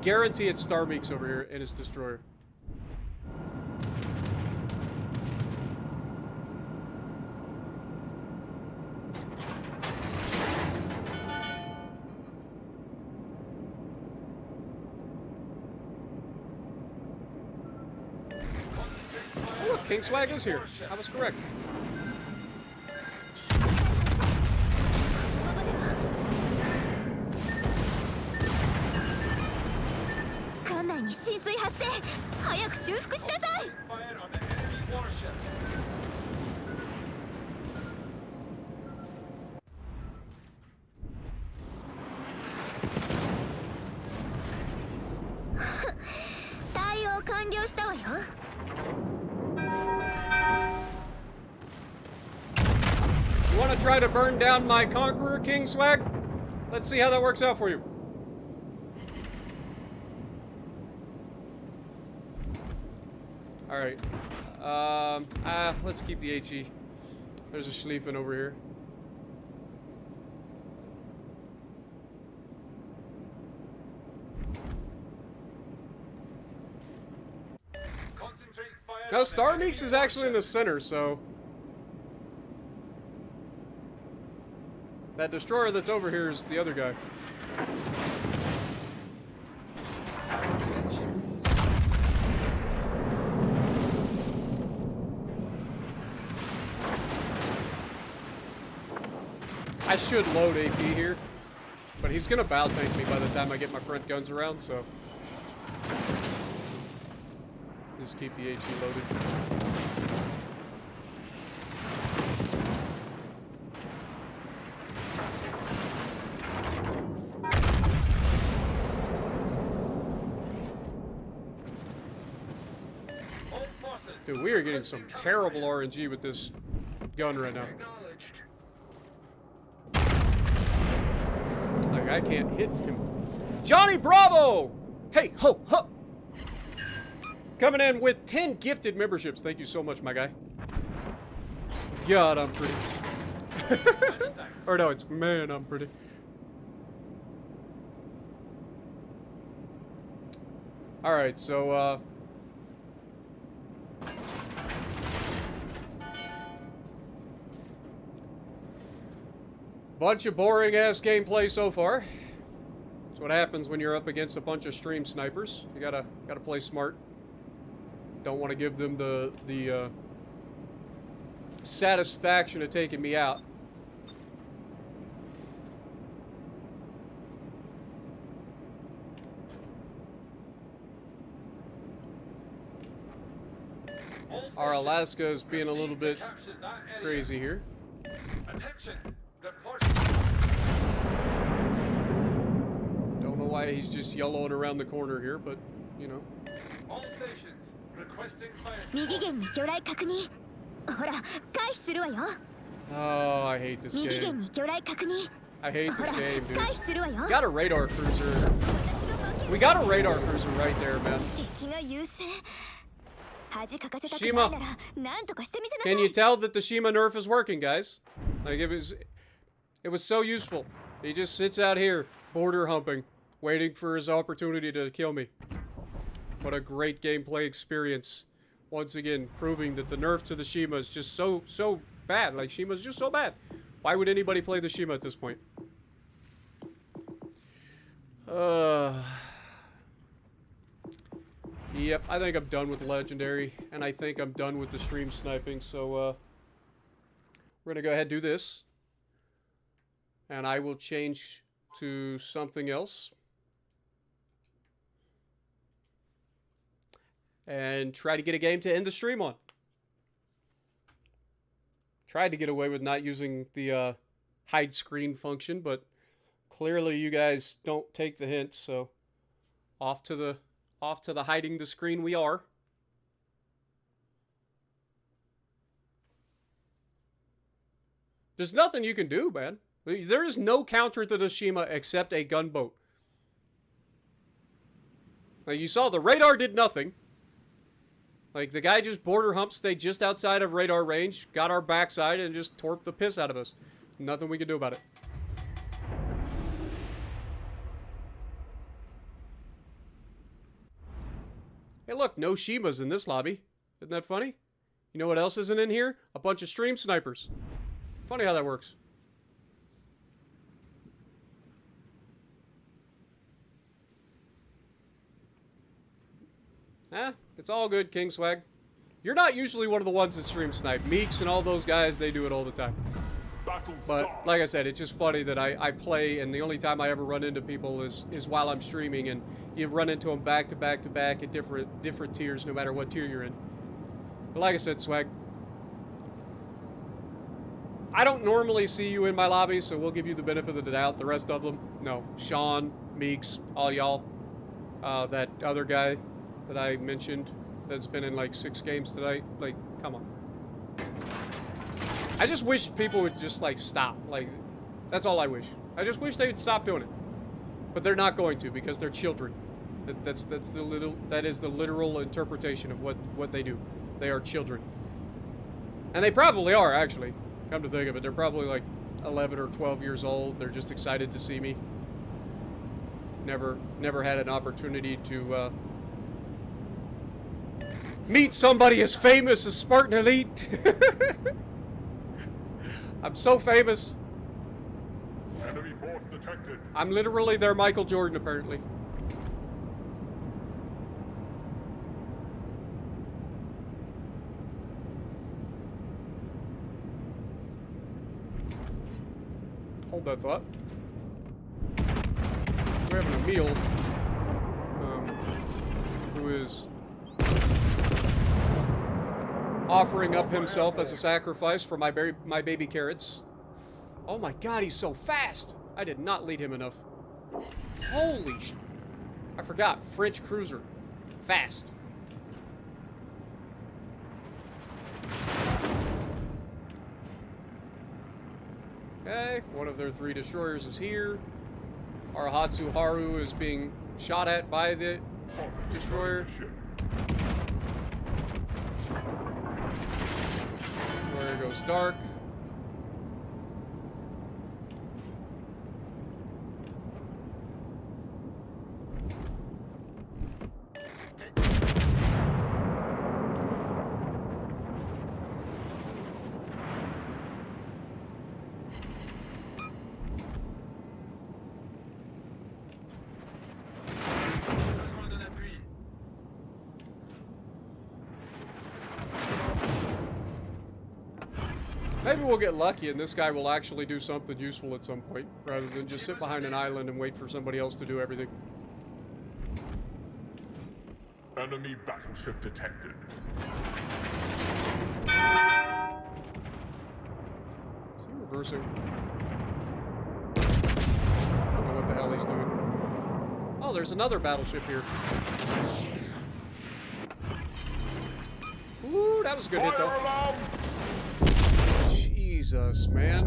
Guarantee it's Star Meeks over here in his destroyer. Oh, look, Kingswag is here. I was correct. Fire on the enemy warship. You want to try to burn down my Conqueror, Kingswag? Let's see how that works out for you. Alright. Let's keep the HE. There's a Schlieffen over here. Concentrate fire. No, on Star the enemy Meeks is actually in the center, so... That destroyer that's over here is the other guy. I should load AP here, but he's gonna bow tank me by the time I get my front guns around, so... Just keep the HE loaded. Dude, we are getting some terrible RNG with this gun right now. Acknowledged. Like, I can't hit him. Johnny Bravo! Hey, ho, ho! Coming in with 10 gifted memberships. Thank you so much, my guy. God, I'm pretty. Or no, it's man, I'm pretty. Alright, so, bunch of boring-ass gameplay so far. That's what happens when you're up against a bunch of stream snipers. You gotta play smart. Don't want to give them the satisfaction of taking me out. Our Alaska is being a little bit crazy here. Attention! Don't know why he's just yellowing around the corner here, but, you know. All stations requesting fire. 右舷に魚雷確認。ほら、回避するわよ。 Oh, I hate this 右舷 game. に魚雷確認。 I hate ほ this ら、 game, 回 dude. 避するわよ。 Got a radar cruiser. We got a radar cruiser right there, man. 敵が優勢。恥かかせたく Shima. ないなら、なんとかしてみせなさい。 Can you tell that the Shima nerf is working, guys? Like, it was so useful. He just sits out here, border humping, waiting for his opportunity to kill me. What a great gameplay experience. Once again, proving that the nerf to the Shima is just so bad. Like, Shima's just so bad. Why would anybody play the Shima at this point? Yep, I think I'm done with Legendary, and I think I'm done with the stream sniping, so, we're gonna go ahead and do this. And I will change to something else. And try to get a game to end the stream on. Tried to get away with not using the hide screen function, but clearly you guys don't take the hint, so off to the hiding the screen we are. There's nothing you can do, man. There is no counter to the Shima except a gunboat. Like, you saw the radar did nothing. Like, the guy just border humped, stayed just outside of radar range, got our backside, and just torped the piss out of us. Nothing we can do about it. Hey, look, no Shimas in this lobby. Isn't that funny? You know what else isn't in here? A bunch of stream snipers. Funny how that works. It's all good, King Swag. You're not usually one of the ones that stream snipe. Meeks and all those guys, they do it all the time. But, like I said, it's just funny that I play, and the only time I ever run into people is while I'm streaming, and you run into them back to back to back at different tiers, no matter what tier you're in. But like I said, Swag, I don't normally see you in my lobby, so we'll give you the benefit of the doubt. The rest of them, no. Sean, Meeks, all y'all. That other guy that I mentioned that's been in like 6 games tonight. Like, come on. I just wish people would just like stop. Like, that's all I wish. I just wish they would stop doing it. But they're not going to because they're children. That is the literal interpretation of what they do. They are children. And they probably are, actually. Come to think of it, they're probably like 11 or 12 years old. They're just excited to see me. Never had an opportunity to meet somebody as famous as Spartan Elite. I'm so famous. Enemy force detected. I'm literally their Michael Jordan, apparently. Hold that thought. We're having a meal. Who is offering up himself as a sacrifice for my baby carrots. Oh my god, he's so fast! I did not lead him enough. Holy sh... I forgot. French cruiser. Fast. Okay, one of their 3 destroyers is here. Our Hatsu Haru is being shot at by the destroyer. goes dark. Besoin d'un appui. Maybe we'll get lucky and this guy will actually do something useful at some point, rather than just sit behind an island and wait for somebody else to do everything. Enemy battleship detected. Is he reversing? I don't know what the hell he's doing. Oh, there's another battleship here. Ooh, that was a good hit though. Fire alarm! Jesus, man.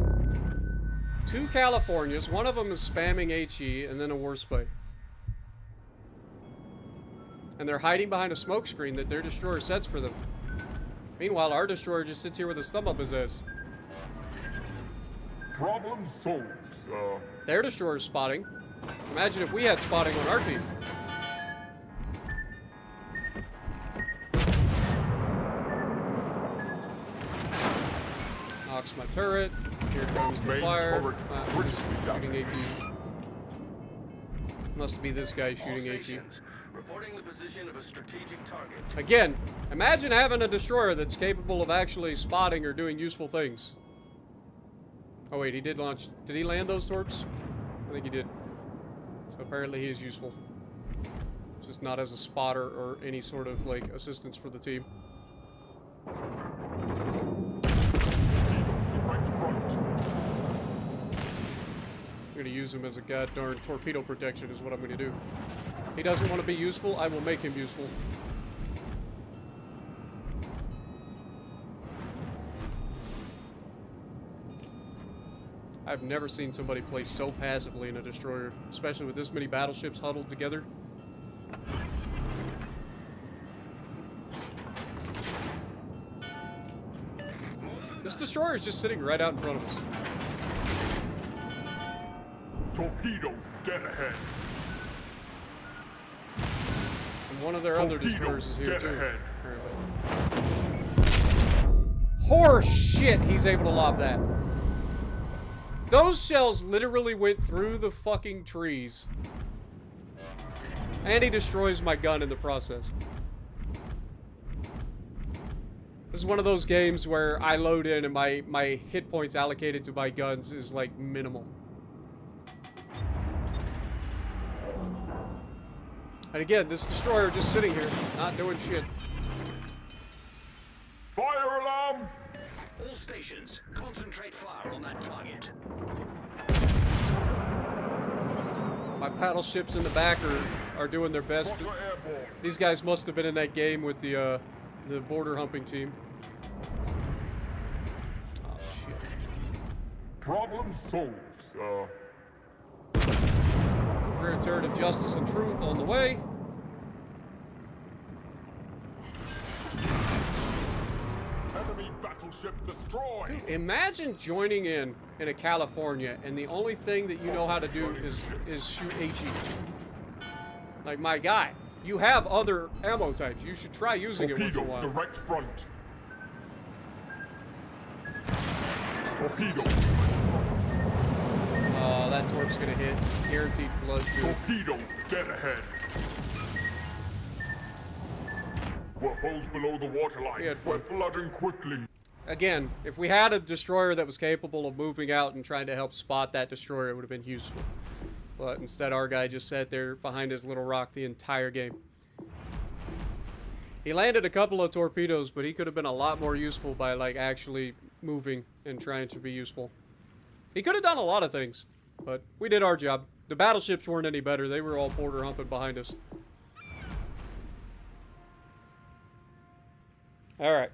2 Californias, one of them is spamming HE, and then a Warspite. And they're hiding behind a smoke screen that their destroyer sets for them. Meanwhile, our destroyer just sits here with his thumb up his ass. Problem solved, sir. Their destroyer's spotting. Imagine if we had spotting on our team. Knocks my turret. Here comes the Main fire. turret He's critically shooting AP. Must be this guy shooting AP. Stations, reporting the position of a strategic target. Again, imagine having a destroyer that's capable of actually spotting or doing useful things. Oh wait, he did launch. Did he land those torps? I think he did. So apparently he is useful. Just not as a spotter or any sort of like assistance for the team. Torpedoes direct front. I'm gonna use him as a goddamn torpedo protection is what I'm gonna do. He doesn't want to be useful, I will make him useful. I've never seen somebody play so passively in a destroyer, especially with this many battleships huddled together. This destroyer is just sitting right out in front of us. Torpedoes dead ahead. And one of their other Torpedoes destroyers is here dead too. ahead. Apparently. Horse shit, he's able to lob that. Those shells literally went through the fucking trees. And he destroys my gun in the process. This is one of those games where I load in and my hit points allocated to my guns is like minimal. And again, this destroyer just sitting here, not doing shit. Fire alarm! All stations, concentrate fire on that target. My battleships in the back are doing their best. Butter airborne. These guys must have been in that game with the border humping team. Oh shit. Problem solved, sir. Rear turret of justice and truth on the way. Enemy battleship destroyed. Imagine joining in a California and the only thing that you know how to do is shoot HE. Like my guy, you have other ammo types. You should try using it once in a Torpedoes while. direct front. Torpedoes. Oh, that torp's gonna hit. Guaranteed flood too. Torpedoes dead ahead. We're holes below the waterline. We had fun. We're flooding quickly. Again, if we had a destroyer that was capable of moving out and trying to help spot that destroyer, it would have been useful. But instead, our guy just sat there behind his little rock the entire game. He landed a couple of torpedoes, but he could have been a lot more useful by like actually moving and trying to be useful. He could have done a lot of things, but we did our job. The battleships weren't any better. They were all border humping behind us. All right.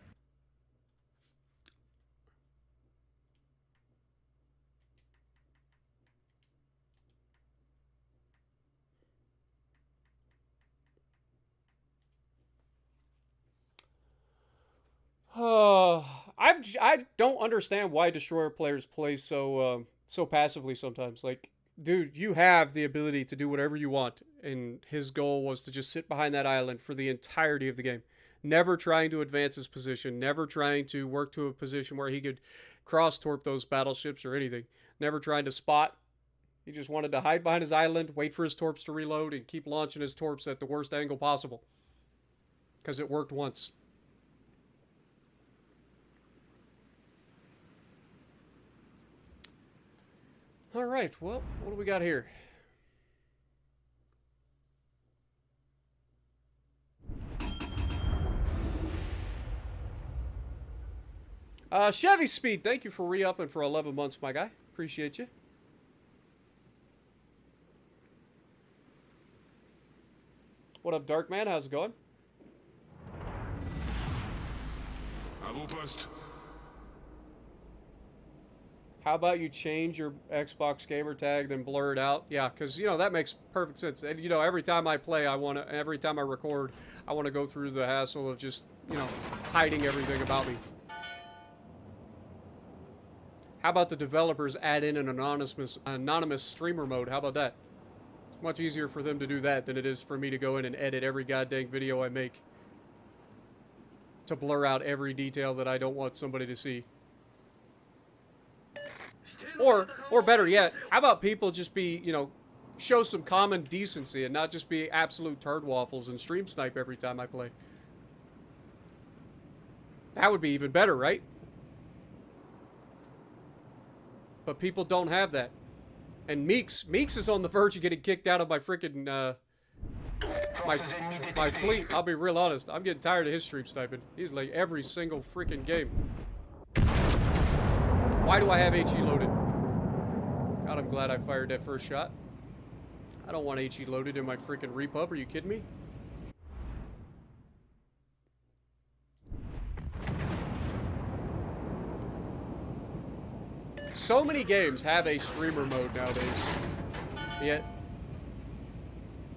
I don't understand why destroyer players play so so passively sometimes. Like, dude, you have the ability to do whatever you want, and his goal was to just sit behind that island for the entirety of the game, never trying to advance his position, never trying to work to a position where he could cross-torp those battleships or anything, never trying to spot. He just wanted to hide behind his island, wait for his torps to reload, and keep launching his torps at the worst angle possible, because it worked once. All right, well, what do we got here? Chevy Speed, thank you for re-upping for 11 months, my guy. Appreciate you. What up, Darkman? How's it going? À vos postes. How about you change your Xbox gamer tag, then blur it out? Yeah, because, you know, that makes perfect sense. And, you know, every time I play, every time I record, I want to go through the hassle of just, you know, hiding everything about me. How about the developers add in an anonymous streamer mode? How about that? It's much easier for them to do that than it is for me to go in and edit every goddamn video I make to blur out every detail that I don't want somebody to see. Or better yet, how about people just be, you know, show some common decency and not just be absolute turd waffles and stream snipe every time I play. That would be even better, right? But people don't have that. And Meeks is on the verge of getting kicked out of my freaking, my fleet. I'll be real honest. I'm getting tired of his stream sniping. He's like every single freaking game. Why do I have HE loaded? God, I'm glad I fired that first shot. I don't want HE loaded in my freaking repub. Are you kidding me? So many games have a streamer mode nowadays. Yet,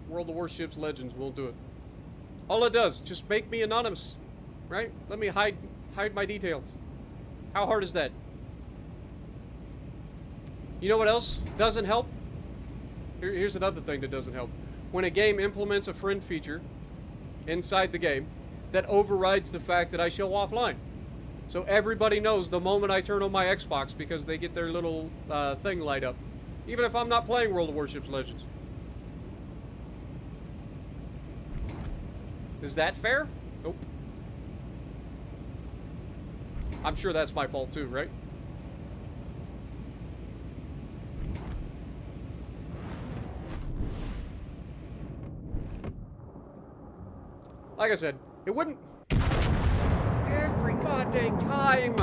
World of Warships Legends won't do it. All it does, just make me anonymous. Right? Let me hide my details. How hard is that? You know what else doesn't help? Here's another thing that doesn't help. When a game implements a friend feature inside the game that overrides the fact that I show offline. So everybody knows the moment I turn on my Xbox because they get their little thing light up. Even if I'm not playing World of Warships Legends. Is that fair? Nope. I'm sure that's my fault too, right? Like I said, it wouldn't... Every goddamn time!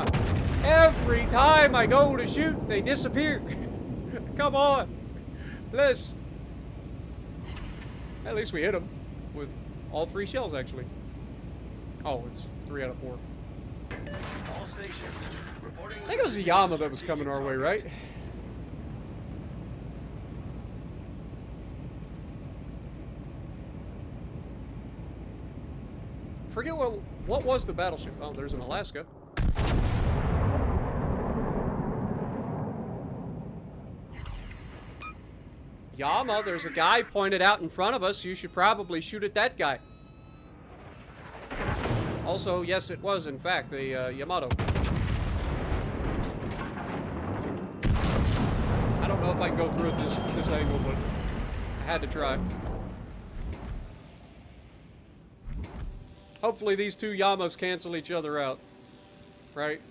Every time I go to shoot, they disappear! Come on! Bliss! At least we hit them. With all 3 shells, actually. Oh, it's 3 out of 4. All stations reporting. I think it was a Yama that was coming our way, right? Forget what was the battleship? Oh, there's an Alaska. Yama, there's a guy pointed out in front of us. You should probably shoot at that guy. Also, yes, it was, in fact, a Yamato. I don't know if I can go through it this angle, but I had to try. Hopefully these 2 Yamas cancel each other out. Right?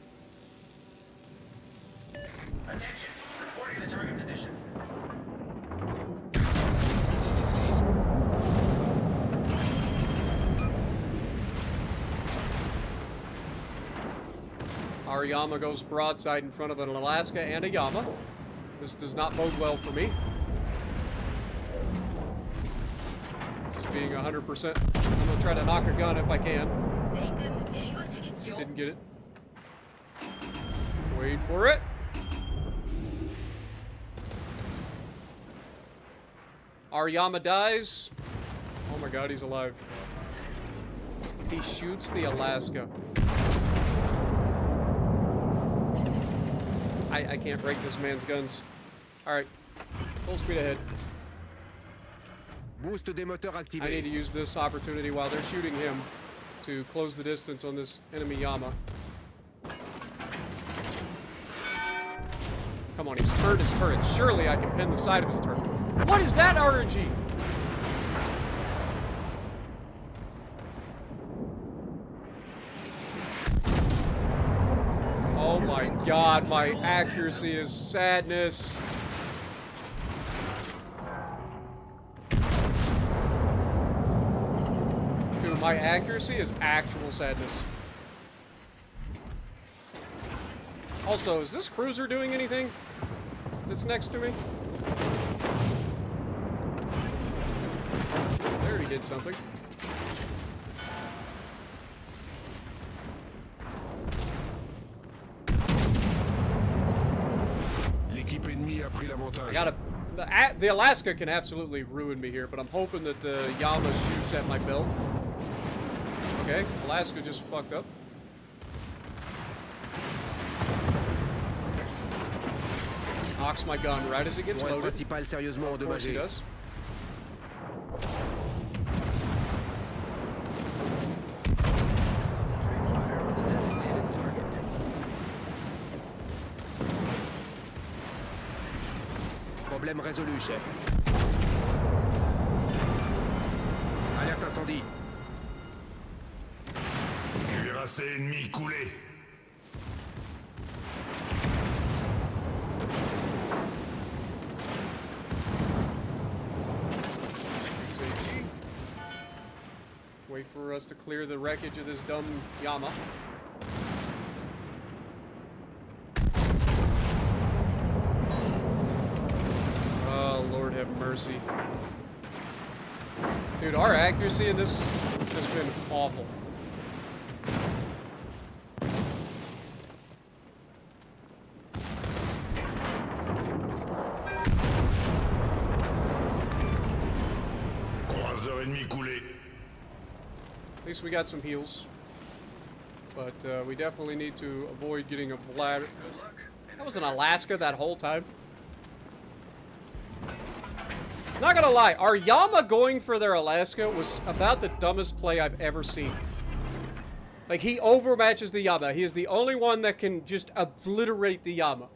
Attention, reporting the target position. Our Yama goes broadside in front of an Alaska and a Yama. This does not bode well for me. Just being 100%. I'm gonna try to knock a gun if I can. Didn't get it. Wait for it. Our Yama dies. Oh my god, he's alive. He shoots the Alaska. I can't break this man's guns. Alright. Full speed ahead. Boost des moteurs I need activé. to use this opportunity while they're shooting him to close the distance on this enemy Yama. Come on, he's turned his turret. Surely I can pin the side of his turret. What is that RNG? Oh my god, my accuracy is sadness. Dude, my accuracy is actual sadness. Also, is this cruiser doing anything that's next to me? There he did something. L'équipe ennemie a pris l'avantage. I gotta... The Alaska can absolutely ruin me here, but I'm hoping that the Yama shoots at my belt. Okay, Alaska just fucked up. Knocks my gun right as it gets Point loaded. principal sérieusement Of course he endommagé. does. Concentrate fire on the designated target. Problème résolu, chef. Alerte incendie. Cuirassé ennemi coulé. Wait for us to clear the wreckage of this dumb Yama. Oh, Lord have mercy. Dude, our accuracy in this has been awful. Croiseur ennemi coulé. At least we got some heals. But we definitely need to avoid getting a bladder. Good luck. That was in Alaska that whole time. Not gonna lie, our Yama going for their Alaska was about the dumbest play I've ever seen. Like, he overmatches the Yama. He is the only one that can just obliterate the Yama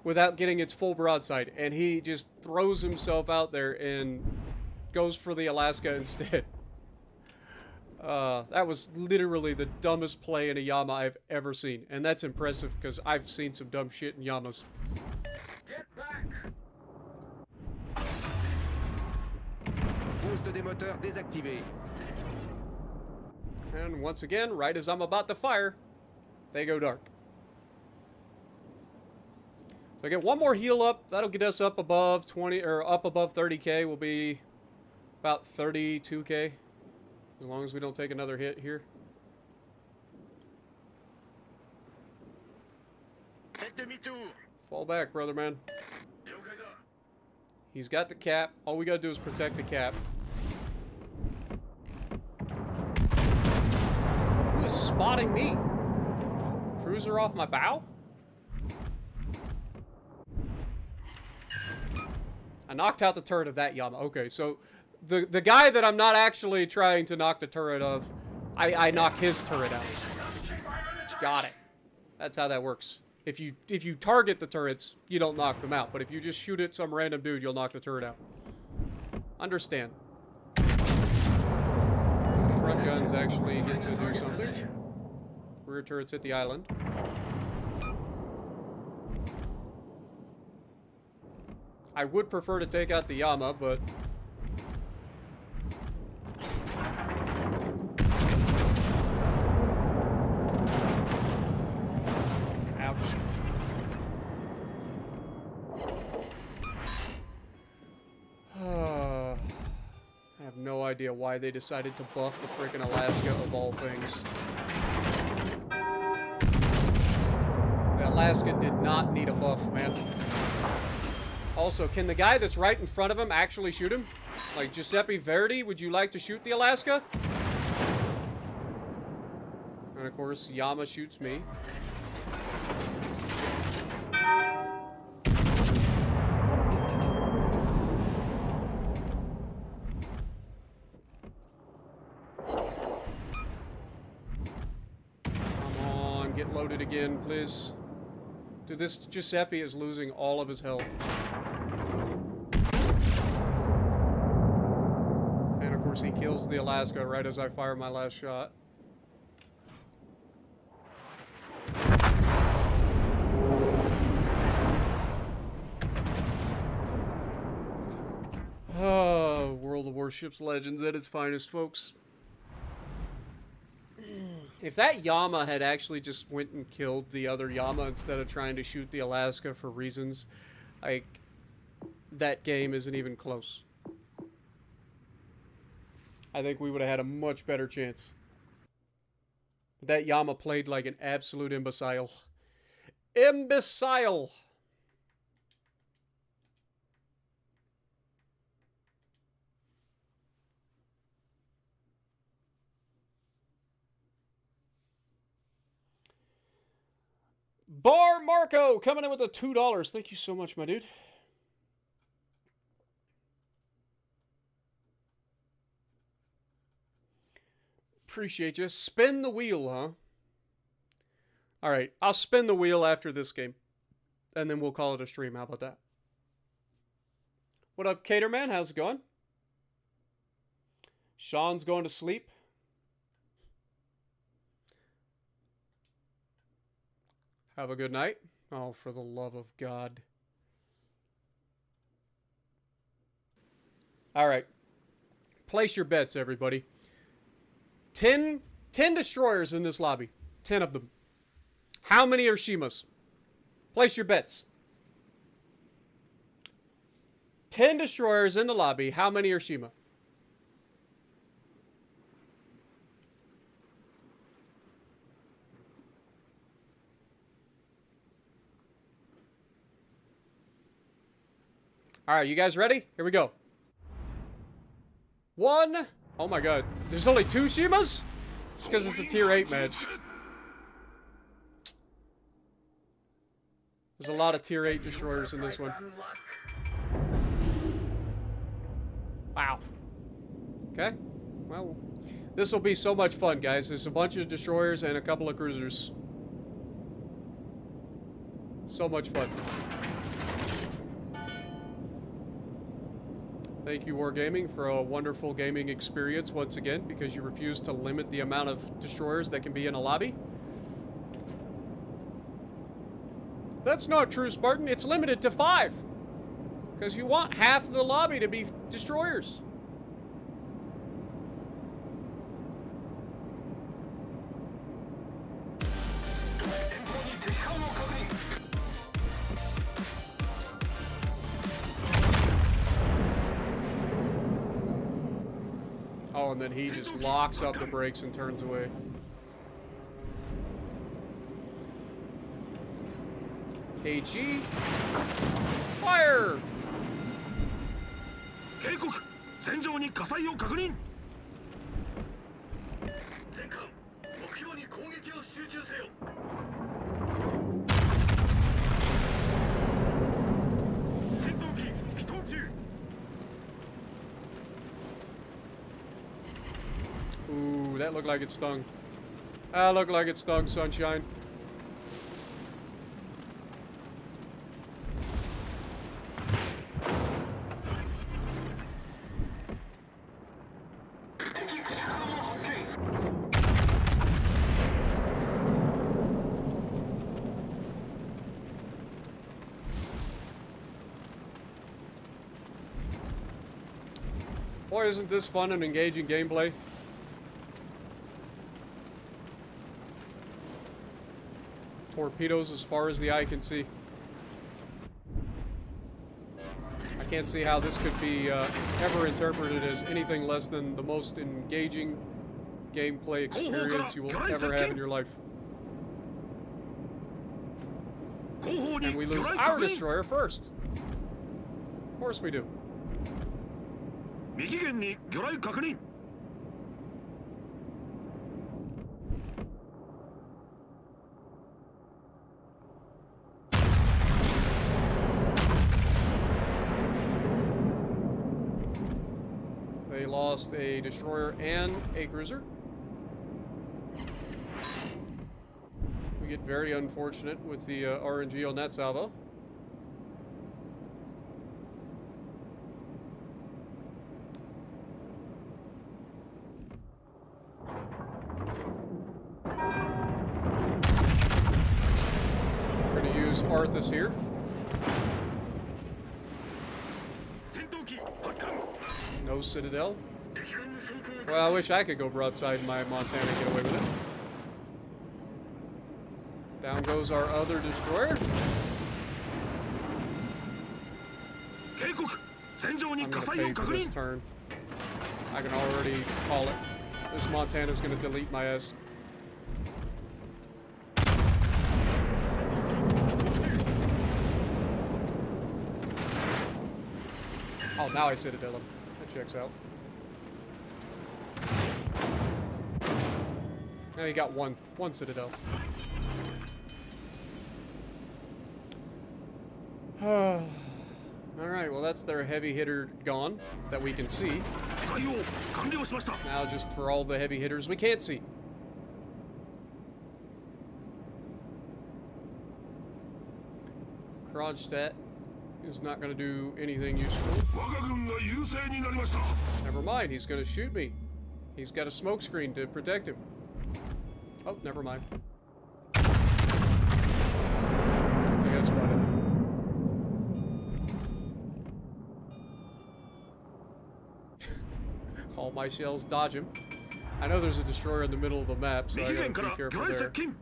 without getting its full broadside. And he just throws himself out there and goes for the Alaska instead. That was literally the dumbest play in a Yama I've ever seen. And that's impressive because I've seen some dumb shit in Yamas. Get back. Boost des moteurs désactivé. And once again, right as I'm about to fire, they go dark. So I get one more heal up. That'll get us up above 20 or up above 30k. Will be about 32k. As long as we don't take another hit here. Faites demi-tour. Fall back, brother man. He's got the cap. All we gotta do is protect the cap. Who is spotting me? Cruiser off my bow? I knocked out the turret of that Yama. Okay, so the guy that I'm not actually trying to knock the turret of, I knock his turret out. Got it. That's how that works. If you target the turrets, you don't knock them out. But if you just shoot at some random dude, you'll knock the turret out. Understand. Front guns actually get to do something. Rear turrets hit the island. I would prefer to take out the Yama, but... Ouch. I have no idea why they decided to buff the frickin' Alaska of all things. The Alaska did not need a buff, man. Also, can the guy that's right in front of him actually shoot him? Like, Giuseppe Verdi, would you like to shoot the Alaska? And of course, Yama shoots me. Load it again, please. Dude, this Giuseppe is losing all of his health. And of course he kills the Alaska right as I fire my last shot. Oh, World of Warships Legends at its finest, folks. If that Yama had actually just went and killed the other Yama instead of trying to shoot the Alaska for reasons, like, that game isn't even close. I think we would have had a much better chance. That Yama played like an absolute imbecile. Imbecile! Bar Marco coming in with a $2. Thank you so much, my dude. Appreciate you. Spin the wheel, huh? Alright, I'll spin the wheel after this game. And then we'll call it a stream. How about that? What up, Caterman? How's it going? Sean's going to sleep. Have a good night. Oh, for the love of God. All right. Place your bets, everybody. 10 destroyers in this lobby. 10 of them. How many are Shimas? Place your bets. 10 destroyers in the lobby. How many are Shima? All right, you guys ready? Here we go. 1. Oh my God. There's only 2 Shimas? It's because it's a tier 8 match. There's a lot of tier 8 destroyers in this one. Wow. Okay. Well, this will be so much fun, guys. There's a bunch of destroyers and a couple of cruisers. So much fun. Thank you, Wargaming, for a wonderful gaming experience once again, because you refuse to limit the amount of destroyers that can be in a lobby. That's not true, Spartan. It's limited to 5. Because you want half the lobby to be destroyers. Oh, and then he just locks up the brakes and turns away. KG. Fire! 警告戦場に火災を確認全艦目標に攻撃を集中せよ 戦闘機起動中 Ooh, that looked like it stung. That looked like it stung, Sunshine. Boy, isn't this fun and engaging gameplay? Torpedoes as far as the eye can see. I can't see how this could be ever interpreted as anything less than the most engaging gameplay experience you will ever have in your life. And we lose our destroyer first. Of course we do. 右舷に魚雷確認 They lost a destroyer and a cruiser. We get very unfortunate with the RNG on that salvo. We're going to use Arthas here. No Citadel. Well, I wish I could go broadside in my Montana and get away with it. Down goes our other destroyer. I'm gonna pay for this turn. I can already call it. This Montana's gonna delete my ass. Oh, now I Citadel him. That checks out. Now you got one Citadel. Alright, well that's their heavy hitter gone that we can see. Now just for all the heavy hitters we can't see. Kronstadt is not going to do anything useful. Never mind, he's going to shoot me. He's got a smoke screen to protect him. Oh, never mind. I got spotted. All my shells dodge him. I know there's a destroyer in the middle of the map, so I gotta be careful there. So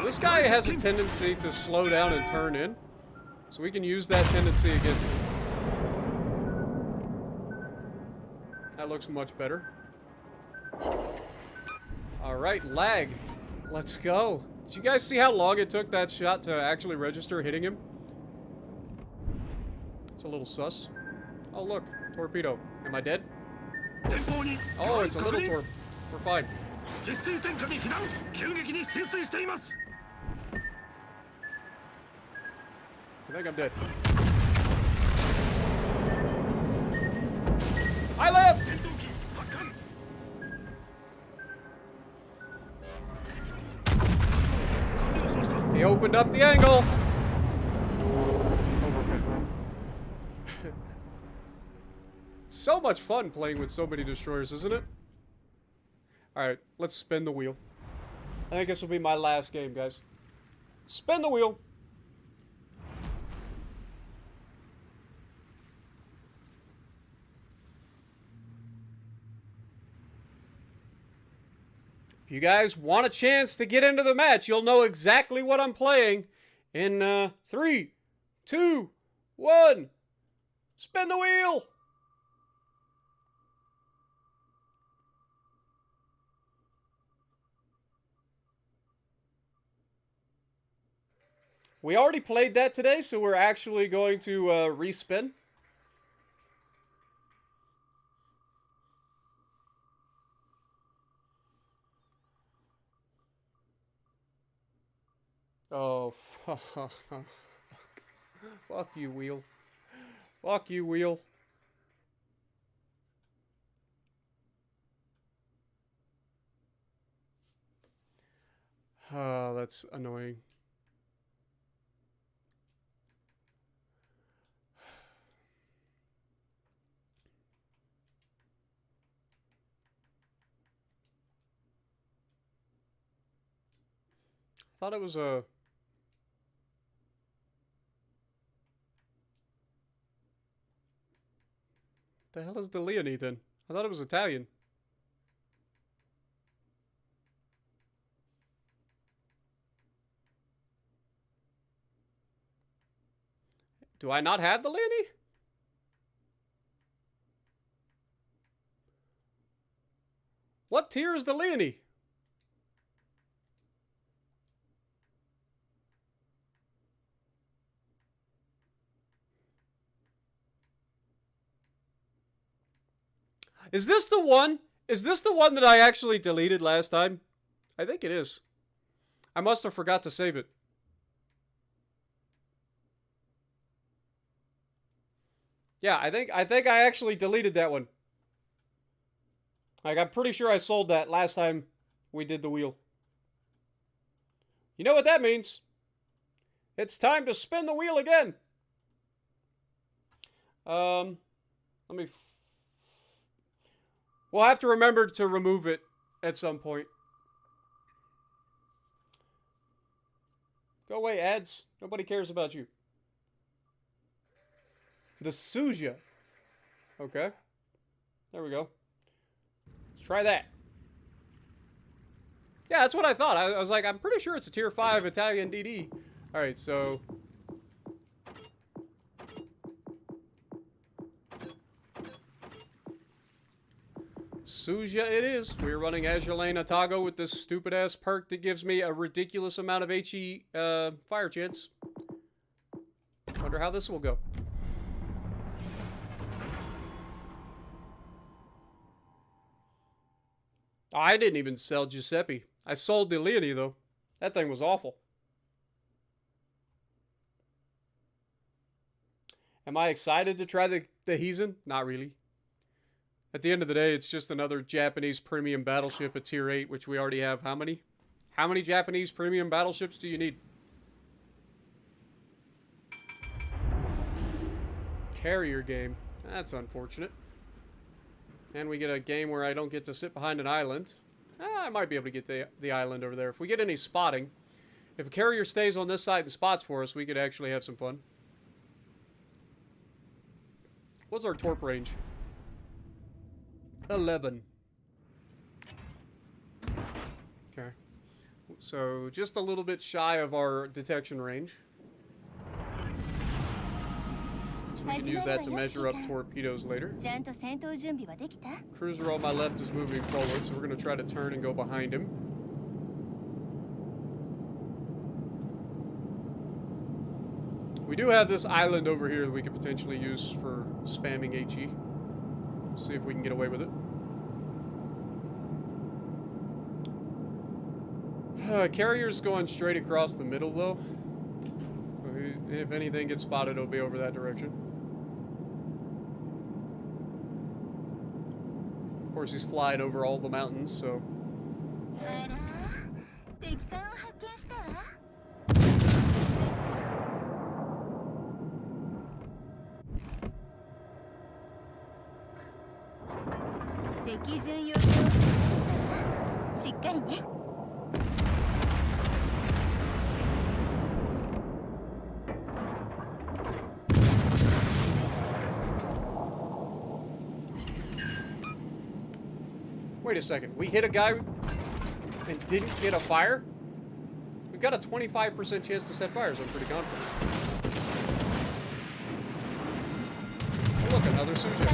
this guy has a tendency to slow down and turn in, so we can use that tendency against him. That looks much better. Alright, lag. Let's go. Did you guys see how long it took that shot to actually register hitting him? It's a little sus. Oh look, torpedo. Am I dead? Oh, it's a little torp. We're fine. I think I'm dead. I left! He opened up the angle! Overpin. So much fun playing with so many destroyers, isn't it? Alright, let's spin the wheel. I think this will be my last game, guys. Spin the wheel! If you guys want a chance to get into the match, you'll know exactly what I'm playing in 3, 2, 1. Spin the wheel! We already played that today, so we're actually going to respin. Oh, fuck you, wheel. Fuck you, wheel. Oh, that's annoying. I thought it was a... The hell is the Leonie then? I thought it was Italian. Do I not have the Leonie? What tier is the Leonie? Is this the one? Is this the one that I actually deleted last time? I think it is. I must have forgot to save it. Yeah, I think I actually deleted that one. Like, I'm pretty sure I sold that last time we did the wheel. You know what that means? It's time to spin the wheel again. Let me... We'll have to remember to remove it at some point. Go away, ads. Nobody cares about you. The Suja. Okay. There we go. Let's try that. Yeah, that's what I thought. I was like, I'm pretty sure it's a tier 5 Italian DD. Alright, so... Suja it is. We're running Azulane Atago with this stupid-ass perk that gives me a ridiculous amount of HE fire chance. Wonder how this will go. I didn't even sell Giuseppe. I sold the Leone, though. That thing was awful. Am I excited to try the Heisen? Not really. At the end of the day, it's just another Japanese premium battleship at tier 8, which we already have. How many? How many Japanese premium battleships do you need? Carrier game. That's unfortunate. And we get a game where I don't get to sit behind an island. I might be able to get the island over there. If we get any spotting, if a carrier stays on this side and spots for us, we could actually have some fun. What's our torp range? 11. Okay. So just a little bit shy of our detection range. So we can use that to measure up torpedoes later. Cruiser on my left is moving forward, so we're going to try to turn and go behind him. We do have this island over here that we could potentially use for spamming HE. See if we can get away with it. Carrier's going straight across the middle, though. So if anything gets spotted, it'll be over that direction. Of course, he's flying over all the mountains, so... Wait a second, we hit a guy and didn't get a fire? We've got a 25% chance to set fires, I'm pretty confident. Oh, look, another Suja.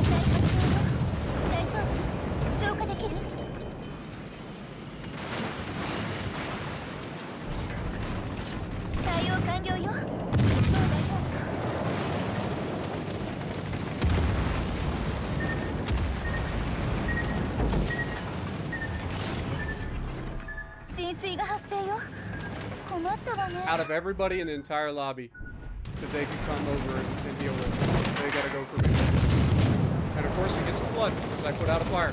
Out of everybody in the entire lobby that they could come over and deal with, they gotta go for me. And of course it gets a flood because I put out a fire.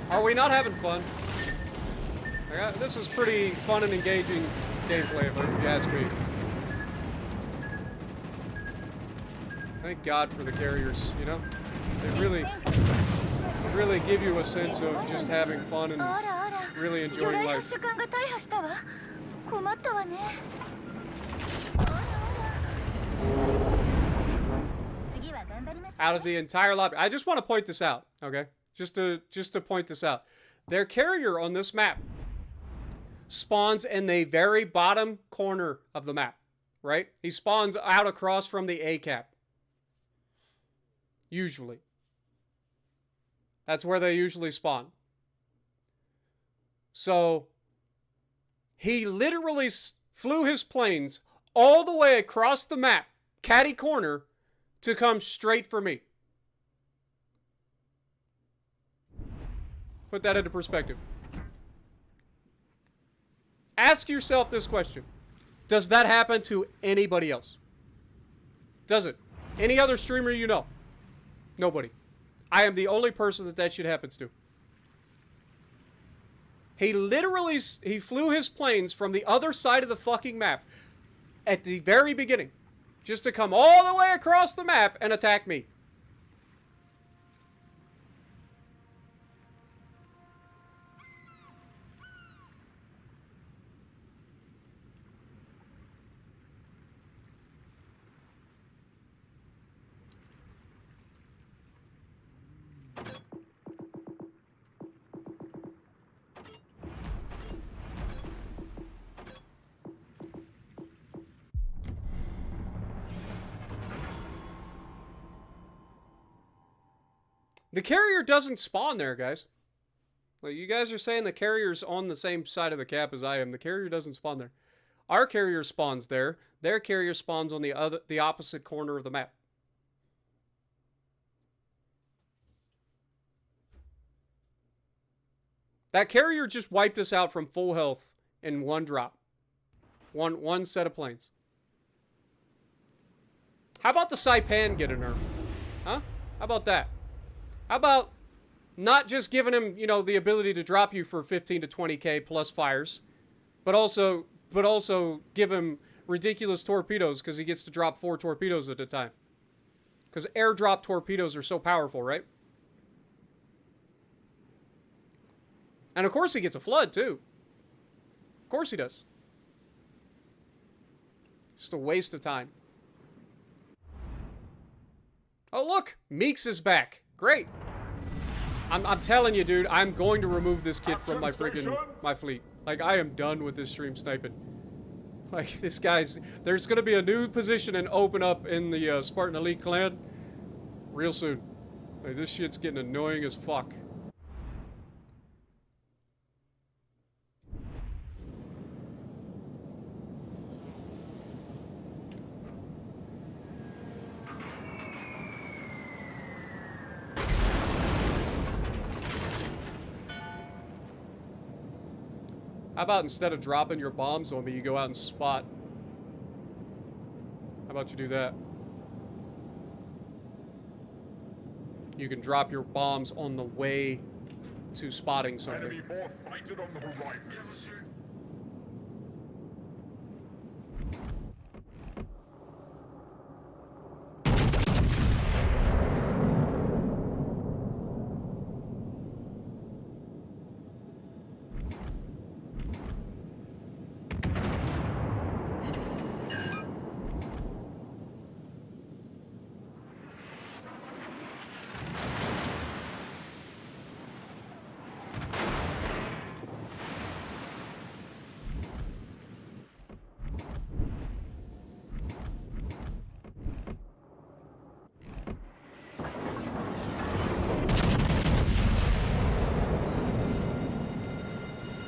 Are we not having fun? This is pretty fun and engaging gameplay, if you ask me. Thank God for the carriers, you know? They really give you a sense of just having fun and really enjoying life. Out of the entire lobby. I just want to point this out, okay? Just to point this out. Their carrier on this map spawns in the very bottom corner of the map, right? He spawns out across from the A cap. Usually. That's where they usually spawn. So, he literally flew his planes all the way across the map, catty corner, to come straight for me. Put that into perspective. Ask yourself this question. Does that happen to anybody else? Does it? Any other streamer you know? Nobody. I am the only person that shit happens to. He literally, he flew his planes from the other side of the fucking map at the very beginning, just to come all the way across the map and attack me. The carrier doesn't spawn there, guys. Like, you guys are saying the carrier's on the same side of the cap as I am. The carrier doesn't spawn there. Our carrier spawns there. Their carrier spawns on the opposite corner of the map. That carrier just wiped us out from full health in one drop. One set of planes. How about the Saipan get a nerf? Huh? How about that? How about not just giving him, you know, the ability to drop you for 15 to 20k plus fires, but also give him ridiculous torpedoes because he gets to drop 4 torpedoes at a time. Because airdrop torpedoes are so powerful, right? And of course he gets a flood too. Of course he does. Just a waste of time. Oh look, Meeks is back. Great. I'm telling you, dude, I'm going to remove this kid from my fleet. Like, I am done with this stream sniping. Like, this guy's... There's going to be a new position and open up in the Spartan Elite clan real soon. Like, this shit's getting annoying as fuck. How about instead of dropping your bombs on me, you go out and spot? How about you do that? You can drop your bombs on the way to spotting something. Enemy more sighted on the horizon.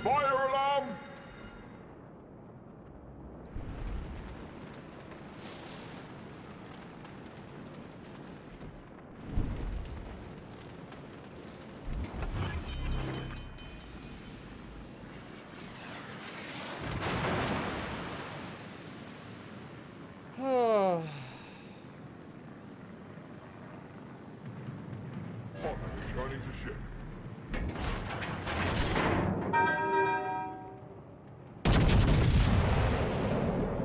Fire alarm! Honor returning to ship.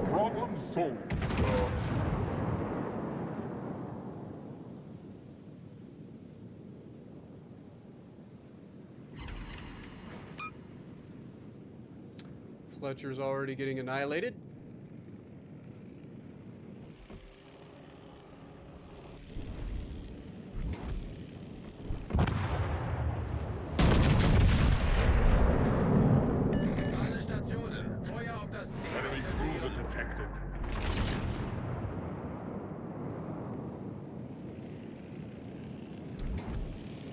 Problem solved, sir. Fletcher's already getting annihilated. Alle Stationen, Feuer auf das Ziel. Enemy cruiser detected.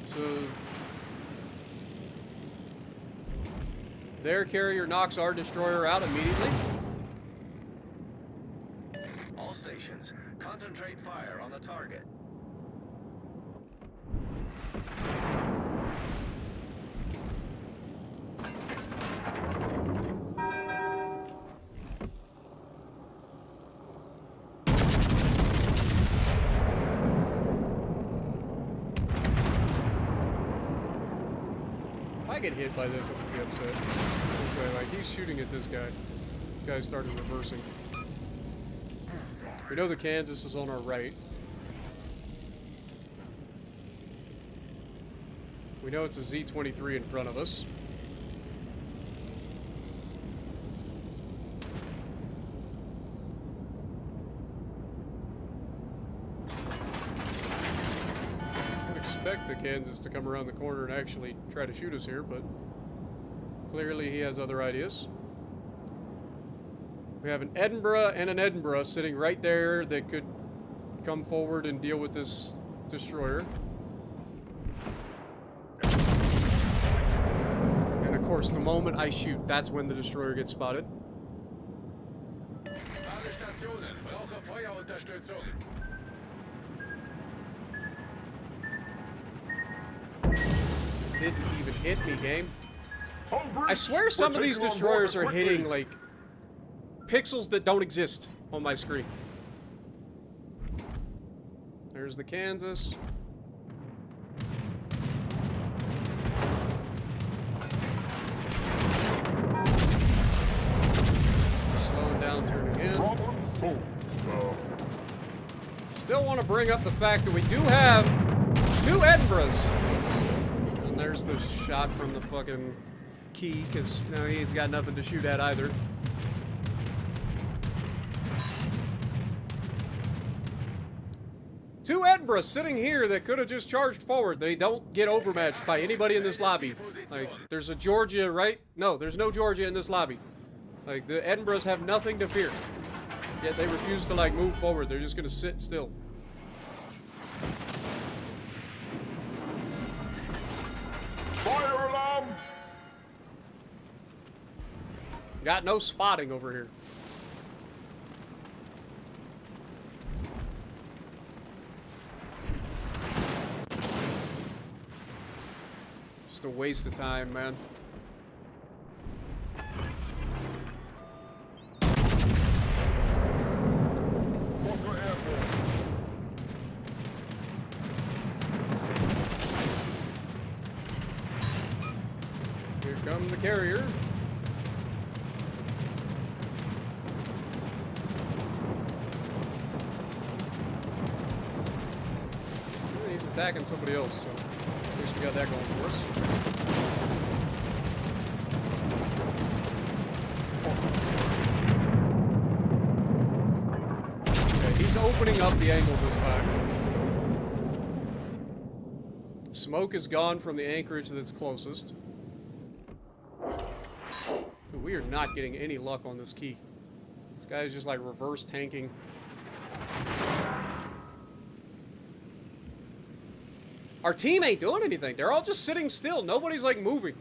So their carrier knocks our destroyer out immediately. All stations, concentrate fire on the target. I get hit by this, I'm gonna be upset. I'll say, like, he's shooting at this guy. This guy started reversing. We know the Kansas is on our right. We know it's a Z-23 in front of us. Expect the Kansas to come around the corner and actually try to shoot us here, but clearly he has other ideas. We have an Edinburgh and an Edinburgh sitting right there that could come forward and deal with this destroyer. And of course, the moment I shoot, that's when the destroyer gets spotted. Ladestationen, brauche Feuerunterstützung. Didn't even hit me, game. Homebrews, I swear some we're of these taking on destroyers water are hitting, quickly. like, pixels that don't exist on my screen. There's the Kansas. Slowing down, turning in. Problem solved, sir. Still want to bring up the fact that we do have 2 Edinburghs. And there's the shot from the fucking key, because, you know, he's got nothing to shoot at either. Two Edinburghs sitting here that could have just charged forward. They don't get overmatched by anybody in this lobby. Like, there's a Georgia, right? No, there's no Georgia in this lobby. Like, the Edinburghs have nothing to fear. Yet they refuse to, like, move forward. They're just gonna sit still. Fire alarm! Got no spotting over here. Just a waste of time, man. Water airborne. Here comes the carrier. He's attacking somebody else, so at least we got that going for us. Okay, he's opening up the angle this time. Smoke is gone from the anchorage that's closest. But we are not getting any luck on this key. This guy is just like reverse tanking. Our team ain't doing anything. They're all just sitting still. Nobody's like moving.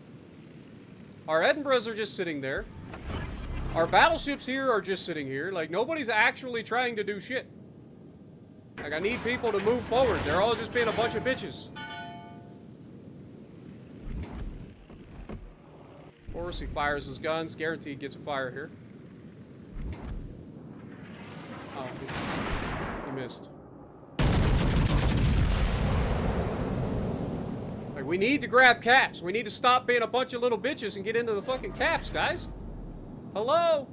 Our Edinburghs are just sitting there. Our battleships here are just sitting here. Like, nobody's actually trying to do shit. Like, I need people to move forward. They're all just being a bunch of bitches. Of course, he fires his guns. Guaranteed gets a fire here. Oh, he missed. Like, we need to grab caps. We need to stop being a bunch of little bitches and get into the fucking caps, guys. Hello?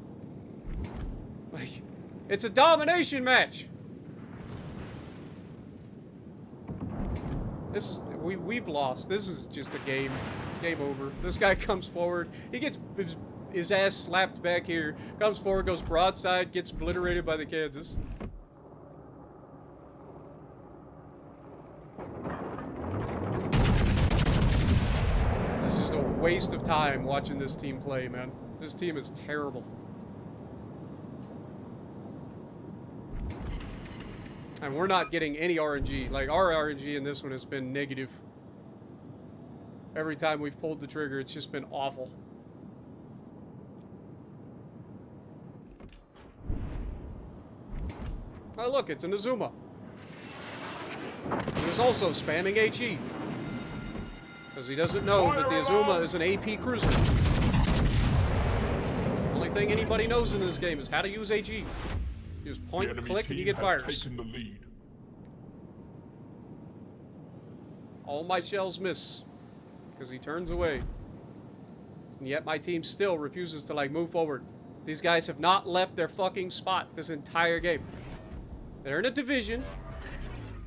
Like, it's a domination match. This is, we've lost. This is just a game over. This guy comes forward. He gets his ass slapped back here. Comes forward, goes broadside, gets obliterated by the Kansas. This is just a waste of time watching this team play, man. This team is terrible. And we're not getting any RNG. Like, our RNG in this one has been negative. Every time we've pulled the trigger, it's just been awful. Oh, look, it's an Azuma. He was also spamming HE. Because he doesn't know that the Azuma is an AP cruiser. Only thing anybody knows in this game is how to use HE. You just point, The enemy click, and you team get has fires. taken the lead. All my shells miss. Because he turns away. And yet my team still refuses to, like, move forward. These guys have not left their fucking spot this entire game. They're in a division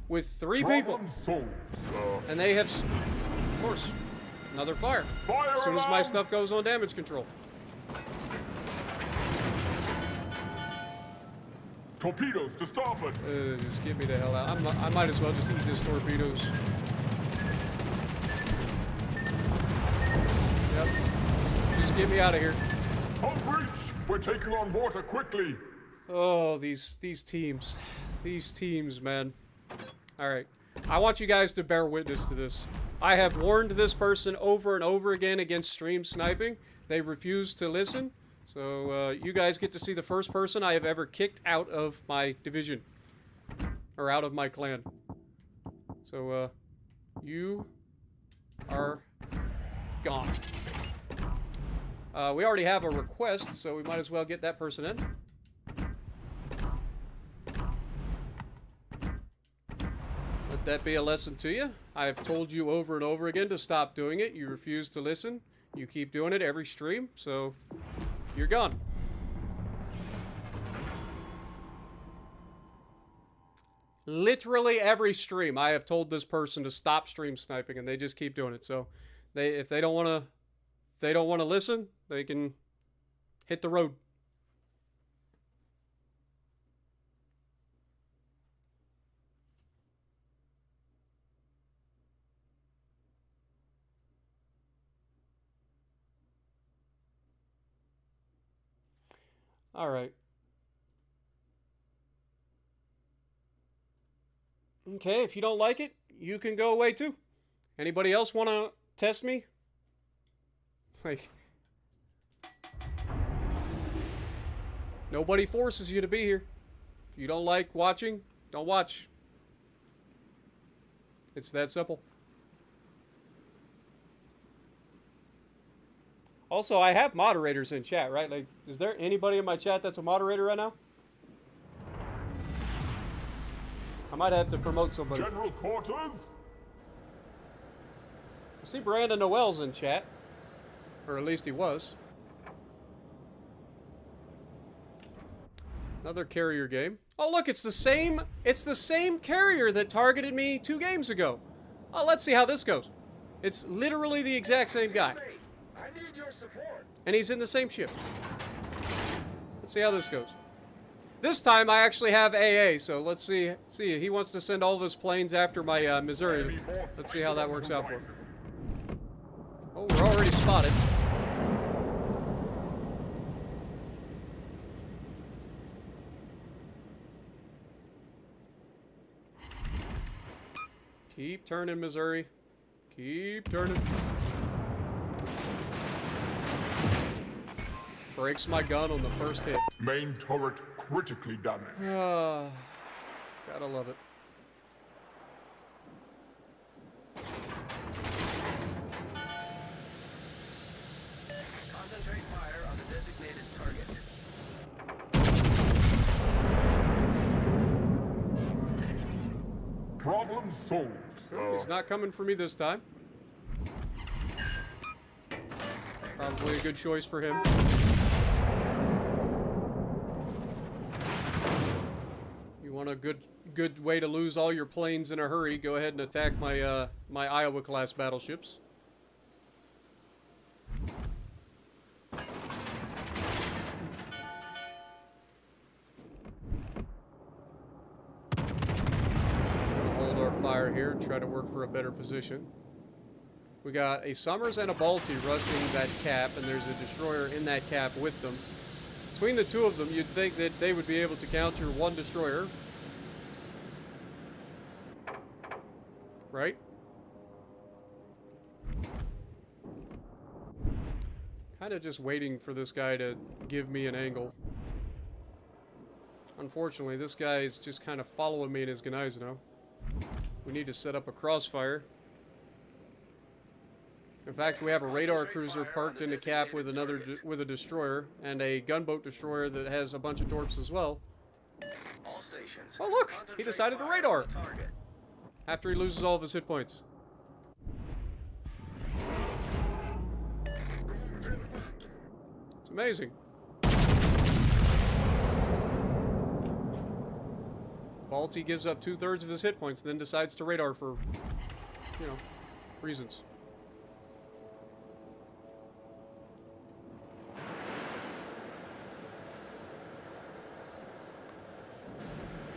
with 3 people. Problem solved, sir. And they have, of course, another fire. Fire As soon as my alarm! stuff goes on damage control. Torpedoes to starboard. Just get me the hell out. I might as well just eat this torpedoes. Yep. Just get me out of here. On breach. We're taking on water quickly. Oh, these teams. These teams, man. Alright. I want you guys to bear witness to this. I have warned this person over and over again against stream sniping. They refuse to listen. So, you guys get to see the first person I have ever kicked out of my division. Or out of my clan. So, you are gone. We already have a request, so we might as well get that person in. Let that be a lesson to you. I have told you over and over again to stop doing it. You refuse to listen. You keep doing it every stream, so you're gone. Literally every stream, I have told this person to stop stream sniping, and they just keep doing it. So, if they don't want to listen, they can hit the road. All right. Okay, if you don't like it, you can go away too. Anybody else want to test me? Like, nobody forces you to be here. If you don't like watching, don't watch. It's that simple. Also, I have moderators in chat, right? Like, is there anybody in my chat that's a moderator right now? I might have to promote somebody. General quarters. I see Brandon Noel's in chat. Or at least he was. Another carrier game. Oh, look, it's the same carrier that targeted me 2 games ago. Oh, let's see how this goes. It's literally the exact same guy. I need your support. And he's in the same ship. Let's see how this goes. This time I actually have AA, so let's see. He wants to send all of his planes after my Missouri. Let's see how that works out for him. Oh, we're already spotted. Keep turning, Missouri. Keep turning. Breaks my gun on the first hit. Main turret critically damaged. Gotta love it. Concentrate fire on the designated target. Problem solved, sir. He's not coming for me this time. Probably a good choice for him. You want a good way to lose all your planes in a hurry? Go ahead and attack my my Iowa class battleships. Hold our fire here and try to work for a better position. We got a Summers and a Balti rushing that cap, and there's a destroyer in that cap with them. Between the two of them, you'd think that they would be able to counter one destroyer. Right? Kind of just waiting for this guy to give me an angle. Unfortunately, this guy is just kind of following me in his Gneisno. We need to set up a crossfire. In fact, we have a radar cruiser parked in the cap with with a destroyer and a gunboat destroyer that has a bunch of torps as well. All stations. Oh look, he decided to radar after he loses all of his hit points. amazing. Balti gives up 2/3 of his hit points, then decides to radar for, you know, reasons.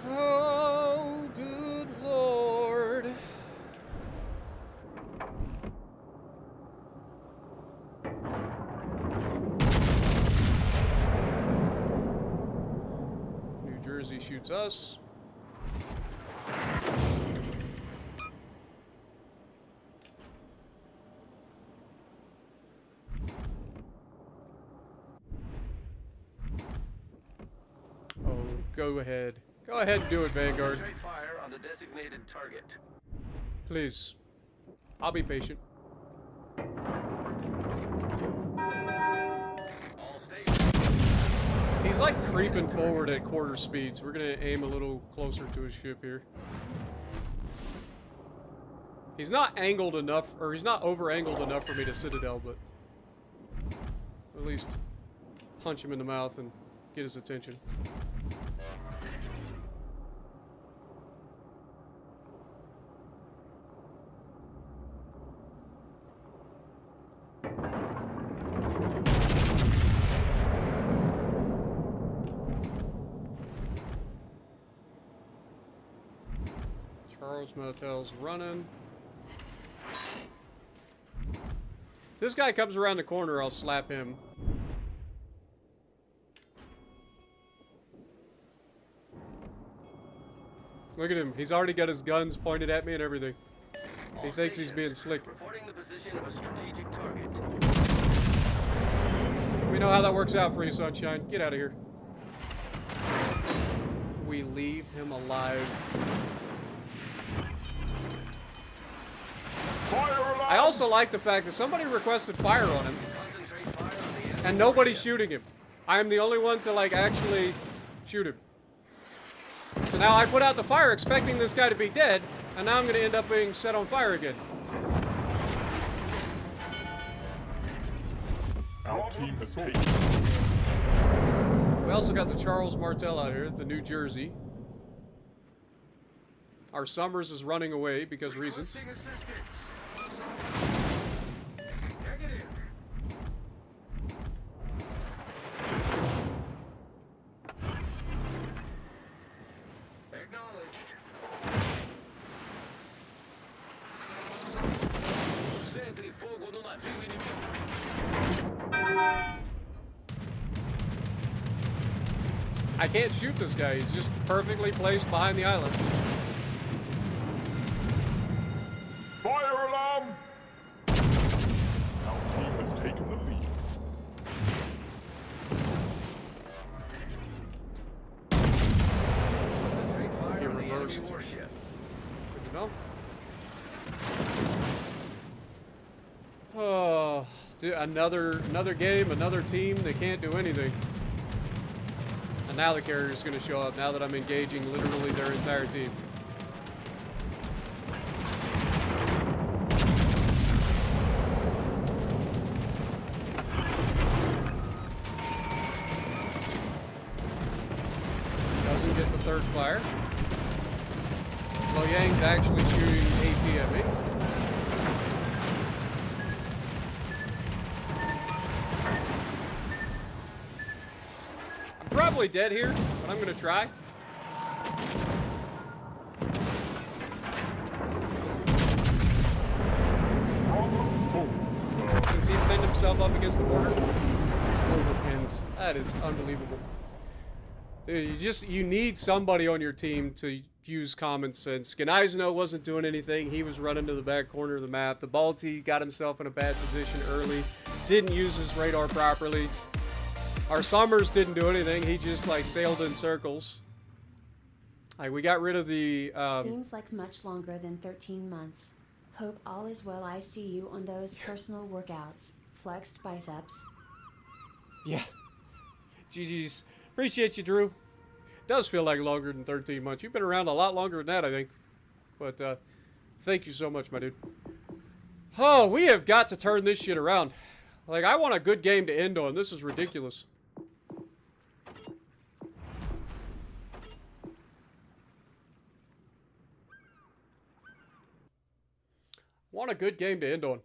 Oh, good Lord. New Jersey shoots us. Oh, go ahead. Go ahead and do it, Vanguard. Concentrate fire on the designated target. Please. I'll be patient. All stations. He's like creeping forward at quarter speed, so we're gonna aim a little closer to his ship here. He's not angled enough, or he's not over-angled enough for me to Citadel, but at least punch him in the mouth and get his attention. Charles Motel's running. This guy comes around the corner, I'll slap him. Look at him. He's already got his guns pointed at me and everything. He thinks he's being slick. Reporting the position of a strategic target. We know how that works out for you, Sunshine. Get out of here. We leave him alive. Fire alarm! I also like the fact that somebody requested fire on him, Concentrate fire on the enemy and nobody's warship. shooting him. I am the only one to, like, actually shoot him. So now I put out the fire expecting this guy to be dead, and now I'm going to end up being set on fire again. Our team has taken. We also got the Charles Martel out here, the New Jersey. Our Summers is running away because reasons. Requesting assistance. Negative. Acknowledged. Concentre fogo no navio inimigo. I can't shoot this guy. He's just perfectly placed behind the island. Fire alarm! Our team has taken the lead. Concentrate fire He on the enemy reversed. warship. Good to know. Oh, dude, another game, another team. They can't do anything. And now the carrier's going to show up. Now that I'm engaging literally their entire team. Doesn't get the third fire. Lo Yang's actually shooting AP at me. I'm probably dead here, but I'm gonna try. Problem solved, sir. Since he pinned himself up against the border. Overpins. That is unbelievable. Dude, you need somebody on your team to use common sense. Ganaizino wasn't doing anything. He was running to the back corner of the map. The Balti got himself in a bad position early. Didn't use his radar properly. Our Summers didn't do anything. He just like sailed in circles. Like we got rid of the Seems like much longer than 13 months. Hope all is well. I see you on those personal workouts. Flexed biceps. yeah. GG's. Appreciate you, Drew. Does feel like longer than 13 months. You've been around a lot longer than that, I think. But thank you so much, my dude. Oh, we have got to turn this shit around. Like, I want a good game to end on. This is ridiculous. Want a good game to end on.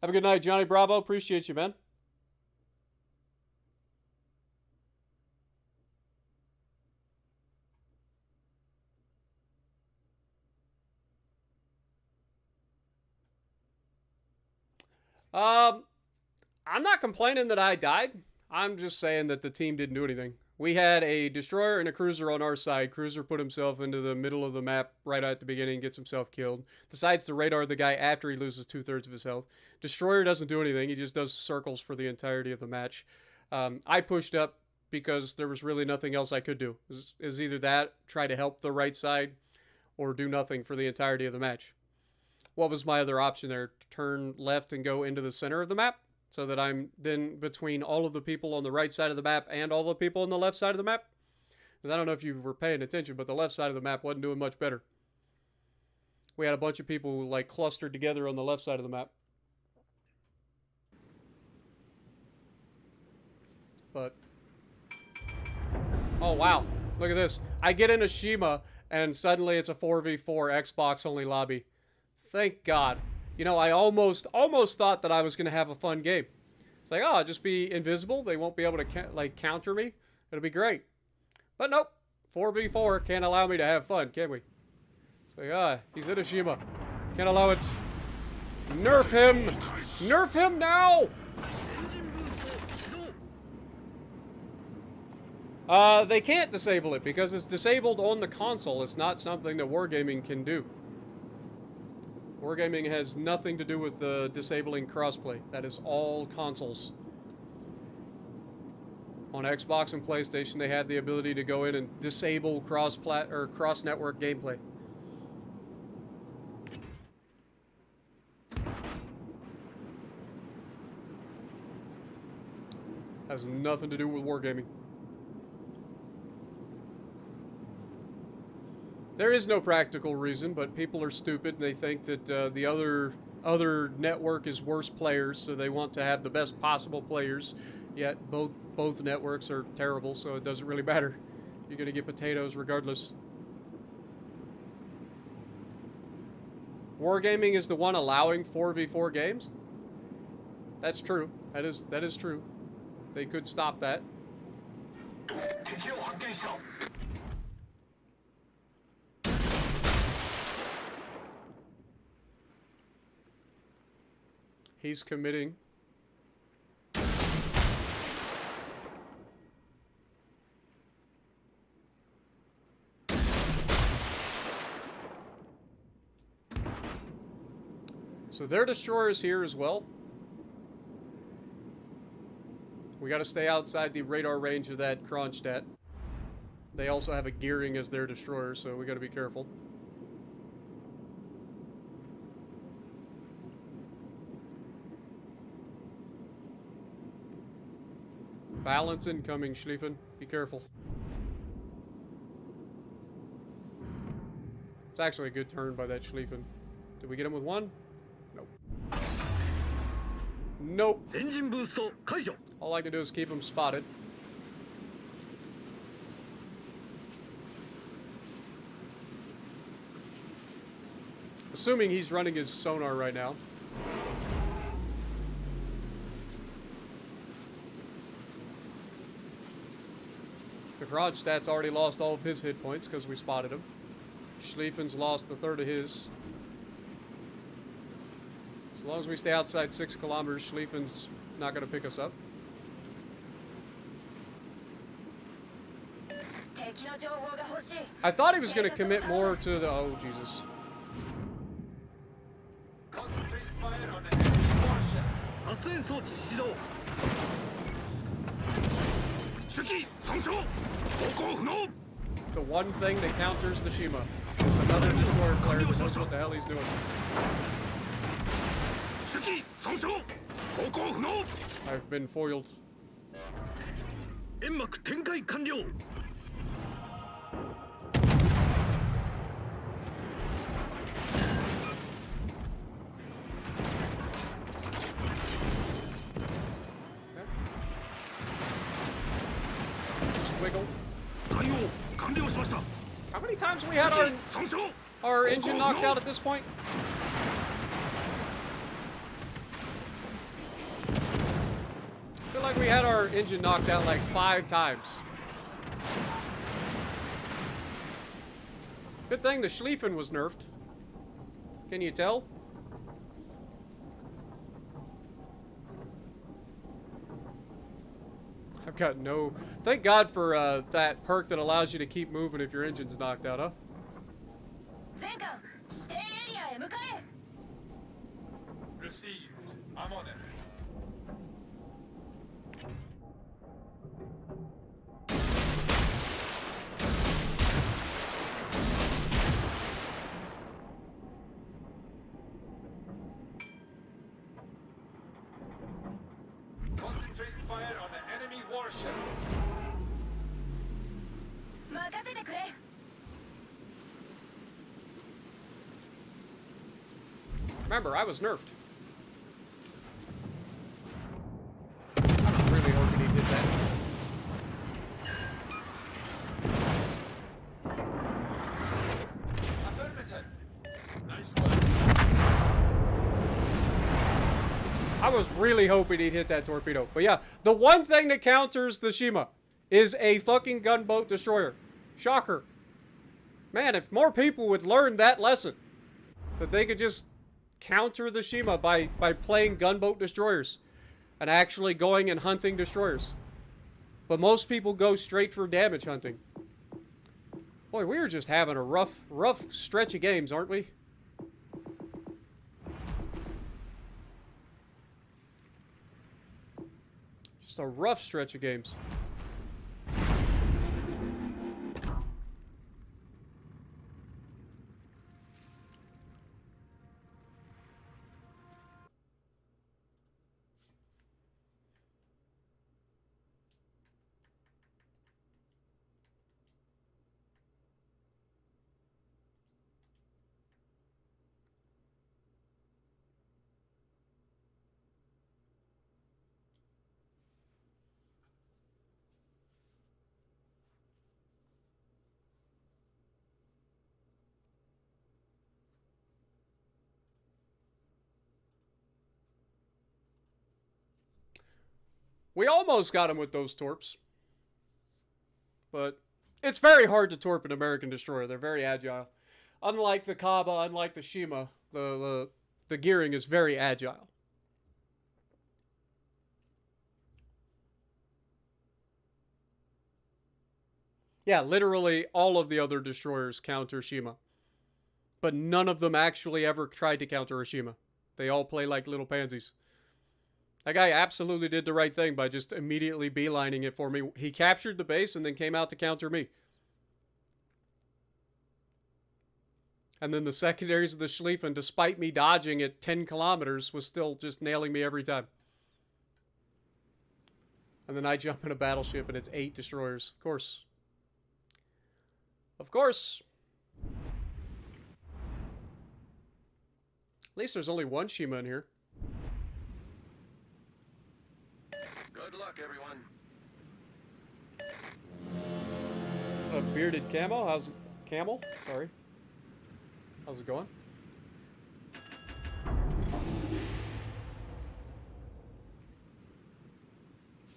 Have a good night, Johnny Bravo. Appreciate you, man. I'm not complaining that I died. I'm just saying that the team didn't do anything. We had a destroyer and a cruiser on our side. Cruiser put himself into the middle of the map right at the beginning, gets himself killed. Decides to radar the guy after he loses 2/3 of his health. Destroyer doesn't do anything. He just does circles for the entirety of the match. I pushed up because there was really nothing else I could do. It was either that, try to help the right side, or do nothing for the entirety of the match. What was my other option there? Turn left and go into the center of the map? So that I'm then between all of the people on the right side of the map and all the people on the left side of the map. Because I don't know if you were paying attention, but the left side of the map wasn't doing much better. We had a bunch of people like clustered together on the left side of the map. But, oh wow, look at this. I get into Shima and suddenly it's a 4v4 Xbox only lobby. Thank God. You know, I almost thought that I was going to have a fun game. It's like, oh, I'll just be invisible. They won't be able to, counter me. It'll be great. But nope. 4v4 can't allow me to have fun, can we? It's like, he's in a Shima. Can't allow it. Nerf him! Nerf him now! They can't disable it because it's disabled on the console. It's not something that Wargaming can do. Wargaming has nothing to do with disabling crossplay. That is all consoles. On Xbox and PlayStation, they had the ability to go in and disable cross-network gameplay. Has nothing to do with Wargaming. There is no practical reason, but people are stupid and they think that the other network is worse players, so they want to have the best possible players. Yet both networks are terrible, so it doesn't really matter. You're gonna get potatoes regardless. Wargaming is the one allowing 4v4 games. That's true. That is true. They could stop that. He's committing. So their destroyer is here as well. We got to stay outside the radar range of that Kronstadt. They also have a Gearing as their destroyer, so we got to be careful. Balance incoming, Schlieffen. Be careful. It's actually a good turn by that Schlieffen. Did we get him with one? Nope. Nope. Engine boost kaijo. All I can do is keep him spotted. Assuming he's running his sonar right now. Kronstadt's already lost all of his hit points because we spotted him. Schlieffen's lost a third of his. As long as we stay outside 6 kilometers, Schlieffen's not going to pick us up. I thought he was going to commit more to the... Oh, Jesus. Concentrate fire on the enemy warship. The one thing that counters the Shima. It's another destroyer player that knows what the hell he's doing. 主機損傷航行不能 I've been foiled. 煙幕展開完了 Just wiggle. 対応完了しました How many times have we had our 損傷 our engine knocked out at this point? I feel like we had our engine knocked out like 5 times. Good thing the Schlieffen was nerfed. Can you tell? I've got no... Thank God for that perk that allows you to keep moving if your engine's knocked out, huh? 全艦指定エリアへ向かえ Received. I'm on it. Concentrate fire on the enemy warship. 任せてくれ Remember, I was nerfed. I was really hoping he did that. Affirmative. Nice work. I was really hoping he'd hit that torpedo. But yeah, the one thing that counters the Shima is a fucking gunboat destroyer. Shocker. Man, if more people would learn that lesson, that they could just counter the Shima by playing gunboat destroyers and actually going and hunting destroyers. But most people go straight for damage hunting. Boy, we're just having a rough stretch of games, aren't we? Just a rough stretch of games. We almost got him with those torps. But it's very hard to torp an American destroyer. They're very agile. Unlike the Kaba, unlike the Shima, the gearing is very agile. Yeah, literally all of the other destroyers counter Shima. But none of them actually ever tried to counter a Shima. They all play like little pansies. That guy absolutely did the right thing by just immediately beelining it for me. He captured the base and then came out to counter me. And then the secondaries of the Schlieffen, despite me dodging at 10 kilometers, was still just nailing me every time. And then I jump in a battleship and it's 8 destroyers. Of course. Of course. At least there's only one Shima in here. Good luck, everyone. A bearded camo? How's it? Camel? Sorry. How's it going?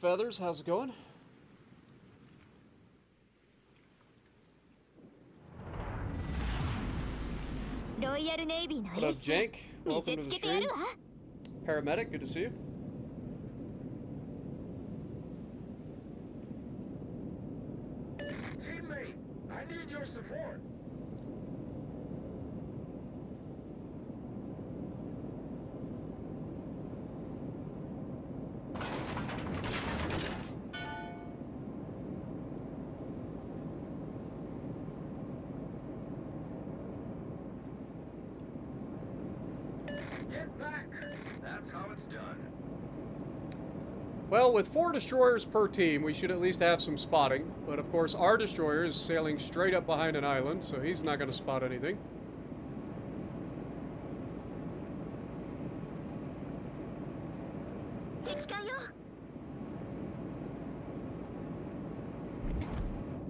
Feathers, how's it going? What up, Jank? Welcome to the stream. Paramedic, good to see you. Teammate, I need your support. Get back! That's how it's done. Well, with 4 destroyers per team, we should at least have some spotting. But of course, our destroyer is sailing straight up behind an island, so he's not going to spot anything.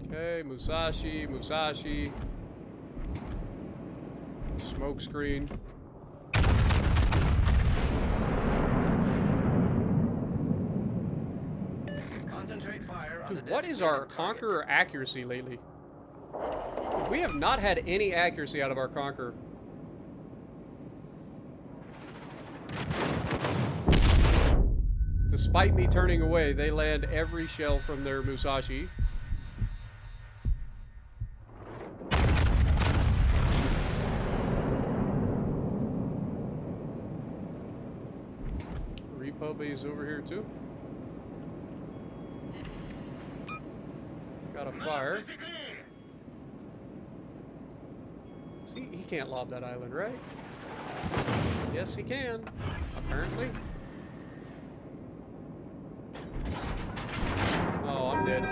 Okay, Musashi, Musashi. Smoke screen. Concentrate fire on Dude, what is our Conqueror accuracy lately? We have not had any accuracy out of our Conqueror. Despite me turning away, they land every shell from their Musashi. Repub is over here too. Got a fire. See, he can't lob that island, right? Yes, he can. Apparently. Oh, I'm dead.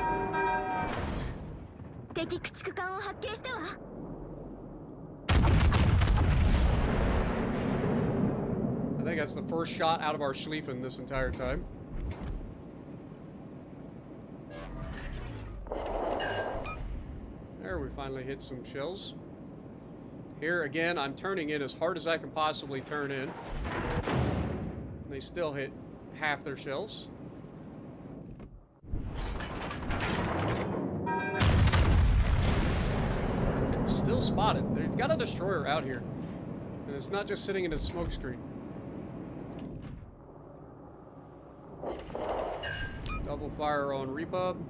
I think that's the first shot out of our Schlieffen this entire time. There, we finally hit some shells. Here again, I'm turning in as hard as I can possibly turn in. And they still hit half their shells. Still spotted. They've got a destroyer out here. And it's not just sitting in a smoke screen. Double fire on Repub.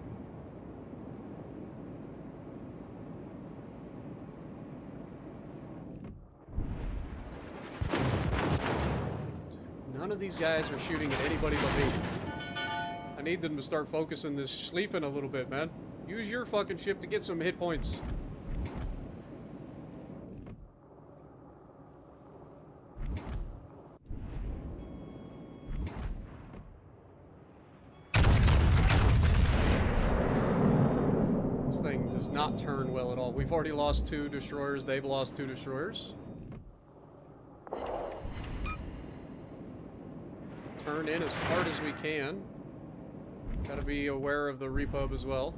None of these guys are shooting at anybody but me. I need them to start focusing this Schlieffen a little bit, man. Use your fucking ship to get some hit points. This thing does not turn well at all. We've already lost 2 destroyers. They've lost 2 destroyers. Turn in as hard as we can. Gotta be aware of the Repub as well.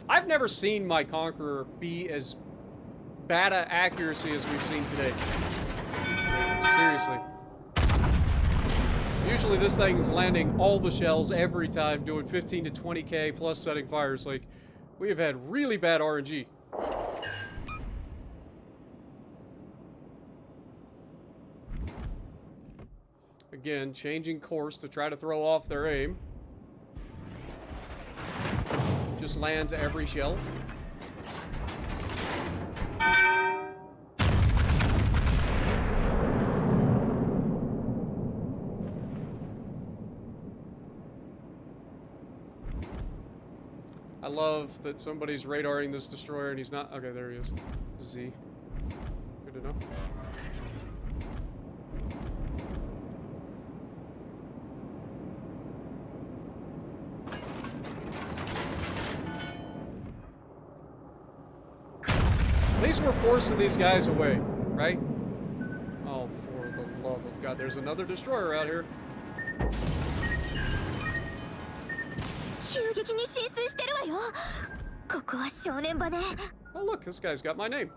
I've never seen my Conqueror be as bad at accuracy as we've seen today. Like, seriously. Usually this thing's landing all the shells every time, doing 15 to 20k plus setting fires. Like, we have had really bad RNG. Again, changing course to try to throw off their aim. Just lands every shell. I love that somebody's radaring this destroyer and he's not. Okay, there he is. Z. Good to know. At least we're forcing these guys away, right? Oh, for the love of God. There's another destroyer out here. Oh, look, this guy's got my name.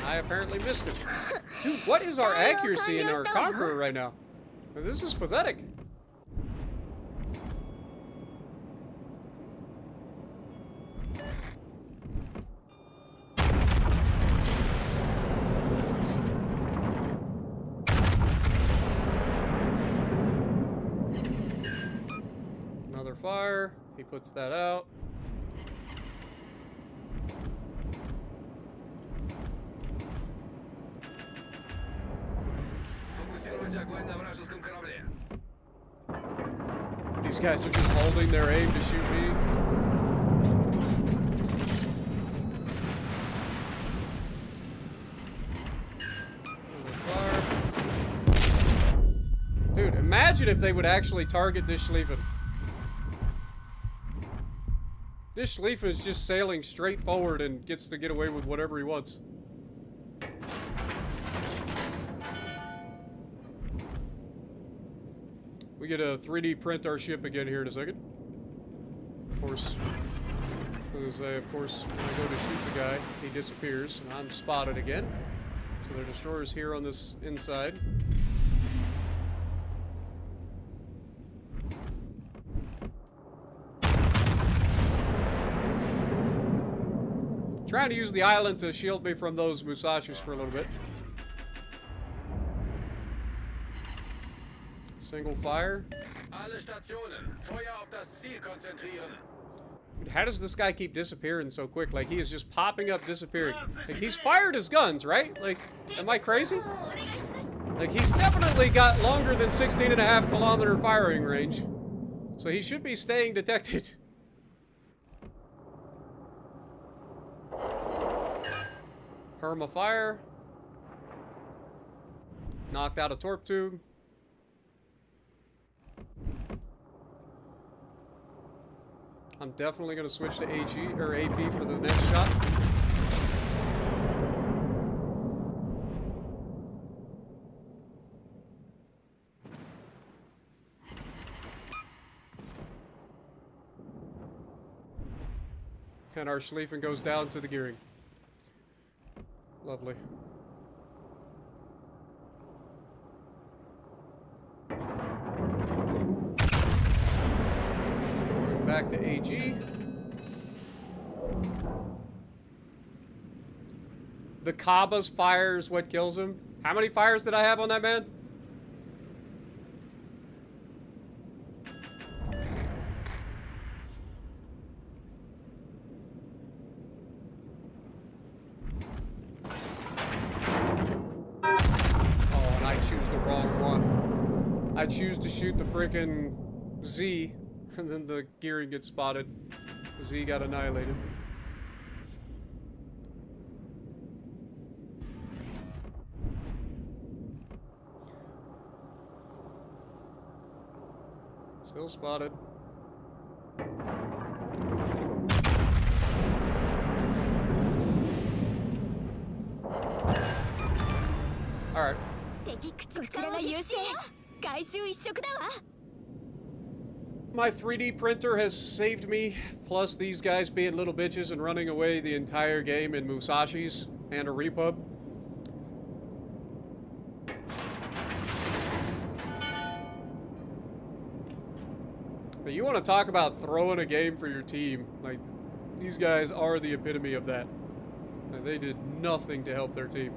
I apparently missed him. Dude, what is our accuracy in our Conqueror right now? This is pathetic. Another fire. He puts that out. These guys are just holding their aim to shoot me. Imagine if they would actually target this Schlieffen. This Schlieffen is just sailing straight forward and gets to get away with whatever he wants. We get a 3D print our ship again here in a second. Of course, when I go to shoot the guy, he disappears, and I'm spotted again. So the destroyer's here on this inside. Trying to use the island to shield me from those Musashis for a little bit. Single fire. Alle Stationen, Feuer auf das Ziel konzentrieren. Dude, how does this guy keep disappearing so quick? Like, he is just popping up, disappearing. Like, he's fired his guns, right? Like, am I crazy? Like, he's definitely got longer than 16.5-kilometer firing range. So he should be staying detected. Perma fire. Knocked out a torp tube. I'm definitely going to switch to AG or AP for the next shot. And our Schlieffen goes down to the gearing. Lovely. Going back to AG. The Kaba's fire is what kills him. How many fires did I have on that man? I choose to shoot the frickin' Z, and then the gearing gets spotted. Z got annihilated. Still spotted. Alright. My 3D printer has saved me, plus these guys being little bitches and running away the entire game in Musashis and a repub. But you want to talk about throwing a game for your team, like, these guys are the epitome of that. And they did nothing to help their team.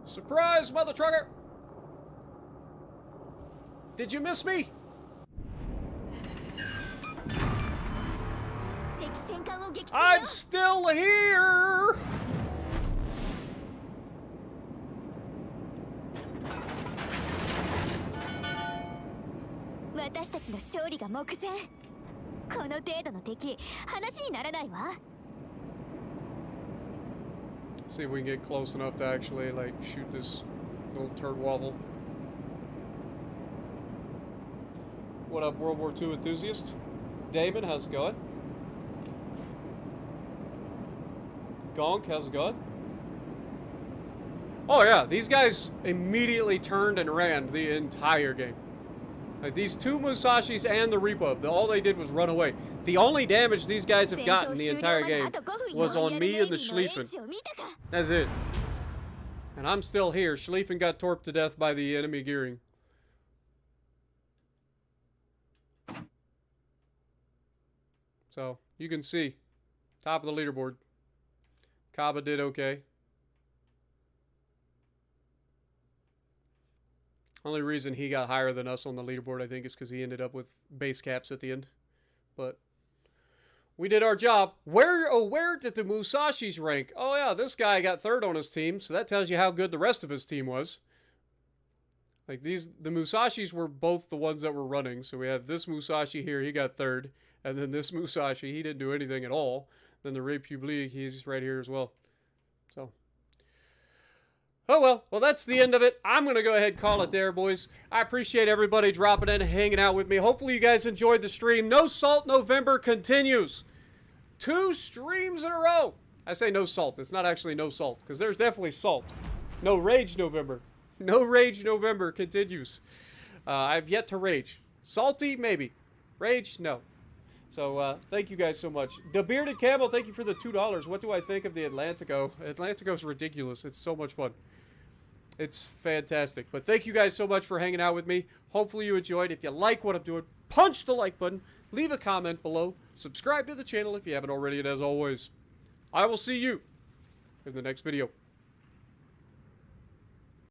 Surprise, mother trucker! Did you miss me? I'm still here! See if we can get close enough to actually, like, shoot this little turd waffle. What up, World War II enthusiast? Damon, how's it going? Gonk, how's it going? Oh yeah, these guys immediately turned and ran the entire game. Like, these two Musashis and the Repub, all they did was run away. The only damage these guys have gotten the entire game was on me and the Schlieffen. That's it. And I'm still here. Schlieffen got torped to death by the enemy gearing. So, you can see. Top of the leaderboard. Kaba did okay. Only reason he got higher than us on the leaderboard, I think, is because he ended up with base caps at the end. But we did our job. Where did the Musashis rank? Oh yeah, this guy got third on his team, so that tells you how good the rest of his team was. Like, the Musashis were both the ones that were running. So we have this Musashi here, he got third. And then this Musashi, he didn't do anything at all. Then the Republique, he's right here as well. So. Oh, well. Well, that's the end of it. I'm going to go ahead and call it there, boys. I appreciate everybody dropping in and hanging out with me. Hopefully you guys enjoyed the stream. No Salt November continues. 2 streams in a row. I say no salt. It's not actually no salt, because there's definitely salt. No Rage November. No Rage November continues. I've yet to rage. Salty, maybe. Rage, no. So, thank you guys so much. The Bearded Camel, thank you for the $2. What do I think of the Atlantico? Atlantico's ridiculous. It's so much fun. It's fantastic. But thank you guys so much for hanging out with me. Hopefully you enjoyed. If you like what I'm doing, punch the like button. Leave a comment below. Subscribe to the channel if you haven't already. And as always, I will see you in the next video.